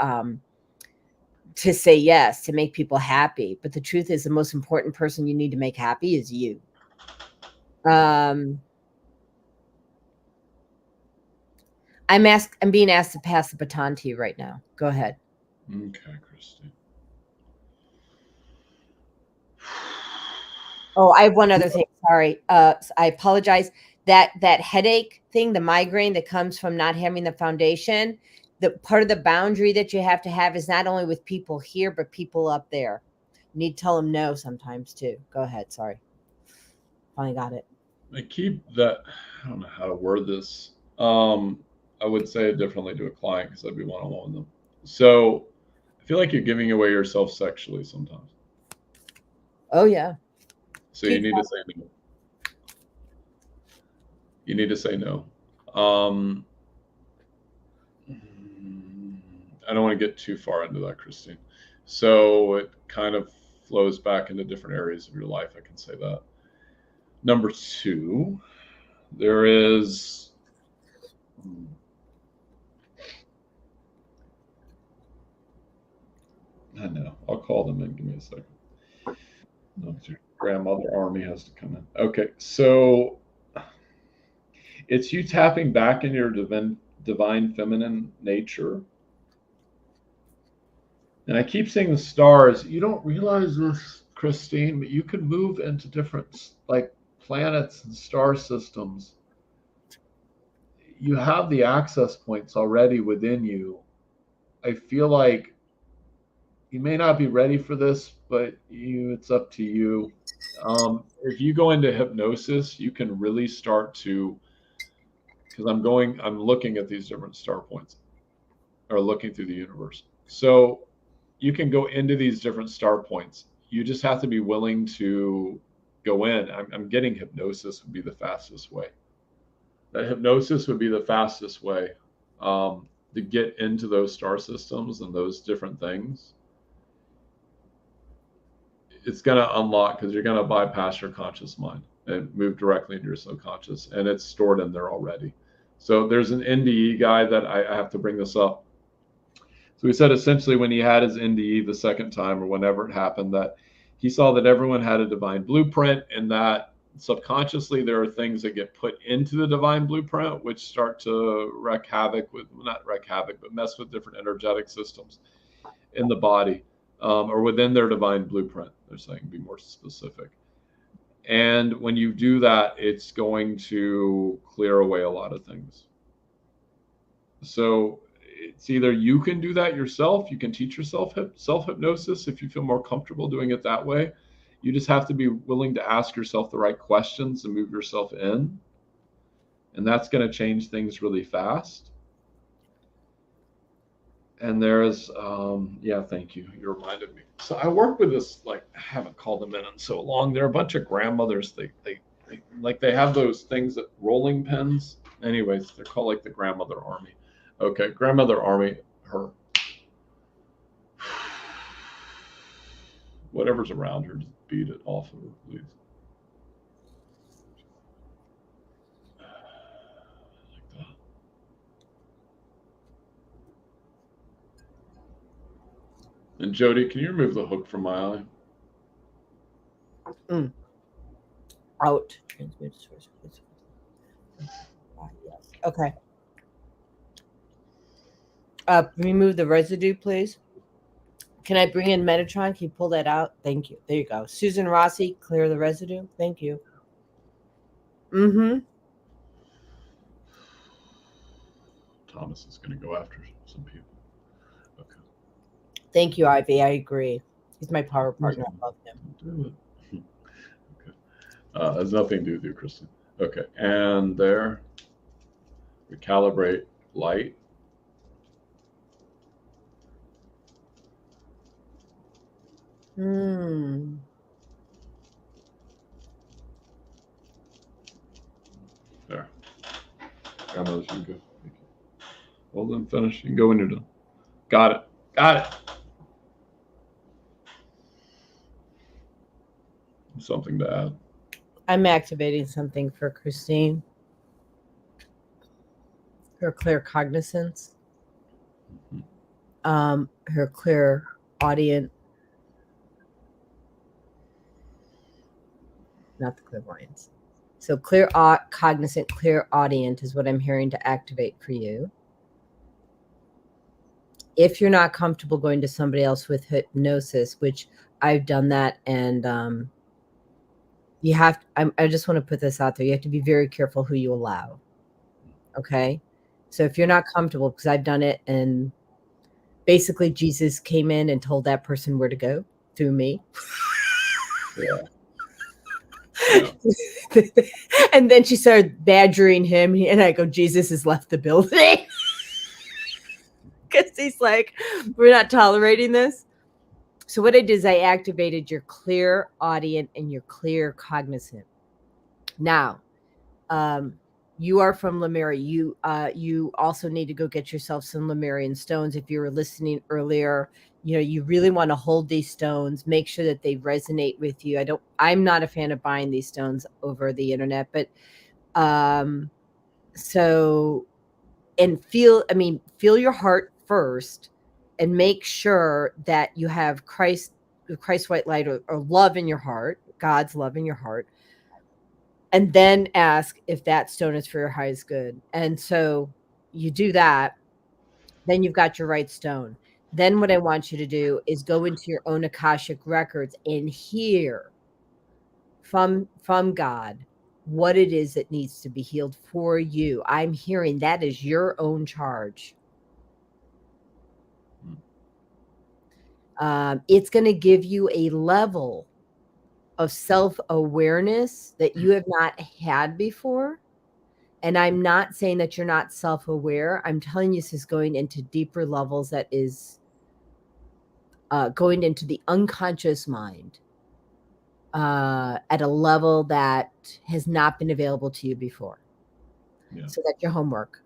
say yes, to make people happy. But the truth is, the most important person you need to make happy is you. I'm being asked to pass the baton to you right now. Go ahead. Okay, Christine. Oh, I have one other thing. Sorry. I apologize. That headache thing, the migraine that comes from not having the foundation, the part of the boundary that you have to have is not only with people here, but people up there. You need to tell them no sometimes too. Go ahead. Sorry. Finally got it. I keep that. I don't know how to word this. I would say it differently to a client because I'd be one-on-one with them. So I feel like you're giving away yourself sexually sometimes. Oh yeah. So you need to say no. You need to say no. I don't want to get too far into that, Christine. So it kind of flows back into different areas of your life. I can say that. Number two, there is. I know. I'll call them in. Give me a second. No, your grandmother army has to come in. Okay, so it's you tapping back in your divine feminine nature. And I keep seeing the stars. You don't realize this, Christine, but you can move into different like planets and star systems. You have the access points already within you. I feel like you may not be ready for this, but it's up to you. If you go into hypnosis, you can really start to, because I'm looking at these different star points, or looking through the universe. So you can go into these different star points. You just have to be willing to go in. I'm getting hypnosis would be the fastest way. That hypnosis would be the fastest way to get into those star systems and those different things. It's going to unlock because you're going to bypass your conscious mind and move directly into your subconscious, and it's stored in there already. So there's an NDE guy that I have to bring this up. So he said essentially when he had his NDE the second time or whenever it happened, that he saw that everyone had a divine blueprint, and that subconsciously there are things that get put into the divine blueprint which start to wreak havoc with, not wreak havoc, but mess with different energetic systems in the body, or within their divine blueprint. They're saying, be more specific. And when you do that, it's going to clear away a lot of things. So it's either you can do that yourself, you can teach yourself self-hypnosis if you feel more comfortable doing it that way. You just have to be willing to ask yourself the right questions and move yourself in. And that's going to change things really fast. And there's, yeah, thank you. You reminded me. So I work with this, like, I haven't called them in so long. They're a bunch of grandmothers. They have those things that rolling pins. Anyways, they're called like the grandmother army. Okay, grandmother army, her. Whatever's around her, just beat it off of her, please. Like that. And Jody, can you remove the hook from my eye? Out. Transmit source. Yes. Okay. Remove the residue, please. Can I bring in Metatron? Can you pull that out? Thank you. There you go. Susan Rossi, clear the residue. Thank you. Thomas is going to go after some people. Okay. Thank you, Ivy. I agree. He's my power partner. I love him. Do it. Okay. Has nothing to do with you, Kristen. Okay. And there, recalibrate light. There. Grandmother, you can go. Well done, finish. You can go when you're done. Got it. Got it. Something to add. I'm activating something for Christine. her clear cognizance, her clear audience, not the clairvoyance. So clear cognizant, clear audience is what I'm hearing to activate for you. If you're not comfortable going to somebody else with hypnosis, which I've done that, and you have, I just want to put this out there. You have to be very careful who you allow. Okay. So if you're not comfortable, because I've done it, and basically Jesus came in and told that person where to go through me. Yeah. And then she started badgering him, and I go, Jesus has left the building. Because he's like, we're not tolerating this. So what I did is I activated your clear audience and your clear cognizant. Now, you are from Lemuria. You also need to go get yourself some Lemurian stones. If you were listening earlier, you really want to hold these stones, make sure that they resonate with you. I'm not a fan of buying these stones over the internet, but feel your heart first, and make sure that you have Christ white light, or love in your heart, God's love in your heart. And then ask if that stone is for your highest good. And so you do that, then you've got your right stone. Then what I want you to do is go into your own Akashic records and hear from God what it is that needs to be healed for you. I'm hearing that is your own charge. It's going to give you a level of self-awareness that you have not had before. And I'm not saying that you're not self-aware. I'm telling you, this is going into deeper levels, that is going into the unconscious mind at a level that has not been available to you before. Yeah. So that's your homework.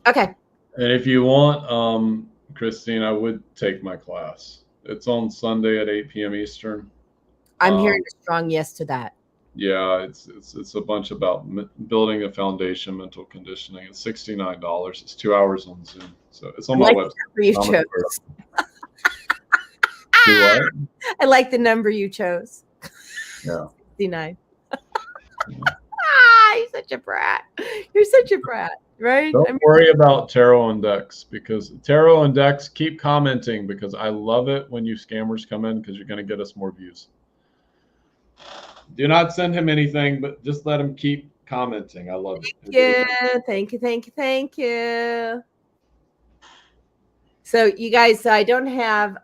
Okay. And if you want, Christine, I would take my class. It's on Sunday at 8 p.m. Eastern. I'm hearing a strong yes to that. Yeah, it's a bunch about building a foundation, mental conditioning. It's $69. It's 2 hours on Zoom, so it's on my website. You chose. I like the number you chose. Yeah, 69. You're such a brat. You're such a brat, right? Don't worry about tarot and decks, because tarot and decks, keep commenting, because I love it when you scammers come in, because you're going to get us more views. Do not send him anything, but just let him keep commenting. I love it. Yeah, thank you. So you guys, I don't have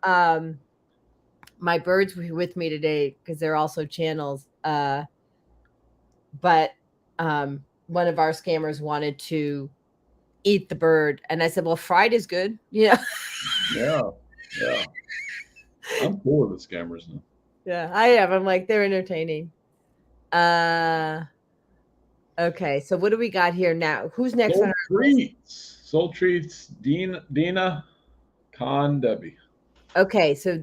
my birds with me today because they're also channels. But one of our scammers wanted to eat the bird, and I said, well, fried is good. Yeah. I'm cool with the scammers now. Yeah, I am. I'm like, they're entertaining. Okay, so what do we got here now? Who's next on our list? Soul Treats, Dina, Con, Debbie. Okay, so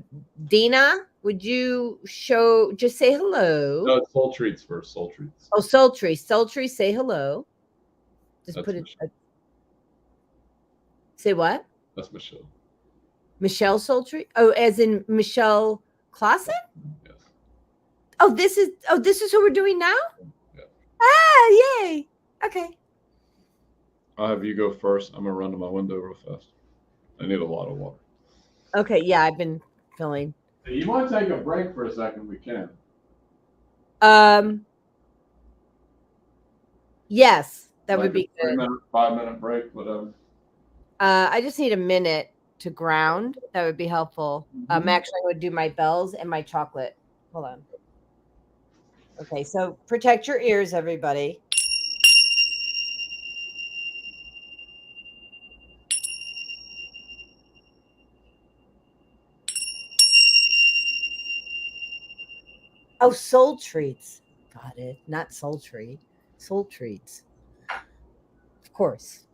Dina, would you just say hello? No, it's Soul Treats first. Soul Treats. Oh, Soul Treats. Soul Treats, say hello. Just That's put it. Say what? That's Michelle. Michelle Soul Treat? Oh, as in Michelle Clausen? Yes. Oh, this is who we're doing now? Yeah. Ah, yay. Okay. I'll have you go first. I'm gonna run to my window real fast. I need a lot of water. Okay, yeah, I've been filling. Hey, you want to take a break for a second? We can. Yes, that would be good. 5-minute break, whatever. I just need a minute to ground. That would be helpful. Mm-hmm. Actually, I would do my bells and my chocolate. Hold on. Okay, so protect your ears, everybody. Oh, Soul Treats. Got it. Not sultry. Soul Treats. Of course.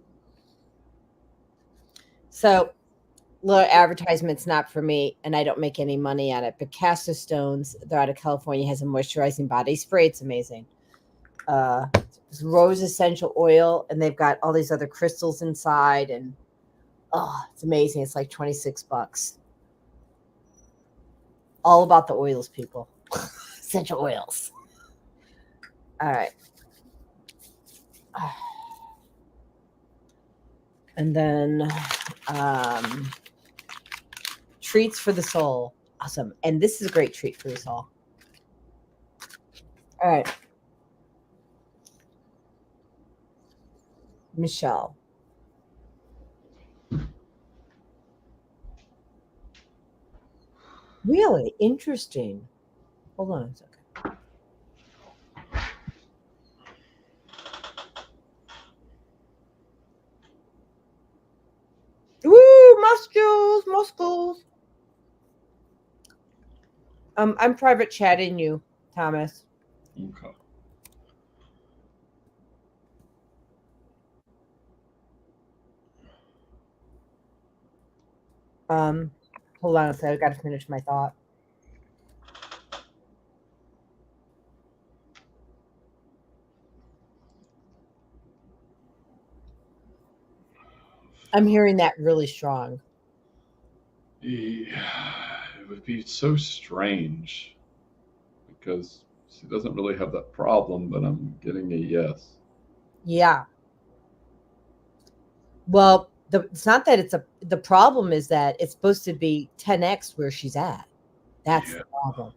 So, little advertisement's not for me, and I don't make any money at it. But Castor Stones, they're out of California, has a moisturizing body spray. It's amazing. rose essential oil, and they've got all these other crystals inside, and it's amazing. It's like $26. All about the oils, people. Essential oils. All right. And then treats for the soul. Awesome. And this is a great treat for the soul. All right. Michelle. Really interesting. Hold on a second. Woo, muscles. I'm private chatting you, Thomas. Okay. Hold on a second. I got to finish my thought. I'm hearing that really strong. Yeah, it would be so strange because she doesn't really have that problem, but I'm getting a yes. Yeah. Well, it's not that the problem is that it's supposed to be 10x where she's at. That's the problem.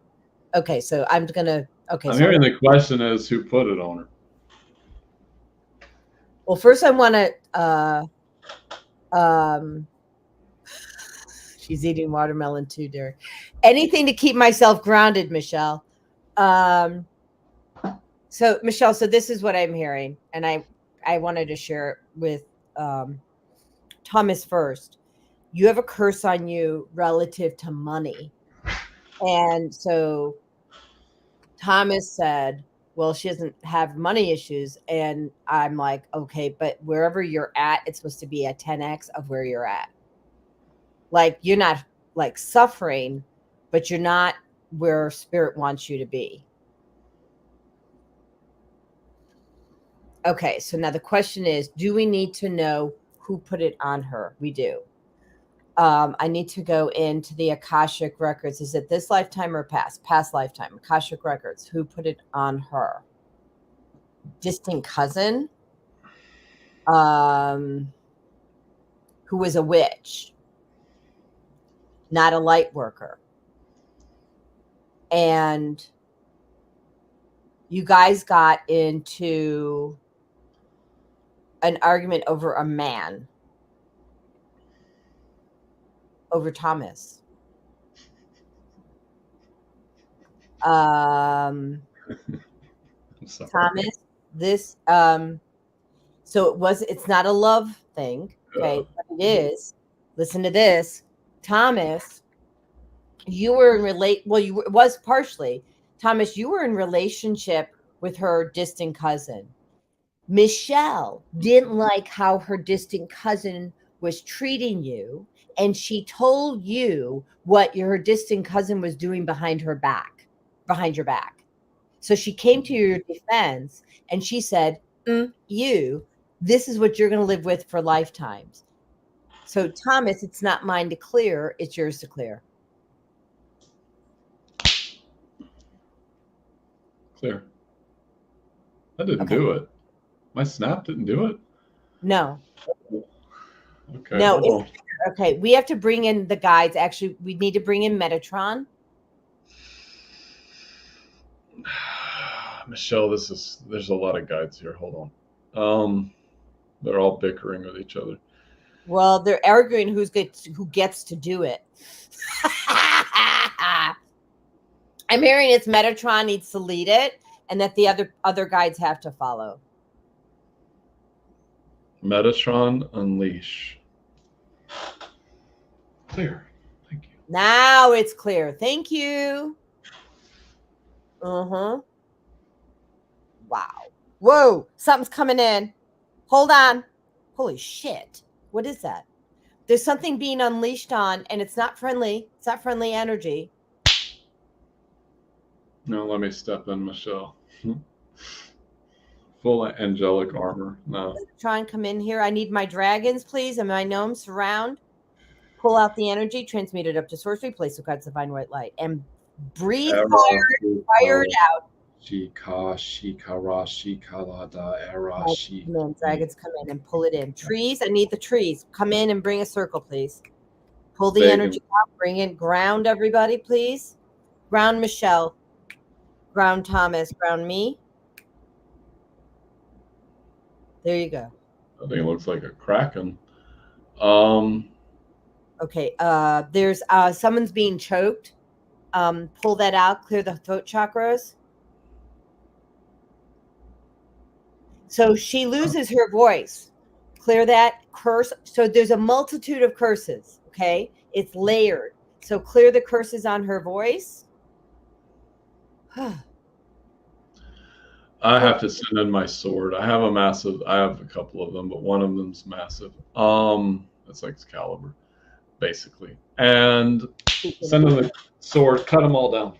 Okay, so I'm hearing the question is who put it on her. Well, first I want to she's eating watermelon too, dear. Anything to keep myself grounded, Michelle. So Michelle, so this is what I'm hearing, and I wanted to share it with Thomas first. You have a curse on you relative to money. And so Thomas said, well, she doesn't have money issues. And I'm like, okay, but wherever you're at, it's supposed to be a 10x of where you're at. Like, you're not like suffering, but you're not where spirit wants you to be. Okay, so now the question is, do we need to know who put it on her? We do. I need to go into the Akashic records. Is it this lifetime or past? Past lifetime. Akashic records. Who put it on her? Distant cousin, who was a witch, not a light worker. And you guys got into an argument over a man, over Thomas. Thomas, this so it's not a love thing, okay? But it is. Listen to this. Thomas, you were in it was partially. Thomas, you were in relationship with her distant cousin. Michelle didn't like how her distant cousin was treating you, and she told you what her distant cousin was doing behind your back. So she came to your defense and she said, this is what you're going to live with for lifetimes. So Thomas, it's not mine to clear, it's yours to clear. Clear. I didn't do it. My snap didn't do it? No. Okay. No. Okay. We have to bring in the guides. Actually, we need to bring in Metatron. Michelle, there's a lot of guides here. Hold on. They're all bickering with each other. Well, they're arguing who gets to do it. I'm hearing it's Metatron needs to lead it, and that the other guides have to follow. Metatron, unleash. Clear. Thank you. Now it's clear. Thank you. Wow. Whoa. Something's coming in. Hold on. Holy shit. What is that? There's something being unleashed on, and it's not friendly. It's not friendly energy. No, let me step in, Michelle. Full angelic armor. No. Try and come in here. I need my dragons, please, and my gnomes surround. Pull out the energy, transmute it up to source, replace with God's divine white light, and breathe fire it out. Shika, shikara, shikalada, era, Come in, dragons, come in and pull it in. Trees, I need the trees. Come in and bring a circle, please. Pull the energy out, bring in, ground everybody, please. Ground Michelle, ground Thomas, ground me. There you go. I think it looks like a kraken. Okay, there's someone's being choked. Pull that out, clear the throat chakras. So she loses her voice. Clear that curse. So there's a multitude of curses, okay? It's layered. So clear the curses on her voice. I have to send in my sword. I have a couple of them, but one of them's massive. It's like Excalibur, basically. And send in the sword, cut them all down.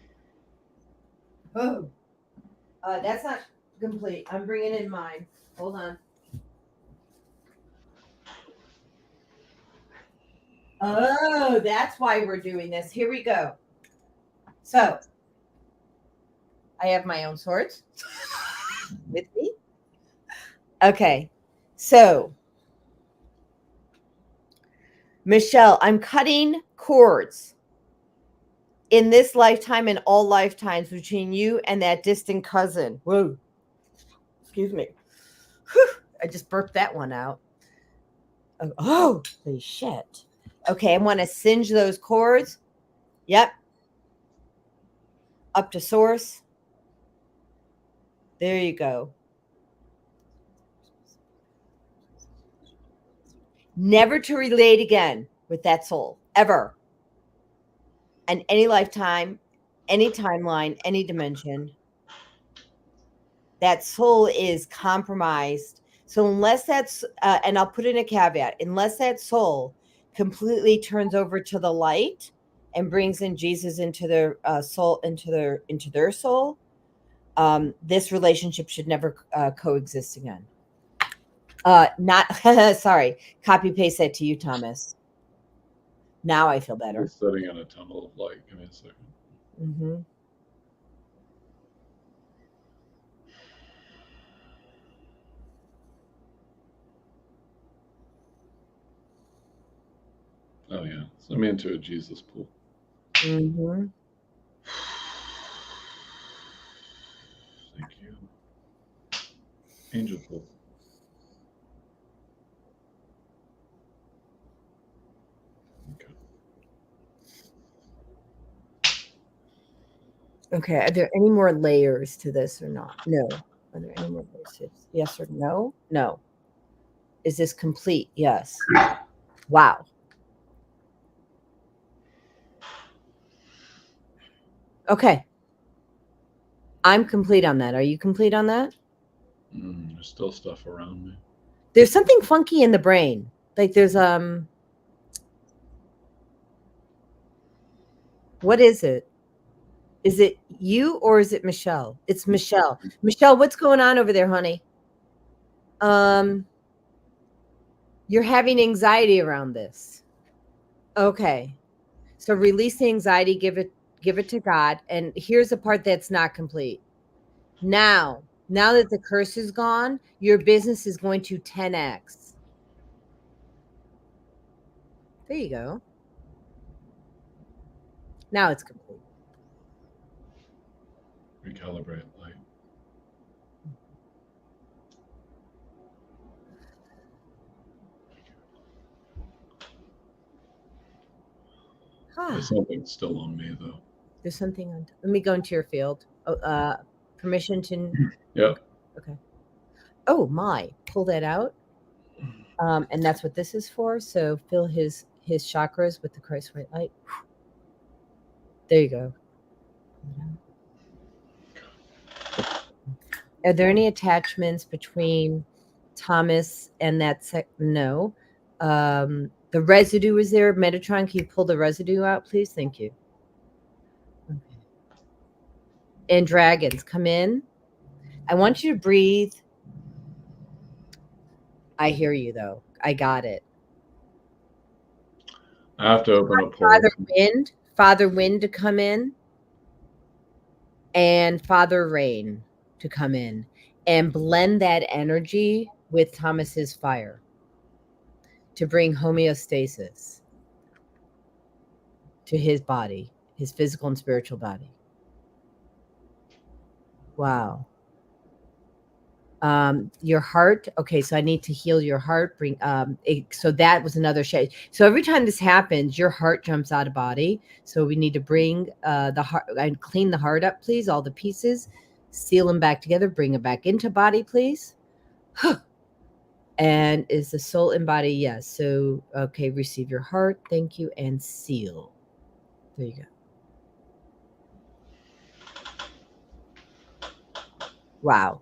Oh, that's not complete. I'm bringing in mine. Hold on. Oh, that's why we're doing this. Here we go. So, I have my own swords with me. Okay. So, Michelle, I'm cutting cords in this lifetime and all lifetimes between you and that distant cousin. Whoa. Excuse me. Whew. I just burped that one out. Oh, holy shit. Okay, I want to singe those cords. Yep. Up to source. There you go. Never to relate again with that soul, ever. And any lifetime, any timeline, any dimension. That soul is compromised. So unless that's, and I'll put in a caveat, unless that soul completely turns over to the light and brings in Jesus into their soul, into their soul, this relationship should never coexist again. Not sorry. Copy paste that to you, Thomas. Now I feel better. We're sitting in a tunnel of light. Give me a second. Mm-hmm. Oh yeah, send me into a Jesus pool. Mm-hmm. Thank you. Angel pool. Okay. Are there any more layers to this or not? No. Are there any more layers? Yes or no? No. Is this complete? Yes. Wow. Okay. I'm complete on that. Are you complete on that? There's still stuff around me. There's something funky in the brain. Like there's what is it? Is it you or is it Michelle? It's Michelle. Michelle, what's going on over there, honey? You're having anxiety around this. Okay. So release the anxiety, give it to God. And here's the part that's not complete. Now that the curse is gone, your business is going to 10x. There you go. Now it's complete. Recalibrate light. There's something still on me though. There's something on. Let me go into your field. Oh, permission to. Yep. Okay. Oh my! Pull that out. And that's what this is for. So fill his chakras with the Christ white light. There you go. Are there any attachments between Thomas and that No. The residue is there. Metatron, can you pull the residue out, please? Thank you. Okay. And dragons, come in. I want you to breathe I hear you though. I got it. I have to open a portal. Father Wind to come in, and Father Rain to come in and blend that energy with Thomas's fire to bring homeostasis to his body, his physical and spiritual body. Wow. Your heart. Okay, so I need to heal your heart. So that was another shade. So every time this happens, your heart jumps out of body. So we need to bring the heart and clean the heart up, please. All the pieces, seal them back together, bring them back into body, please. And is the soul in body? Yes. So okay, receive your heart. Thank you, and seal. There you go. Wow.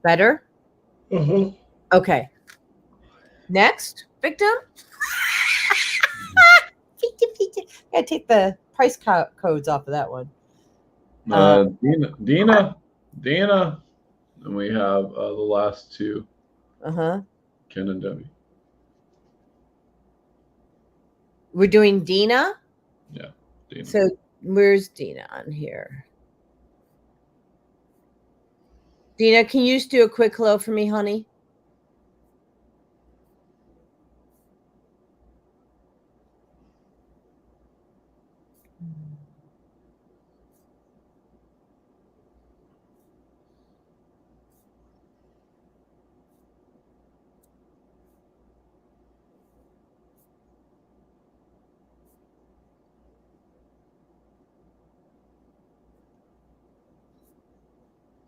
Better? Mm-hmm. Okay. Next victim. Gotta take the price codes off of that one. Dina, and we have the last two. Ken and Debbie. We're doing Dina. Yeah, Dina. So where's Dina on here? Dina, can you just do a quick hello for me, honey?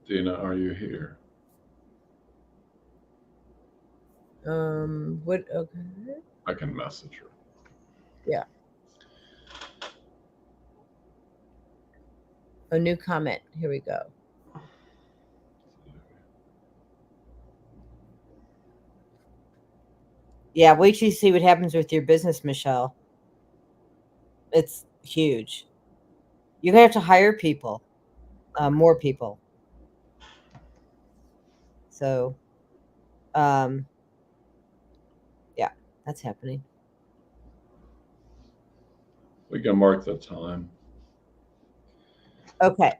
Dina, are you here? What? Okay. I can message her. Yeah. A new comment. Here we go. Yeah, wait till you see what happens with your business, Michelle. It's huge. You're gonna have to hire people, more people. So, yeah, that's happening. We can mark the time. Okay.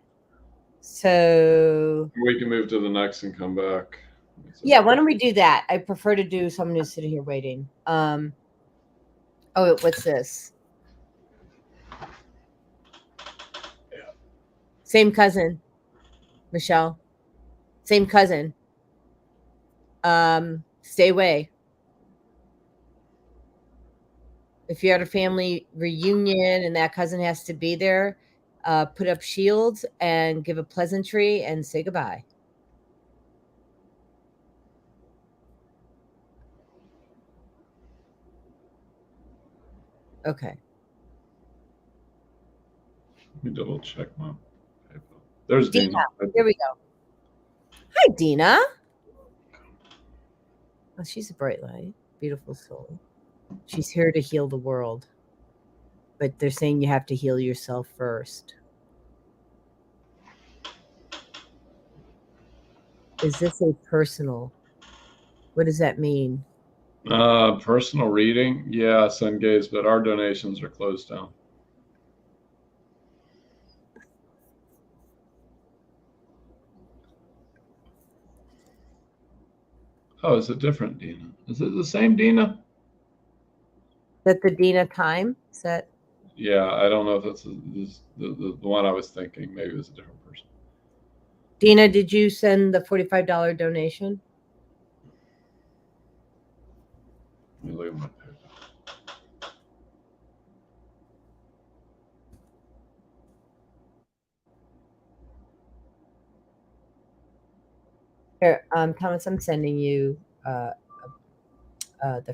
So we can move to the next and come back. Yeah, why don't we do that? I prefer to do someone who's sitting here waiting. Oh, what's this? Yeah. Same cousin, Michelle. Same cousin. Stay away. If you're at a family reunion and that cousin has to be there, put up shields and give a pleasantry and say goodbye. Okay. Let me double check my paper. There's Dina. Here we go. Hi, Dina. Oh, she's a bright light, beautiful soul. She's here to heal the world. But they're saying you have to heal yourself first. Is this a personal? What does that mean? Personal reading. Yeah, send gaze, but our donations are closed down. Oh, is it different, Dina? Is it the same Dina? Is that the Dina time set? Yeah, I don't know if that's the one I was thinking. Maybe it was a different person. Dina, did you send the $45 donation? Let me look at my paper. Here, Thomas, I'm sending you the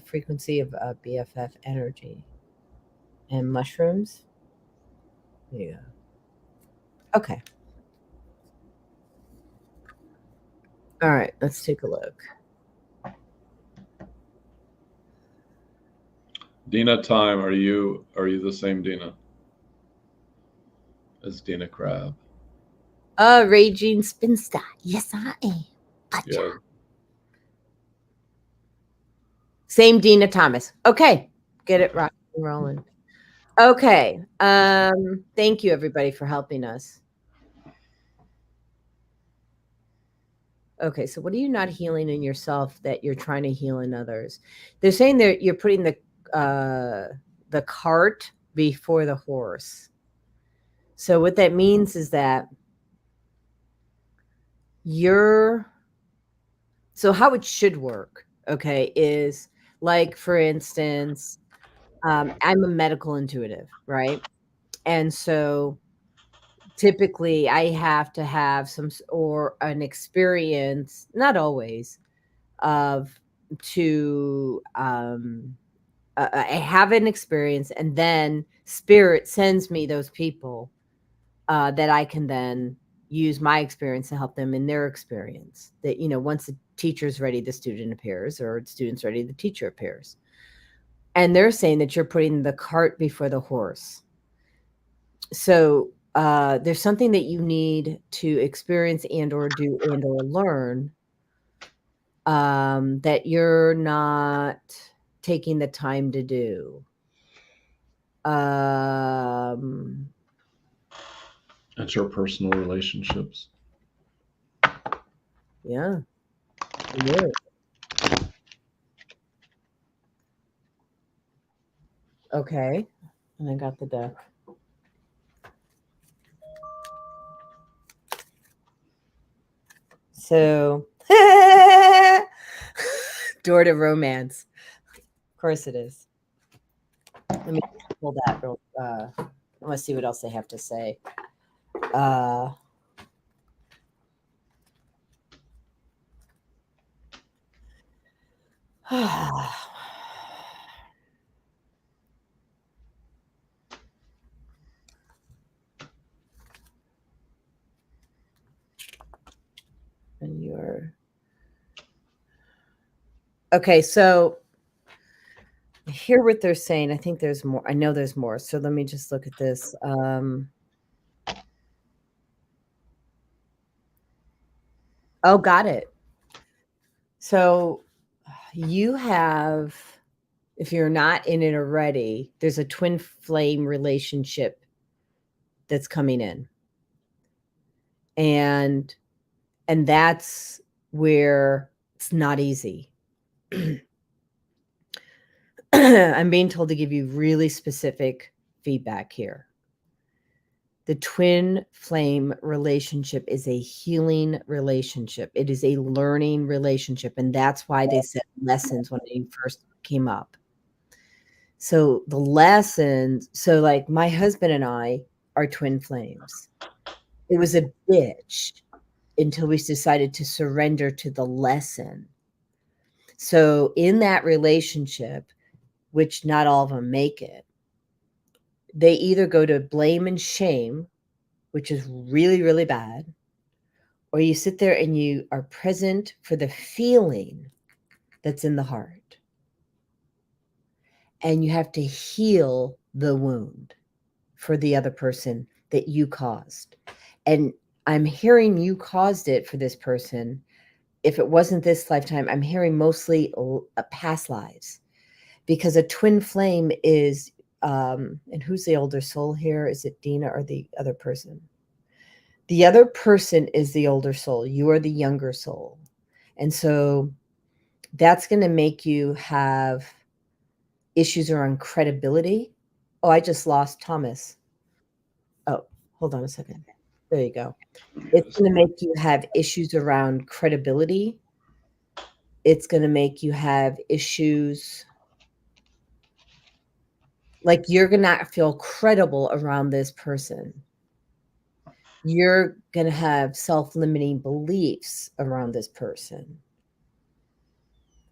frequency of BFF energy and mushrooms. There you go. Okay. All right, let's take a look. Dina time, are you the same Dina as Dina Crab? Raging spinster. Yes, I am. Gotcha. Yeah. Same Dina Thomas. Okay. Get it rocking and rolling. Okay. Thank you everybody for helping us. Okay, so what are you not healing in yourself that you're trying to heal in others? They're saying that you're putting the cart before the horse. So what that means is that so how it should work, okay, is like, for instance, I'm a medical intuitive, right? And so typically I have to have or an experience, not always, of to I have an experience, and then spirit sends me those people that I can then use my experience to help them in their experience. That, once the teacher's ready, the student appears, or the student's ready, the teacher appears. And they're saying that you're putting the cart before the horse. So there's something that you need to experience and or do and or learn that you're not taking the time to do. That's your personal relationships. Yeah. Yeah. Okay. And I got the deck. So, door to romance. Of course it is. Let me pull that real. Let's see what else they have to say. And you're okay. So, I hear what they're saying. I think there's more. I know there's more. So let me just look at this. Oh, got it. So you have, if you're not in it already, there's a twin flame relationship that's coming in. And that's where it's not easy. I'm being told to give you really specific feedback here. The twin flame relationship is a healing relationship. It is a learning relationship. And that's why they said lessons when it first came up. So the lessons, so like my husband and I are twin flames. It was a bitch until we decided to surrender to the lesson. So in that relationship, which not all of them make it, they either go to blame and shame, which is really, really bad, or you sit there and you are present for the feeling that's in the heart. And you have to heal the wound for the other person that you caused. And I'm hearing you caused it for this person. If it wasn't this lifetime, I'm hearing mostly past lives, because a twin flame is, and who's the older soul here? Is it Dina or the other person? The other person is the older soul. You are the younger soul. And so that's going to make you have issues around credibility. Oh, I just lost Thomas. Oh, hold on a second. There you go. It's going to make you have issues around credibility. It's going to make you have issues like you're going to not feel credible around this person. You're going to have self-limiting beliefs around this person.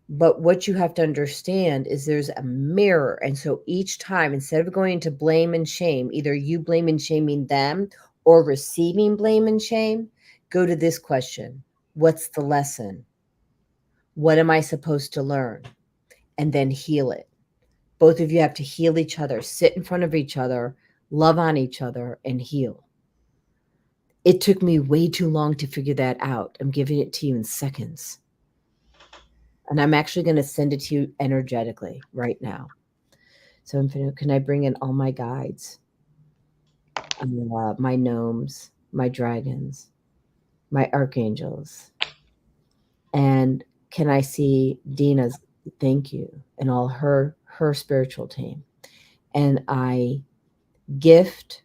But what you have to understand is there's a mirror. And so each time, instead of going into blame and shame, either you blame and shaming them or receiving blame and shame, go to this question. What's the lesson? What am I supposed to learn? And then heal it. Both of you have to heal each other, sit in front of each other, love on each other, and heal. It took me way too long to figure that out. I'm giving it to you in seconds. And I'm actually going to send it to you energetically right now. So Infinite, can I bring in all my guides, my gnomes, my dragons, my archangels, and can I see Dina's thank you and all her spiritual team? And I gift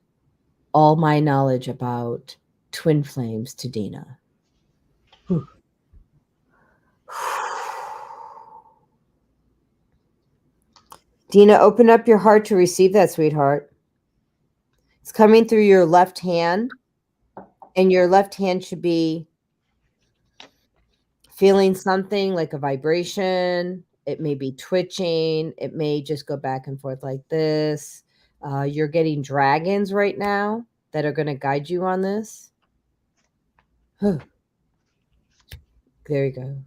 all my knowledge about twin flames to Dina. Whew. Dina, open up your heart to receive that, sweetheart. It's coming through your left hand, and your left hand should be feeling something like a vibration. It may be twitching. It may just go back and forth like this. You're getting dragons right now that are going to guide you on this. There you go.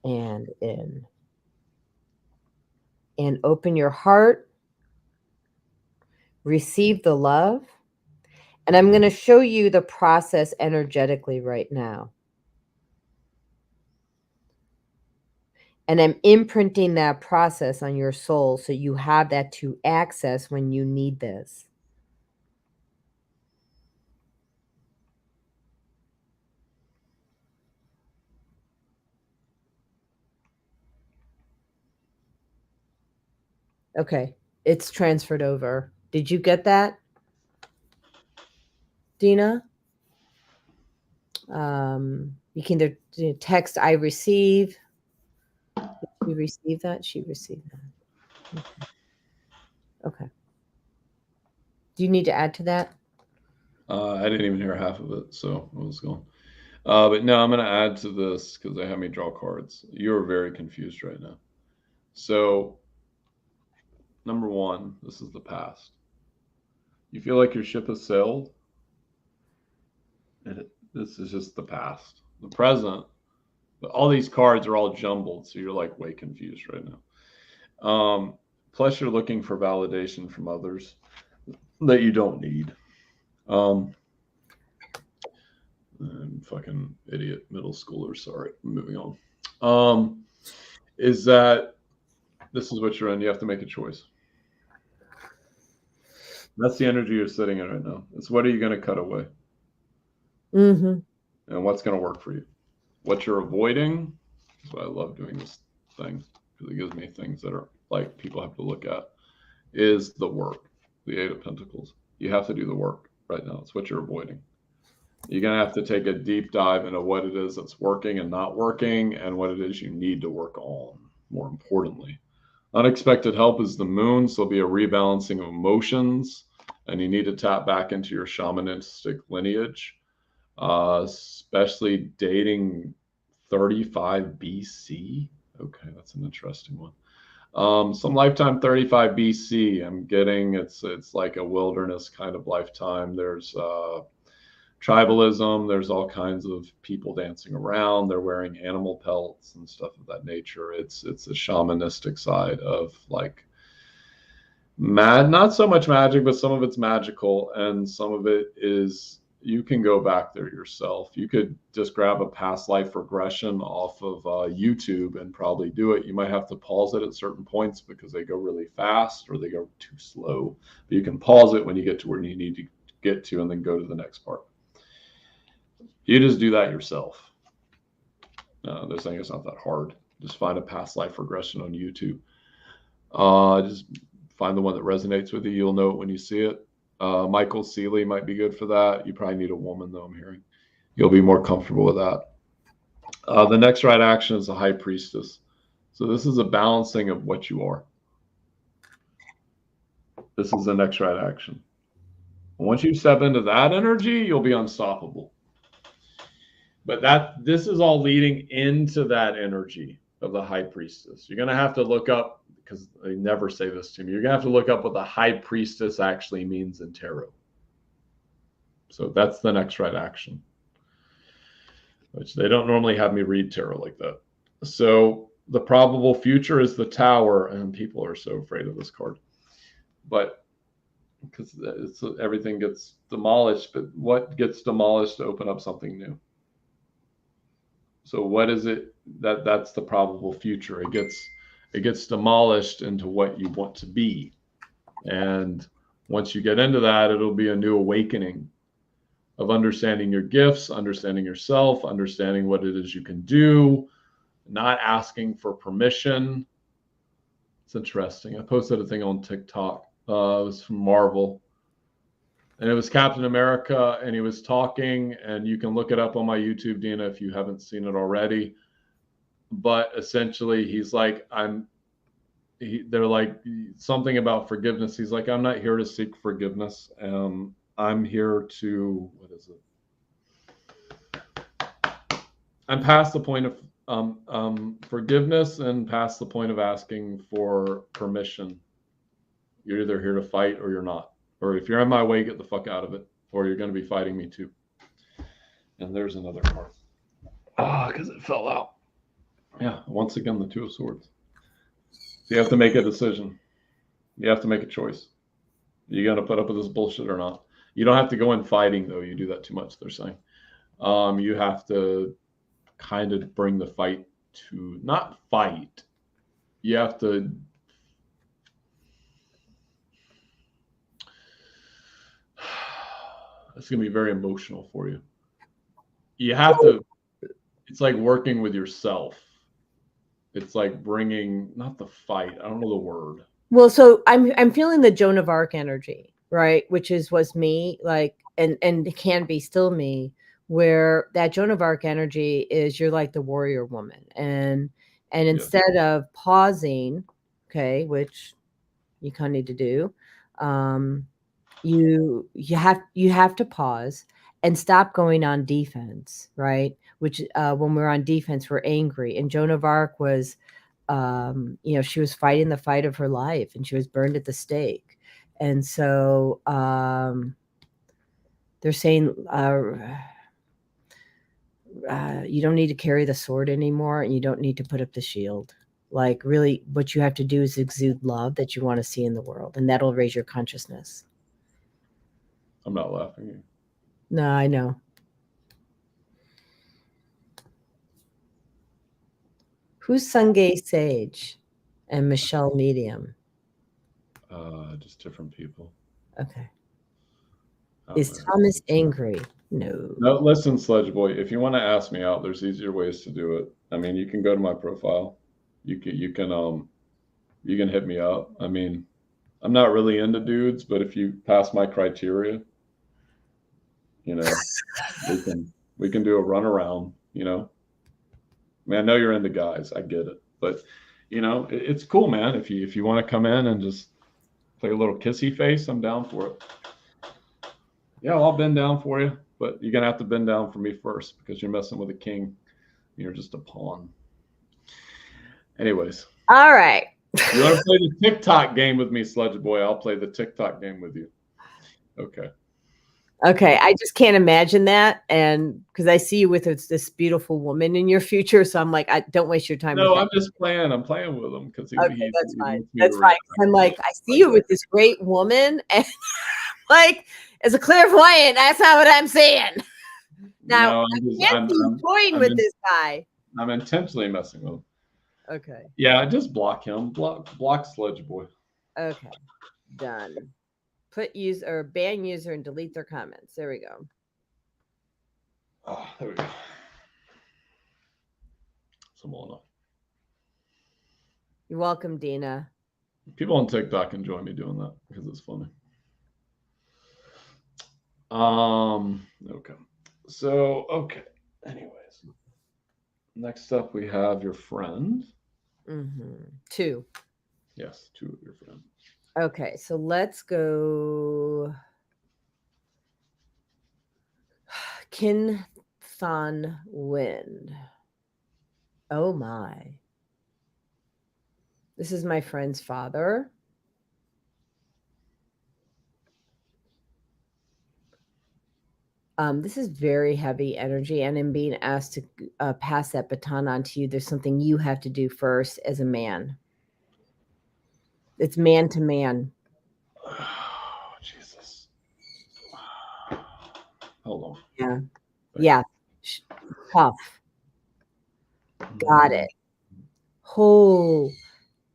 And in. And open your heart. Receive the love. And I'm going to show you the process energetically right now. And I'm imprinting that process on your soul so you have that to access when you need this. Okay, it's transferred over. Did you get that, Dina? You can either text I receive. Did you receive that? She received that. Okay. Do you need to add to that? I didn't even hear half of it, so I was going. But no, I'm going to add to this because they have me draw cards. You're very confused right now. So, number one, this is the past. You feel like your ship has sailed? This is just the past. The present, all these cards are all jumbled, so you're like way confused right now. Plus, you're looking for validation from others that you don't need. Fucking idiot middle schooler. Sorry, moving on. Is that this is what you're in? You have to make a choice. That's the energy you're sitting in right now. It's what are you going to cut away? Mm-hmm. And what's going to work for you? What you're avoiding. That's why I love doing this thing because it gives me things that are like people have to look at. Is the work, the Eight of Pentacles. You have to do the work right now. It's what you're avoiding. You're going to have to take a deep dive into what it is that's working and not working and what it is you need to work on, more importantly. Unexpected help is the moon, so there'll be a rebalancing of emotions, and you need to tap back into your shamanistic lineage, especially dating 35 BC. Okay, that's an interesting one. Some lifetime 35 BC. I'm getting it's like a wilderness kind of lifetime. There's tribalism. There's all kinds of people dancing around. They're wearing animal pelts and stuff of that nature. It's a shamanistic side of like not so much magic, but some of it's magical, and some of it is you can go back there yourself. You could just grab a past life regression off of YouTube and probably do it. You might have to pause it at certain points because they go really fast or they go too slow. But you can pause it when you get to where you need to get to and then go to the next part. You just do that yourself. They're saying it's not that hard. Just find a past life regression on YouTube. Just find the one that resonates with you. You'll know it when you see it. Michael Seeley might be good for that. You probably need a woman, though, I'm hearing. You'll be more comfortable with that. The next right action is the High Priestess. So this is a balancing of what you are. This is the next right action. Once you step into that energy, you'll be unstoppable. But this is all leading into that energy of the High Priestess. You're going to have to look up, because they never say this to me, you're going to have to look up what the High Priestess actually means in tarot. So that's the next right action, which they don't normally have me read tarot like that. So the probable future is the Tower, and people are so afraid of this card. But because everything gets demolished. But what gets demolished to open up something new? So what is it that's the probable future? It gets demolished into what you want to be. And once you get into that, it'll be a new awakening of understanding your gifts, understanding yourself, understanding what it is you can do, not asking for permission. It's interesting. I posted a thing on TikTok. It was from Marvel. And it was Captain America, and he was talking, and you can look it up on my YouTube, Dina, if you haven't seen it already. But essentially, he's like, they're like something about forgiveness. He's like, I'm not here to seek forgiveness. I'm here to, what is it? I'm past the point of forgiveness and past the point of asking for permission. You're either here to fight or you're not. Or if you're in my way, get the fuck out of it, or you're going to be fighting me too. And there's another card. Because it fell out. Yeah, once again, the Two of Swords. So you have to make a decision. You have to make a choice. Are you going to put up with this bullshit or not? You don't have to go in fighting, though. You do that too much, they're saying. You have to kind of bring the fight to, not fight. You have to, it's going to be very emotional for you. You have to, it's like working with yourself. It's like bringing, not the fight, I don't know the word. Well, so I'm feeling the Joan of Arc energy, right? Which was me, like, and it can be still me, where that Joan of Arc energy is you're like the warrior woman. And instead of pausing, okay, which you kind of need to do, you have to pause and stop going on defense, right? Which when we're on defense, we're angry. And Joan of Arc was, she was fighting the fight of her life, and she was burned at the stake. And so they're saying you don't need to carry the sword anymore, and you don't need to put up the shield. Like, really, what you have to do is exude love that you want to see in the world, and that'll raise your consciousness. I'm not laughing at you. No, I know. Who's Sungay Sage and Michelle Medium? Just different people. Okay. Is Thomas angry? No. No, listen, Sledge Boy, if you want to ask me out, there's easier ways to do it. I mean, you can go to my profile. You can hit me up. I mean, I'm not really into dudes, but if you pass my criteria, we can do a run around, I mean, I know you're into guys, I get it, but it's cool, man. If you want to come in and just play a little kissy face, I'm down for it. Yeah, I'll bend down for you, but you're gonna have to bend down for me first because you're messing with a king. You're just a pawn. Anyways. All right. You want to play the TikTok game with me, Sledge Boy? I'll play the TikTok game with you. Okay. Okay, I just can't imagine that, and because I see you with this beautiful woman in your future, so I'm like, don't waste your time. No, I'm just playing. I'm playing with him because that's fine. That's fine. I'm like, I see you with this great woman, and like, as a clairvoyant, that's not what I'm saying. Now, I can't be toying with this guy. I'm intentionally messing with him. Okay. Yeah, just block him. Block Sledge Boy. Okay, done. Put user or ban user and delete their comments. There we go. Oh, there we go. Simple enough. You're welcome, Dina. People on TikTok enjoy me doing that because it's funny. Okay. So, okay. Anyways, next up we have your friend. Mm-hmm. 2. Yes, 2 of your friends. Okay, so let's go. Kin Thon Wind. Oh my. This is my friend's father. This is very heavy energy, and I'm being asked to pass that baton on to you. There's something you have to do first as a man. It's man to man. Oh, Jesus. Hold on. Yeah. Yeah. Tough. Got it. Oh,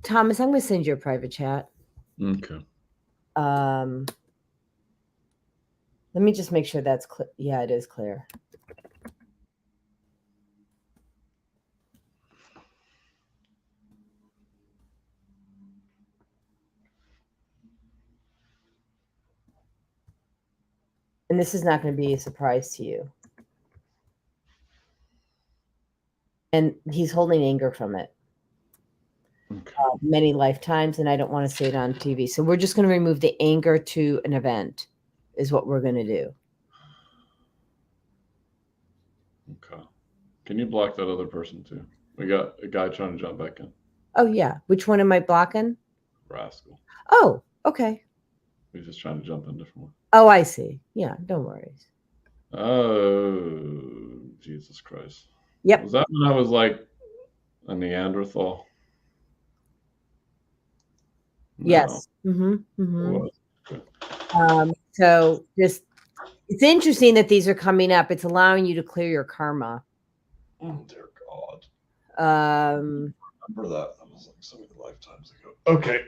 Thomas, I'm going to send you a private chat. Okay. Let me just make sure that's clear. Yeah, it is clear. And this is not going to be a surprise to you. And he's holding anger from it. Okay. Many lifetimes, and I don't want to say it on TV. So we're just going to remove the anger to an event is what we're going to do. Okay. Can you block that other person too? We got a guy trying to jump back in. Oh, yeah. Which one am I blocking? Rascal. Oh, okay. He's just trying to jump in different way. Oh, I see. Yeah, don't worry. Oh, Jesus Christ. Yep. Was that when I was like a Neanderthal? No. Yes. Mm-hmm. Mm-hmm. It was. So just it's interesting that these are coming up. It's allowing you to clear your karma. Oh, dear God. Remember that. That was like so many lifetimes ago. Okay.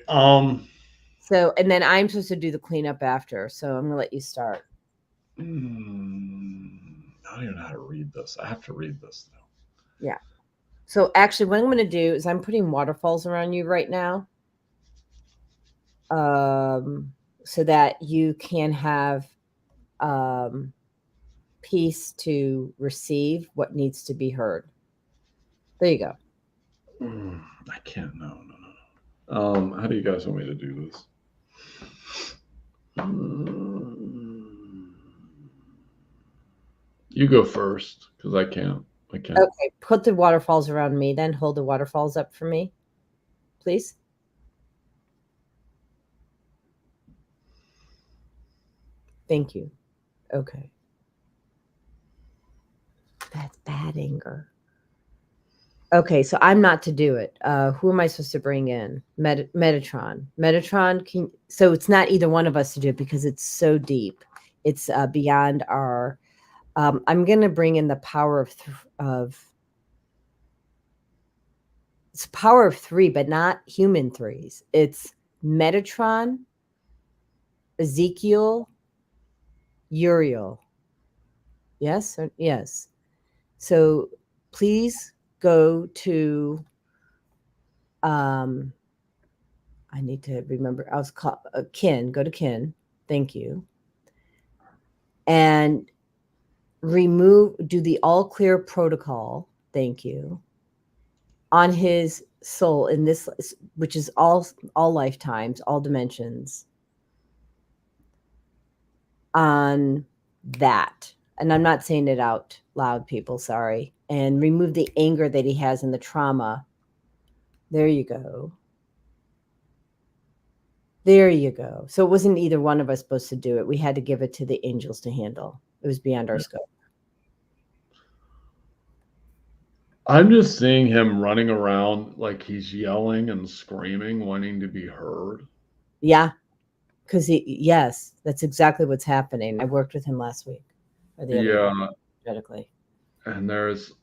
So, and then I'm supposed to do the cleanup after. So I'm going to let you start. I don't even know how to read this. I have to read this now. Yeah. So actually what I'm going to do is I'm putting waterfalls around you right now. So that you can have peace to receive what needs to be heard. There you go. I can't. No. How do you guys want me to do this? You go first, because I can't. Okay, put the waterfalls around me, then hold the waterfalls up for me, please. Thank you. Okay. That's bad anger. Okay, so I'm not to do it. Who am I supposed to bring in? Metatron. Metatron so it's not either one of us to do it because it's so deep. It's beyond our. I'm going to bring in the power of. It's power of 3, but not human 3s. It's Metatron, Ezekiel, Uriel. Yes? Yes. So please go to, I need to remember, I was called Kin. Go to Kin. Thank you. And do the all clear protocol. Thank you. On his soul in this, which is all lifetimes, all dimensions. On that. And I'm not saying it out loud, people, sorry. And remove the anger that he has in the trauma. There you go. There you go. So it wasn't either one of us supposed to do it. We had to give it to the angels to handle. It was beyond our scope. I'm just seeing him running around like he's yelling and screaming, wanting to be heard. Yeah. Because yes, that's exactly what's happening. I worked with him last week. Or the other week, energetically. And there's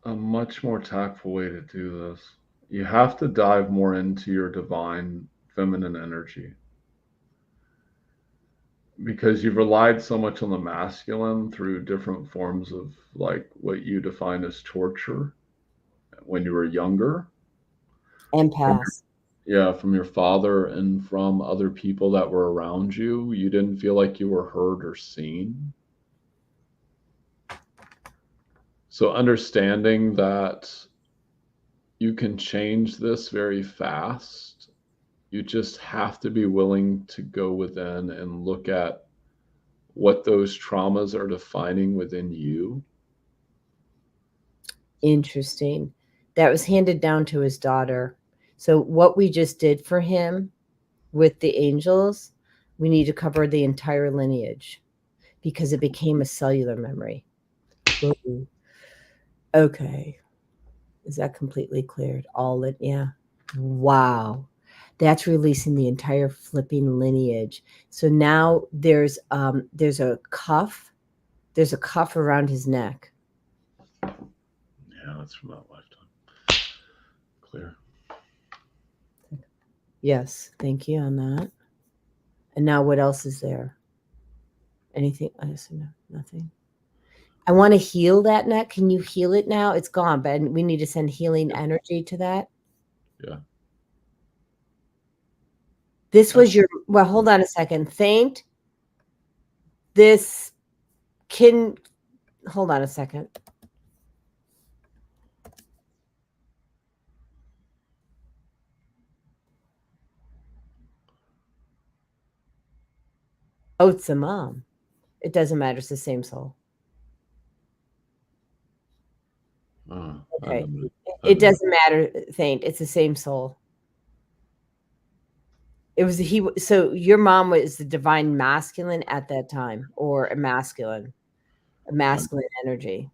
a much more tactful way to do this. You have to dive more into your divine feminine energy. Because you've relied so much on the masculine through different forms of like what you define as torture when you were younger. And past. From your father and from other people that were around you. You didn't feel like you were heard or seen. So understanding that you can change this very fast. You just have to be willing to go within and look at what those traumas are defining within you. Interesting. That was handed down to his daughter. So what we just did for him with the angels, we need to cover the entire lineage because it became a cellular memory. Ooh. Okay. Is that completely cleared? Yeah. Wow. That's releasing the entire flipping lineage. So now there's a cuff There's a cuff around his neck. Yeah, that's from that lifetime. Clear. Yes, thank you on that. And now what else is there? Anything? I just no, nothing. I want to heal that neck. Can you heal it now? It's gone, but we need to send healing energy to that. Yeah. This was your, well, hold on a second. Faint. This can, hold on a second. Oh, it's the mom. It doesn't matter. It's the same soul. Okay. It doesn't matter, Faint. It's the same soul. It was so your mom was the divine masculine at that time, or a masculine energy.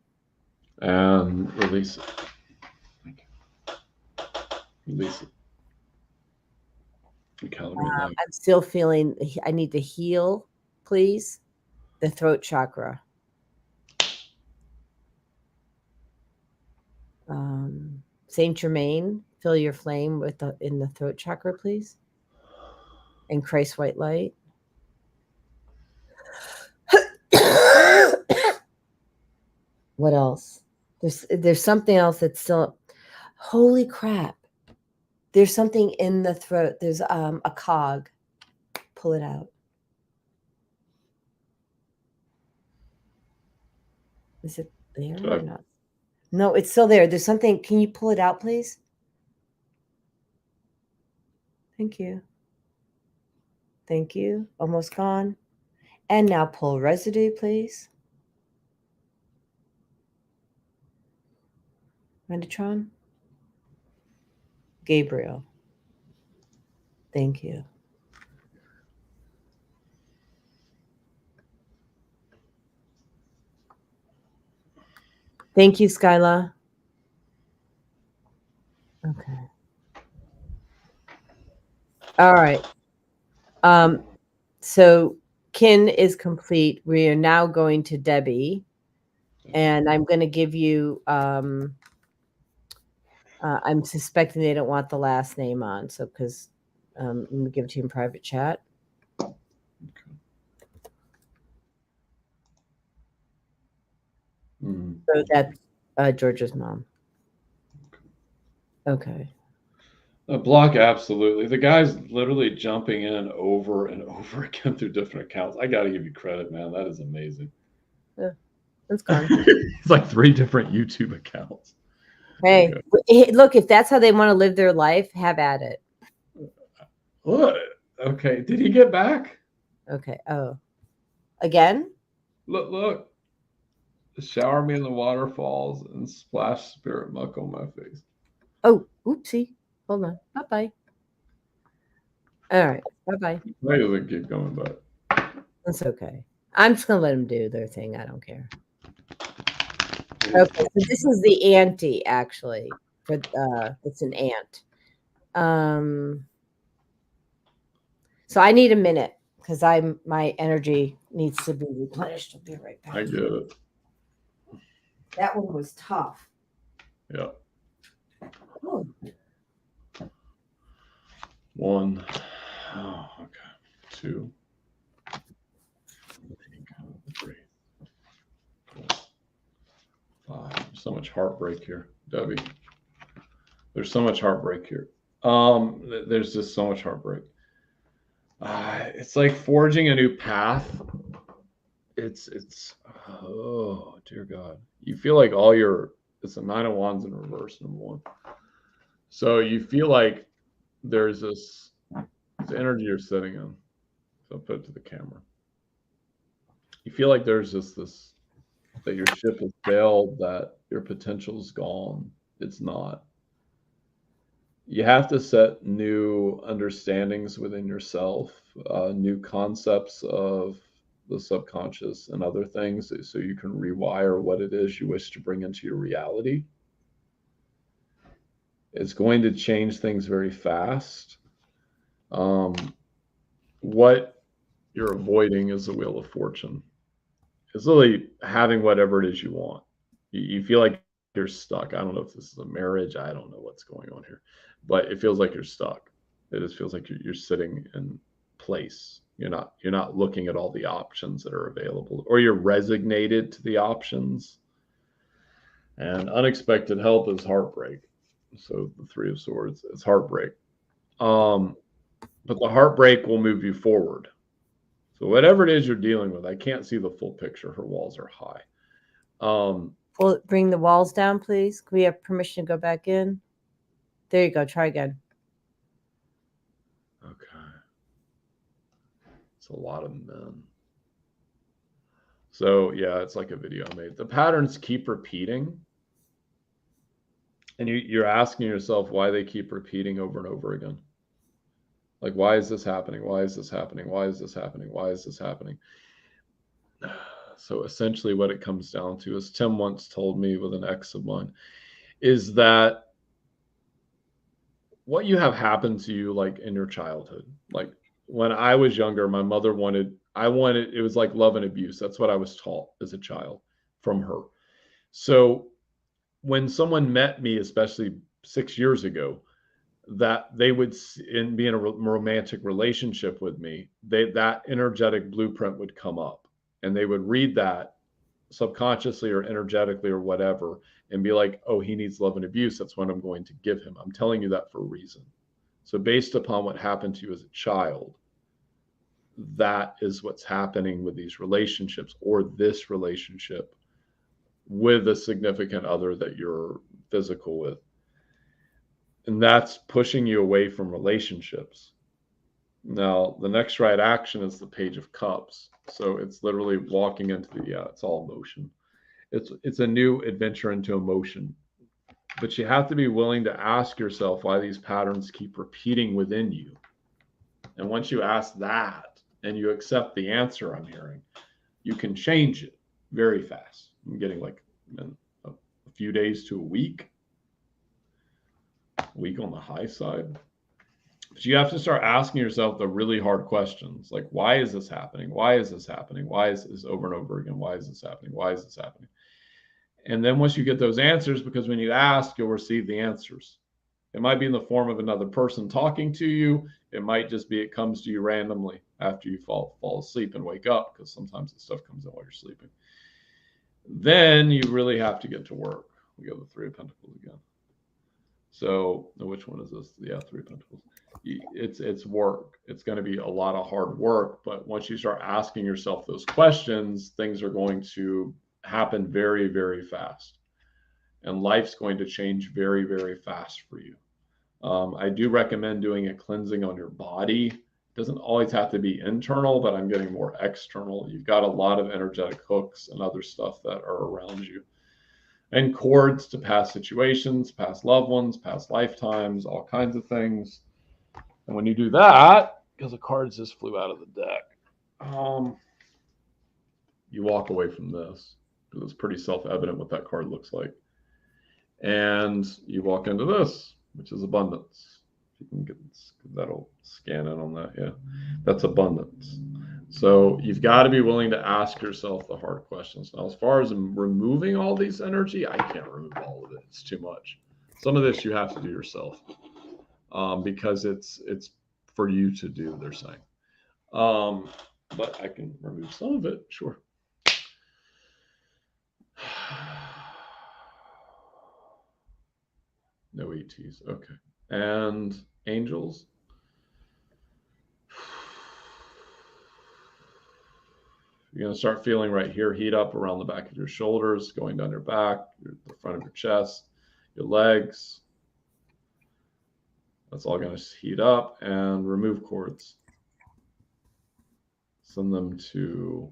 And release it. Release it. I'm still feeling, I need to heal, please, the throat chakra. Saint Germain, fill your flame with in the throat chakra, please. And Christ white light. What else? There's something else that's still, holy crap. There's something in the throat. There's a cog. Pull it out. Is it there or not? No, it's still there. There's something. Can you pull it out, please? Thank you. Thank you. Almost gone. And now pull residue, please. Metatron. Gabriel. Thank you. Thank you, Skyla. Okay. All right. So kin is complete. We are now going to Debbie, and I'm going to give you, I'm suspecting they don't want the last name on. So, because I'm going to give it to you in private chat. So that's Georgia's mom. Okay. Block, absolutely. The guy's literally jumping in over and over again through different accounts. I got to give you credit, man. That is amazing. Yeah, that's gone. It's like 3 different YouTube accounts. Hey, look, if that's how they want to live their life, have at it. What? Okay. Did he get back? Okay. Oh, again? Look. Shower me in the waterfalls and splash spirit muck on my face. Oh, oopsie. Hold on. Bye-bye. All right. Bye-bye. Why doesn't keep going, but that's okay. I'm just going to let them do their thing. I don't care. Okay. So this is the auntie, actually. It's an aunt. So I need a minute because my energy needs to be replenished. I'll be right back. I get it. That one was tough. Yeah. Oh. 1. Oh, okay. 2. 3. 4. 5. There's so much heartbreak here, Debbie. There's so much heartbreak here. There's just so much heartbreak. It's like forging a new path. It's oh dear God. You feel like it's a 9 of Wands in reverse, number 1. So you feel like there's this energy you're sitting in. So I'll put it to the camera. You feel like there's just this, that your ship has sailed, that your potential is gone. It's not. You have to set new understandings within yourself, new concepts of the subconscious and other things, so you can rewire what it is you wish to bring into your reality. It's going to change things very fast. What you're avoiding is the Wheel of Fortune. It's literally having whatever it is you want. You feel like you're stuck. I don't know if this is a marriage. I don't know what's going on here, but it feels like you're stuck. It just feels like you're sitting in place. You're not looking at all the options that are available, or you're resignated to the options. And unexpected help is heartbreak. So the Three of Swords is heartbreak. But the heartbreak will move you forward. So whatever it is you're dealing with, I can't see the full picture. Her walls are high. Bring the walls down, please. Can we have permission to go back in? There you go. Try again. Okay. It's a lot of men. So yeah, it's like a video I made. The patterns keep repeating. And you're asking yourself why they keep repeating over and over again. Like, why is this happening? Why is this happening? Why is this happening? Why is this happening? So essentially what it comes down to, as Tim once told me with an ex of mine, is that what you have happened to you, like in your childhood, like when I was younger, my mother it was like love and abuse. That's what I was taught as a child from her. So when someone met me, especially 6 years ago, that they would be in a romantic relationship with me, that energetic blueprint would come up, and they would read that subconsciously or energetically or whatever, and be like, oh, he needs love and abuse. That's what I'm going to give him. I'm telling you that for a reason. So based upon what happened to you as a child, that is what's happening with these relationships, or this relationship with a significant other that you're physical with. And that's pushing you away from relationships. Now, the next right action is the Page of Cups. So it's literally walking into it's all emotion. It's a new adventure into emotion. But you have to be willing to ask yourself why these patterns keep repeating within you. And once you ask that and you accept the answer I'm hearing, you can change it very fast. I'm getting like a few days to a week on the high side. But you have to start asking yourself the really hard questions, like, why is this happening? Why is this happening? Why is this over and over again? Why is this happening? Why is this happening? And then once you get those answers, because when you ask, you'll receive the answers. It might be in the form of another person talking to you. It might just be it comes to you randomly after you fall asleep and wake up, because sometimes this stuff comes in while you're sleeping. Then you really have to get to work. We got the Three of Pentacles again. So which one is this? Yeah, Three of Pentacles. It's work. It's going to be a lot of hard work. But once you start asking yourself those questions, things are going to happen very, very fast. And life's going to change very, very fast for you. I do recommend doing a cleansing on your body. It doesn't always have to be internal, but I'm getting more external. You've got a lot of energetic hooks and other stuff that are around you. And cords to past situations, past loved ones, past lifetimes, all kinds of things. And when you do that, because the cards just flew out of the deck, you walk away from this, because it's pretty self-evident what that card looks like. And you walk into this, which is abundance. If you can that'll scan in on that. Yeah, that's abundance. So you've got to be willing to ask yourself the hard questions. Now, as far as removing all these energy, I can't remove all of it. It's too much. Some of this you have to do yourself, because it's for you to do, they're saying. But I can remove some of it, sure. No ETs. Okay. And angels. You're going to start feeling right here, heat up around the back of your shoulders, going down your back, the front of your chest, your legs. That's all going to heat up. And remove cords. Send them to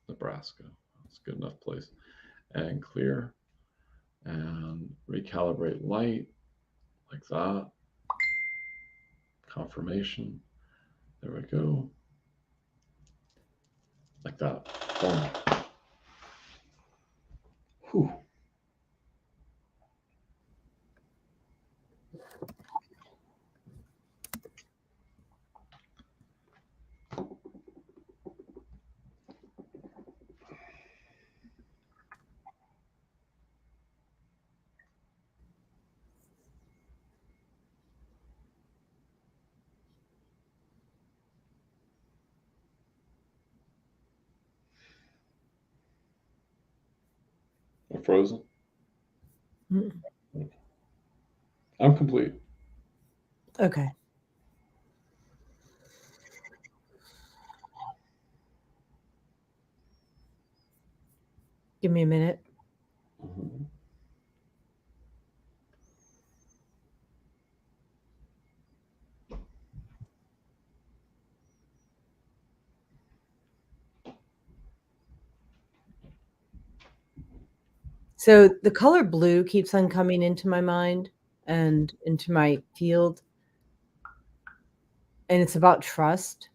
Nebraska. That's a good enough place. And clear. And recalibrate light. Like that. Confirmation. There we go. Like that. Boom. Whew. I'm frozen. Mm. I'm complete. Okay. Give me a minute. Mhm. So the color blue keeps on coming into my mind and into my field. And it's about trust,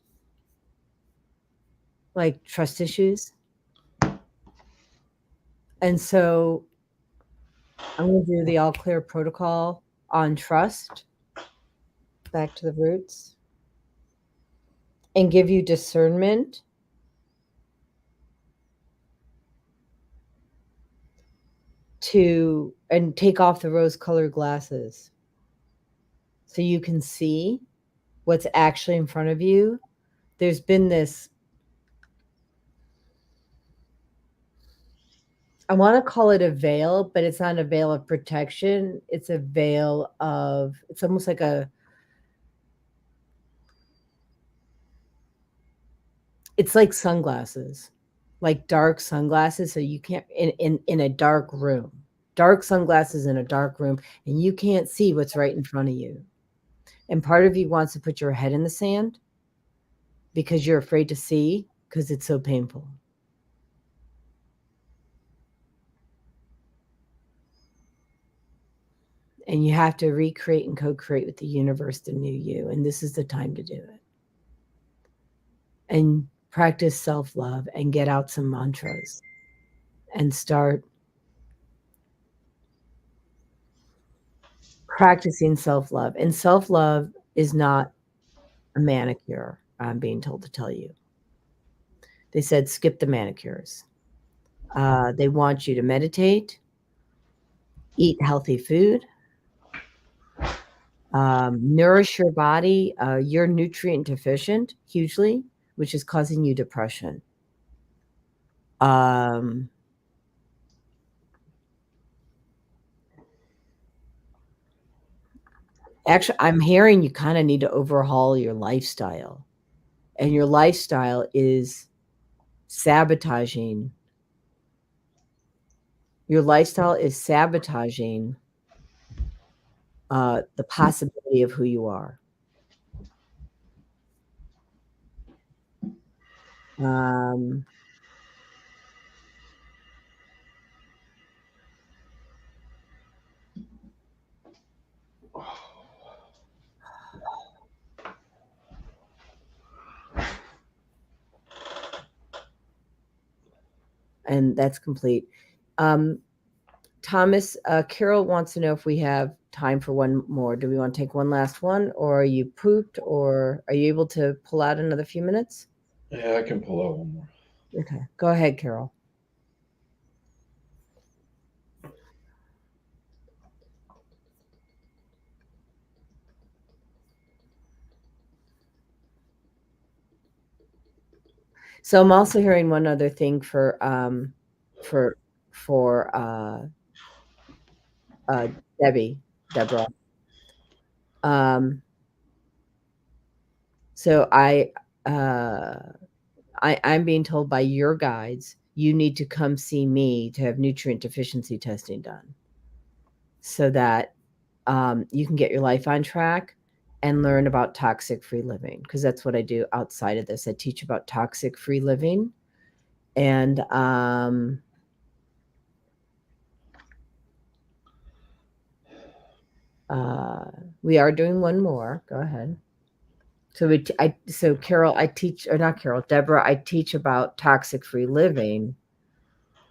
like trust issues. And so I'm going to do the all clear protocol on trust, back to the roots, and give you discernment and take off the rose colored glasses so you can see what's actually in front of you. There's been this, I want to call it a veil, but it's not a veil of protection. It's a veil of, it's almost like it's like sunglasses, like dark sunglasses. So you can't, in a dark room, dark sunglasses in a dark room, and you can't see what's right in front of you. And part of you wants to put your head in the sand because you're afraid to see because it's so painful. And you have to recreate and co-create with the universe the new you. And this is the time to do it. And practice self-love and get out some mantras and start practicing self-love. And self-love is not a manicure, I'm being told to tell you. They said skip the manicures. They want you to meditate, eat healthy food, nourish your body. You're nutrient deficient hugely, which is causing you depression. Actually, I'm hearing you kind of need to overhaul your lifestyle, and your lifestyle is sabotaging. Your lifestyle is sabotaging the possibility of who you are. And that's complete. Thomas, Carol wants to know if we have time for one more. Do we want to take one last one, or are you pooped, or are you able to pull out another few minutes? Yeah, I can pull out one more. Okay, go ahead, Carol. So I'm also hearing one other thing for Deborah. So I'm being told by your guides you need to come see me to have nutrient deficiency testing done, so that you can get your life on track and learn about toxic-free living, because that's what I do outside of this. I teach about toxic-free living, and we are doing one more. Go ahead. So Carol, I teach, or not Carol, Deborah, I teach about toxic-free living,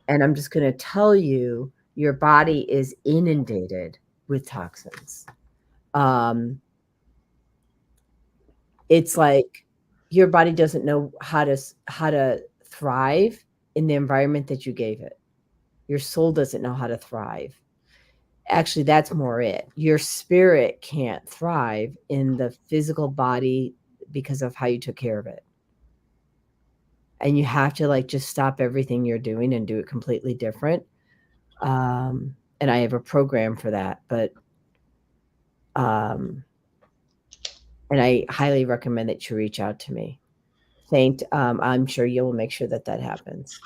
and I'm just going to tell you, your body is inundated with toxins. It's like your body doesn't know how to thrive in the environment that you gave it. Your soul doesn't know how to thrive. Actually, that's more it. Your spirit can't thrive in the physical body because of how you took care of it. And you have to like just stop everything you're doing and do it completely different. And I have a program for that, but and I highly recommend that you reach out to me. Saint, I'm sure you will make sure that that happens.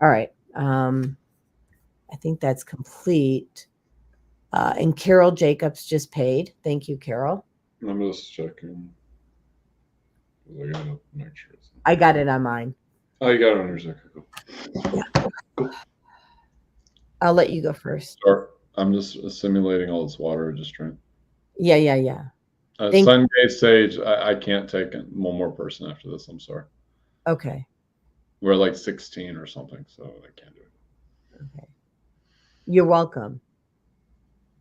All right. I think that's complete. And Carol Jacobs just paid. Thank you, Carol. I'm just checking. I gotta make sure. I got it on mine. Oh, you got it on your second. Cool. I'll let you go first. Start. I'm just simulating all this water. Just trying. Yeah. Sungay Sage, I can't take it. One more person after this. I'm sorry. Okay. We're like 16 or something, so I can't do it. Okay. You're welcome.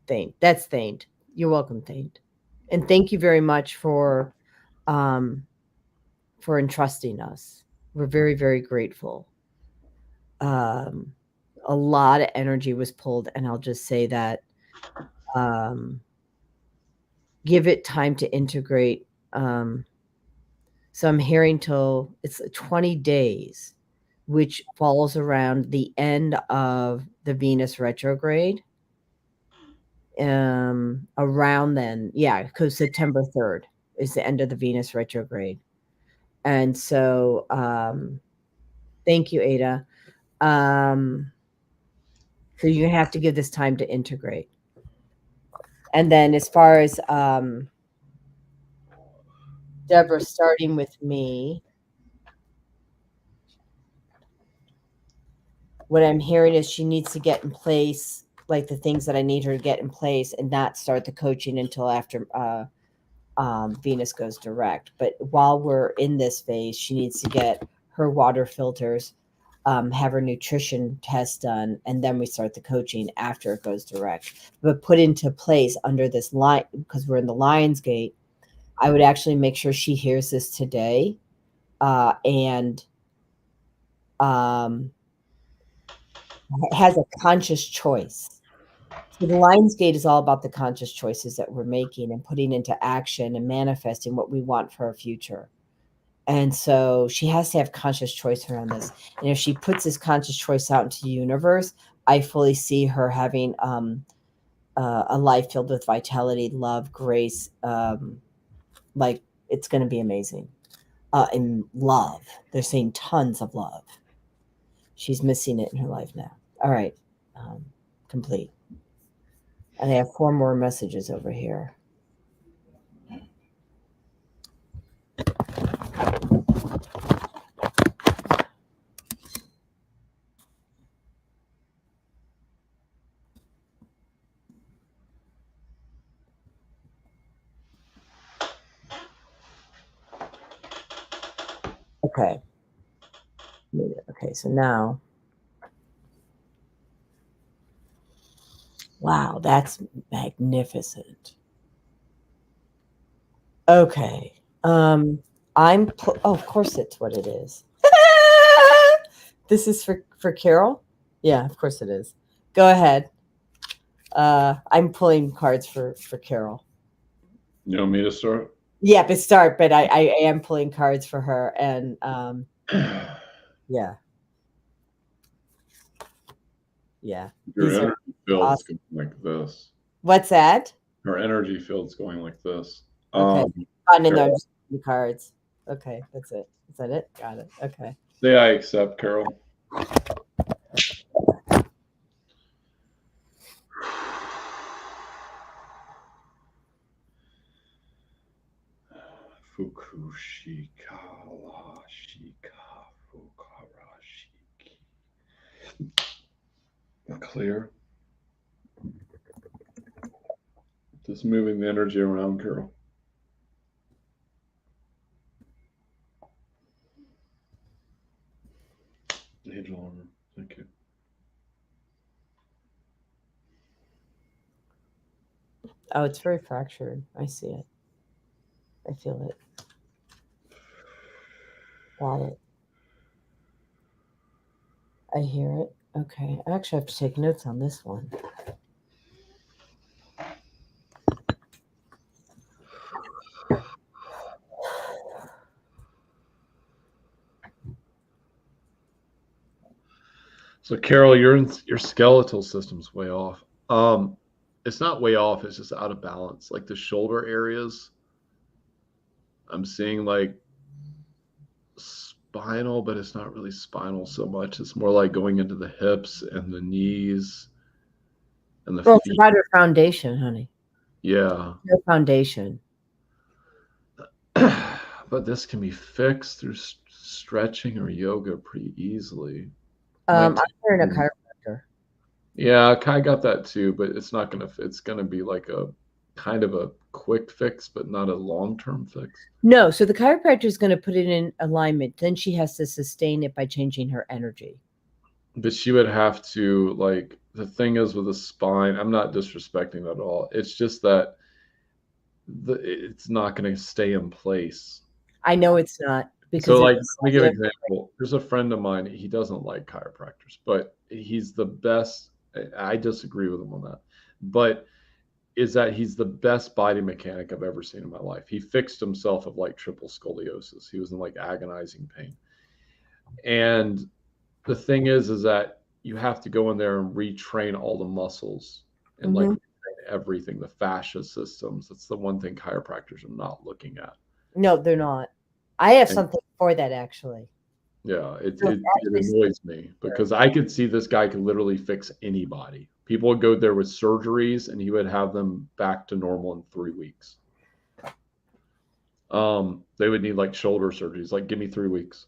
Thaint. That's Thaint. You're welcome, Thaint. And thank you very much for entrusting us. We're very, very grateful. A lot of energy was pulled, and I'll just say that give it time to integrate. So I'm hearing till it's 20 days, which falls around the end of the Venus retrograde. Around then, yeah, because September 3rd is the end of the Venus retrograde. And so thank you, Ada. So you have to give this time to integrate. And then as far as Deborah, starting with me, what I'm hearing is she needs to get in place, like the things that I need her to get in place, and not start the coaching until after Venus goes direct. But while we're in this phase, she needs to get her water filters, have her nutrition test done, and then we start the coaching after it goes direct. But put into place under this line, because we're in the Lion's Gate, I would actually make sure she hears this today and has a conscious choice. So the Lion's Gate is all about the conscious choices that we're making and putting into action and manifesting what we want for our future. And so she has to have conscious choice around this. And if she puts this conscious choice out into the universe, I fully see her having a life filled with vitality, love, grace. Like it's going to be amazing. And love. They're saying tons of love. She's missing it in her life now. All right. Complete. And I have 4 more messages over here. Okay. Okay, so now. Wow, that's magnificent. Okay. Oh, of course it's what it is. This is for Carol? Yeah, of course it is. Go ahead. I'm pulling cards for Carol. You want me to start? Yeah, but start, but I am pulling cards for her and yeah. Yeah. Your These energy field's awesome. going like this. What's that? Her energy field's going like this. Okay. In those cards. Okay, that's it. Is that it? Got it. Okay. Say I accept, Carol. Fukushikala Shika Fukarashiki. Clear. Just moving the energy around, Carol. Angel armor. Thank you. Oh, it's very fractured. I see it. I feel it. Got it. I hear it. Okay. I actually have to take notes on this one. So Carol, your skeletal system's way off. It's not way off, it's just out of balance. Like the shoulder areas, I'm seeing like spinal, but it's not really spinal so much. It's more like going into the hips and the knees and the Well, it's feet. about her foundation, honey. Yeah. Her foundation. But this can be fixed through stretching or yoga pretty easily. I'm Might hearing a take- chiropractor. Yeah, Kai got that too, but it's not gonna. It's gonna be like a kind of a quick fix, but not a long-term fix. No, so the chiropractor is going to put it in alignment. Then she has to sustain it by changing her energy. But she would have to like. The thing is with the spine, I'm not disrespecting at all. It's just that it's not going to stay in place. I know it's not because So, like, it's let me give an example. There's a friend of mine. He doesn't like chiropractors, but he's the best. I disagree with him on that, but is that he's the best body mechanic I've ever seen in my life. He fixed himself of like triple scoliosis. He was in like agonizing pain. And the thing is that you have to go in there and retrain all the muscles and like retrain everything, the fascia systems. That's the one thing chiropractors are not looking at. No, they're not. I have something for that actually. Yeah, it annoys me because I could see this guy could literally fix anybody. People would go there with surgeries and he would have them back to normal in 3 weeks. They would need like shoulder surgeries, like give me 3 weeks.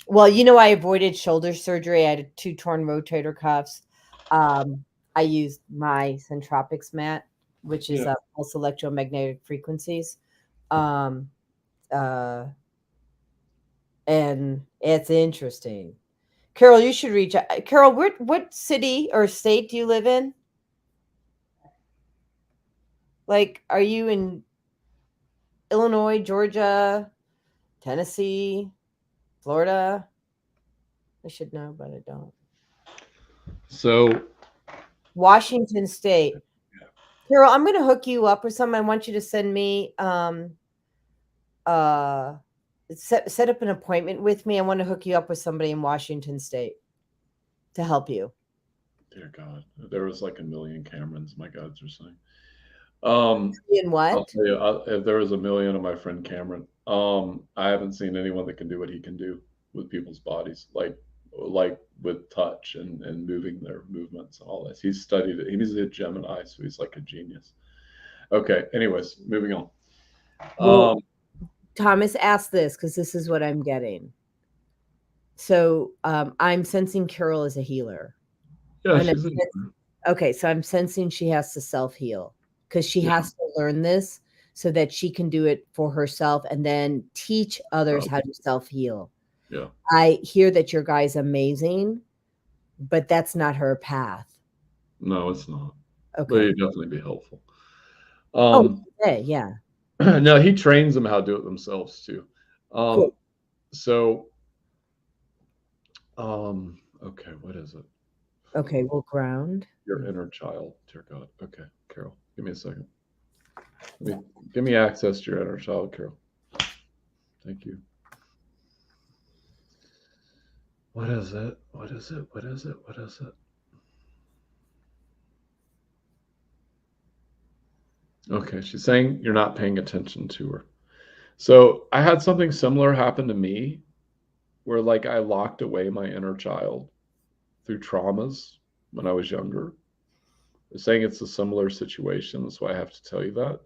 Well, I avoided shoulder surgery. I had 2 torn rotator cuffs. I used my Centropics mat, which is pulse electromagnetic frequencies. And it's interesting. Carol, you should reach out. Carol, what city or state do you live in? Like, are you in Illinois, Georgia, Tennessee, Florida? I should know, but I don't. So Washington State. Carol, I'm going to hook you up with someone. I want you to send me set up an appointment with me. I want to hook you up with somebody in Washington State to help you. Dear God, there was like a million Camerons. My gods are saying. In what? I'll tell you, if there was a million of my friend Cameron, I haven't seen anyone that can do what he can do with people's bodies, like with touch and moving their movements and all this. He's studied it. He's a Gemini, so he's like a genius. Okay. Anyways, moving on. Well, Thomas asked this because this is what I'm getting. So I'm sensing Carol as a healer. Yeah, okay, so I'm sensing she has to self-heal because she has to learn this so that she can do it for herself and then teach others how to self-heal. Yeah. I hear that your guy's amazing, but that's not her path. No, it's not. Okay. But it'd definitely be helpful. Yeah. No, he trains them how to do it themselves too. Cool. So, okay, what is it? Okay, we'll ground. Your inner child, dear God. Okay, Carol, give me a second. Give me access to your inner child, Carol. Thank you. What is it? What is it? What is it? What is it? Okay, she's saying you're not paying attention to her. So I had something similar happen to me where like I locked away my inner child through traumas when I was younger. They're saying it's a similar situation. That's why I have to tell you that.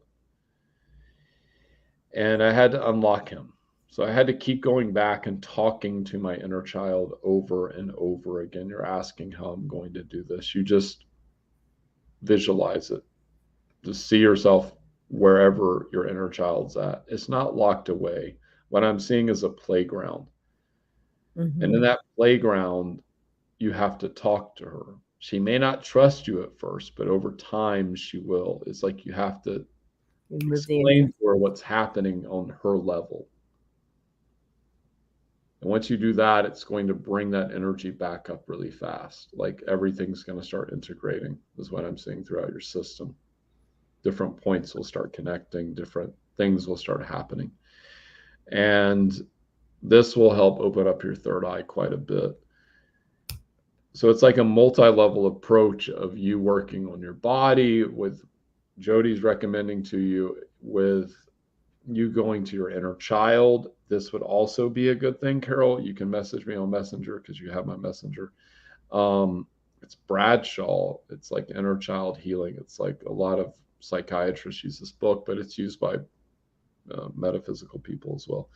And I had to unlock him. So I had to keep going back and talking to my inner child over and over again. You're asking how I'm going to do this. You just visualize it. Just see yourself wherever your inner child's at. It's not locked away. What I'm seeing is a playground. Mm-hmm. And in that playground, you have to talk to her. She may not trust you at first, but over time she will. It's like you have to explain to her what's happening on her level. And once you do that, it's going to bring that energy back up really fast. Like everything's going to start integrating, is what I'm seeing throughout your system. Different points will start connecting, different things will start happening. And this will help open up your third eye quite a bit. So it's like a multi-level approach of you working on your body, with Jody's recommending to you, with you going to your inner child. This would also be a good thing, Carol. You can message me on Messenger because you have my Messenger. It's Bradshaw. It's like inner child healing. It's like a lot of psychiatrists use this book, but it's used by metaphysical people as well.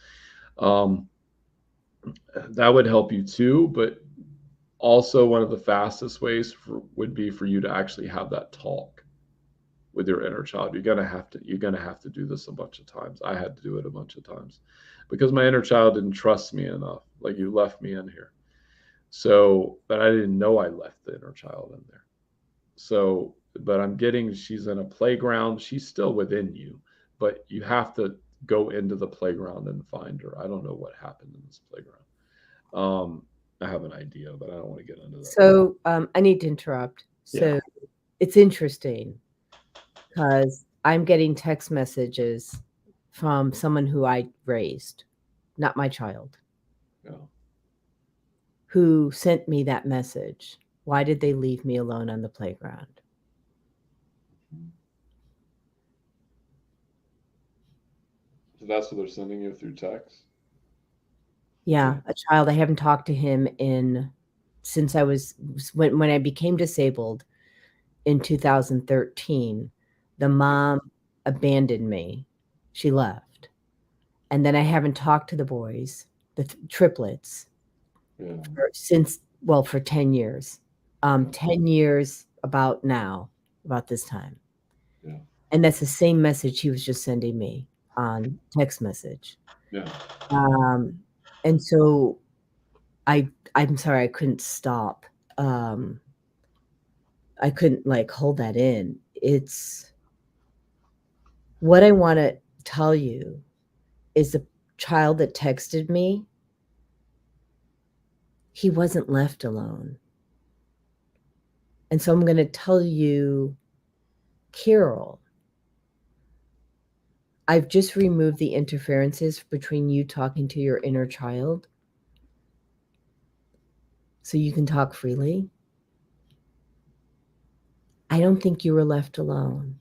That would help you too, but also one of the fastest ways would be for you to actually have that talk with your inner child. You're gonna have to do this a bunch of times. I had to do it a bunch of times because my inner child didn't trust me enough. Like, you left me in here. So, but I didn't know I left the inner child in there. So, but she's in a playground. She's still within you, but you have to go into the playground and find her. I don't know what happened in this playground. I have an idea, but I don't want to get into that. So I need to interrupt. So it's interesting because I'm getting text messages from someone who I raised, not my child, who sent me that message. Why did they leave me alone on the playground? So that's what they're sending you through text? Yeah, a child. I haven't talked to him since when I became disabled in 2013. The mom abandoned me. She left. And then I haven't talked to the boys, the triplets, for 10 years. 10 years about this time. Yeah. And that's the same message he was just sending me on text message. Yeah. And so I'm sorry, I couldn't stop. I couldn't hold that in. It's what I want to tell you is the child that texted me, he wasn't left alone. And so I'm going to tell you, Carol, I've just removed the interferences between you talking to your inner child so you can talk freely. I don't think you were left alone.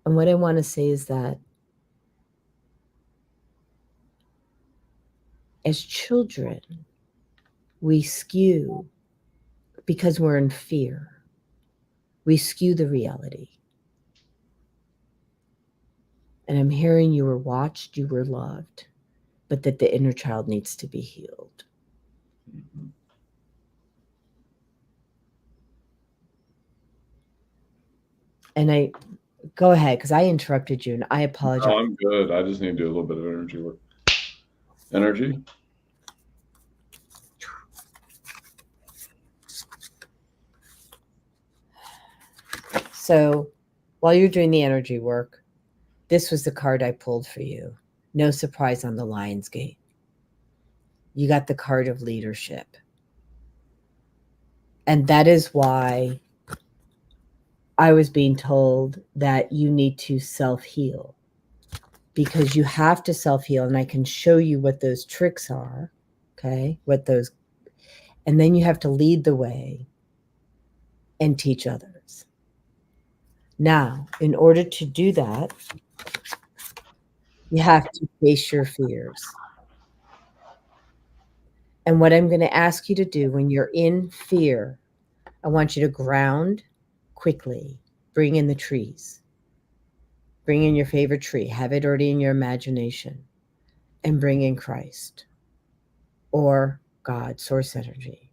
And what I want to say is that as children, we skew, because we're in fear, we skew the reality. And I'm hearing you were watched, you were loved, but that the inner child needs to be healed. Mm-hmm. And go ahead, because I interrupted you and I apologize. No, I'm good. I just need to do a little bit of energy work. Energy. So while you're doing the energy work, this was the card I pulled for you. No surprise on the Lion's Gate. You got the card of leadership. And that is why I was being told that you need to self-heal, because you have to self-heal. And I can show you what those tricks are. Okay. And then you have to lead the way and teach others. Now, in order to do that, you have to face your fears. And what I'm going to ask you to do when you're in fear, I want you to ground quickly. Bring in the trees. Bring in your favorite tree. Have it already in your imagination. And bring in Christ or God, source energy.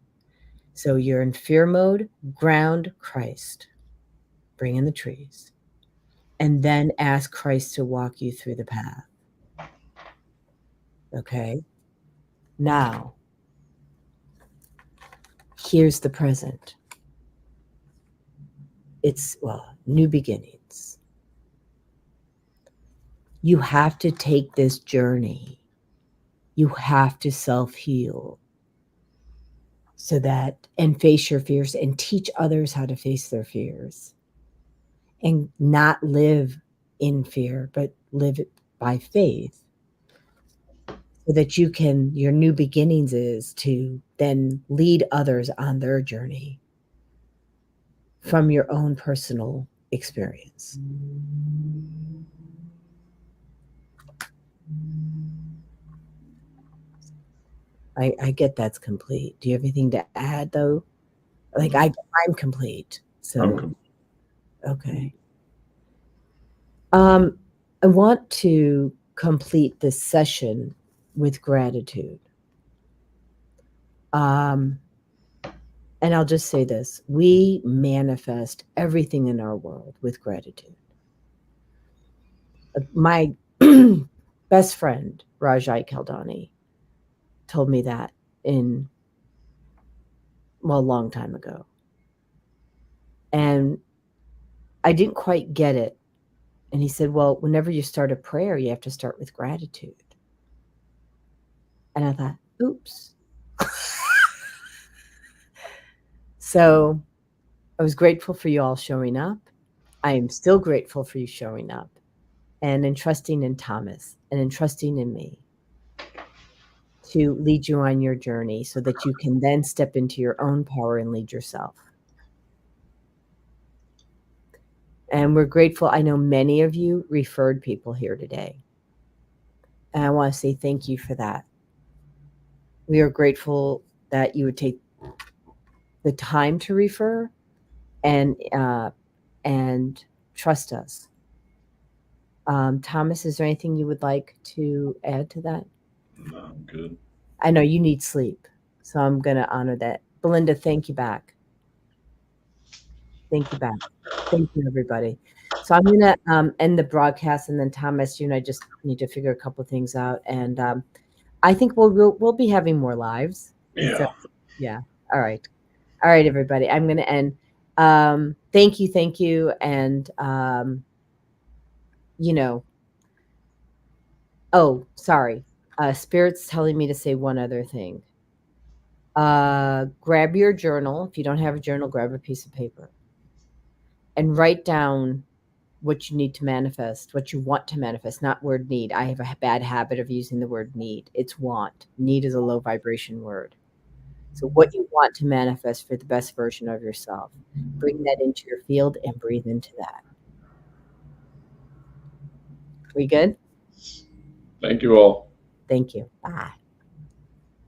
So you're in fear mode, ground Christ. Bring in the trees. And then ask Christ to walk you through the path. Okay? Now, here's the present. It's, new beginnings. You have to take this journey. You have to self-heal and face your fears and teach others how to face their fears and not live in fear, but live it by faith. so that your new beginnings is to then lead others on their journey from your own personal experience. I get that's complete. Do you have anything to add though? Like I'm complete. So okay. I want to complete this session with gratitude. And I'll just say this: we manifest everything in our world with gratitude. My best friend, Rajai Kaldani, told me that a long time ago. And I didn't quite get it. And he said, well, whenever you start a prayer, you have to start with gratitude. And I thought, oops. So I was grateful for you all showing up. I am still grateful for you showing up and entrusting in Thomas and entrusting in me to lead you on your journey so that you can then step into your own power and lead yourself. And we're grateful. I know many of you referred people here today. And I want to say thank you for that. We are grateful that you would take the time to refer and trust us. Thomas, is there anything you would like to add to that? No, I'm good. I know you need sleep, so I'm going to honor that. Belinda, thank you back. Thank you back. Thank you, everybody. So I'm going to end the broadcast, and then Thomas, you and I just need to figure a couple of things out. And I think we'll be having more lives. Yeah. So, yeah. All right, everybody. I'm going to end. Thank you, and oh, sorry. Spirit's telling me to say one other thing. Grab your journal. If you don't have a journal, grab a piece of paper and write down what you need to manifest, what you want to manifest, not word need. I have a bad habit of using the word need. It's want. Need is a low vibration word. So what you want to manifest for the best version of yourself, bring that into your field and breathe into that. We good? Thank you all. Thank you. Bye.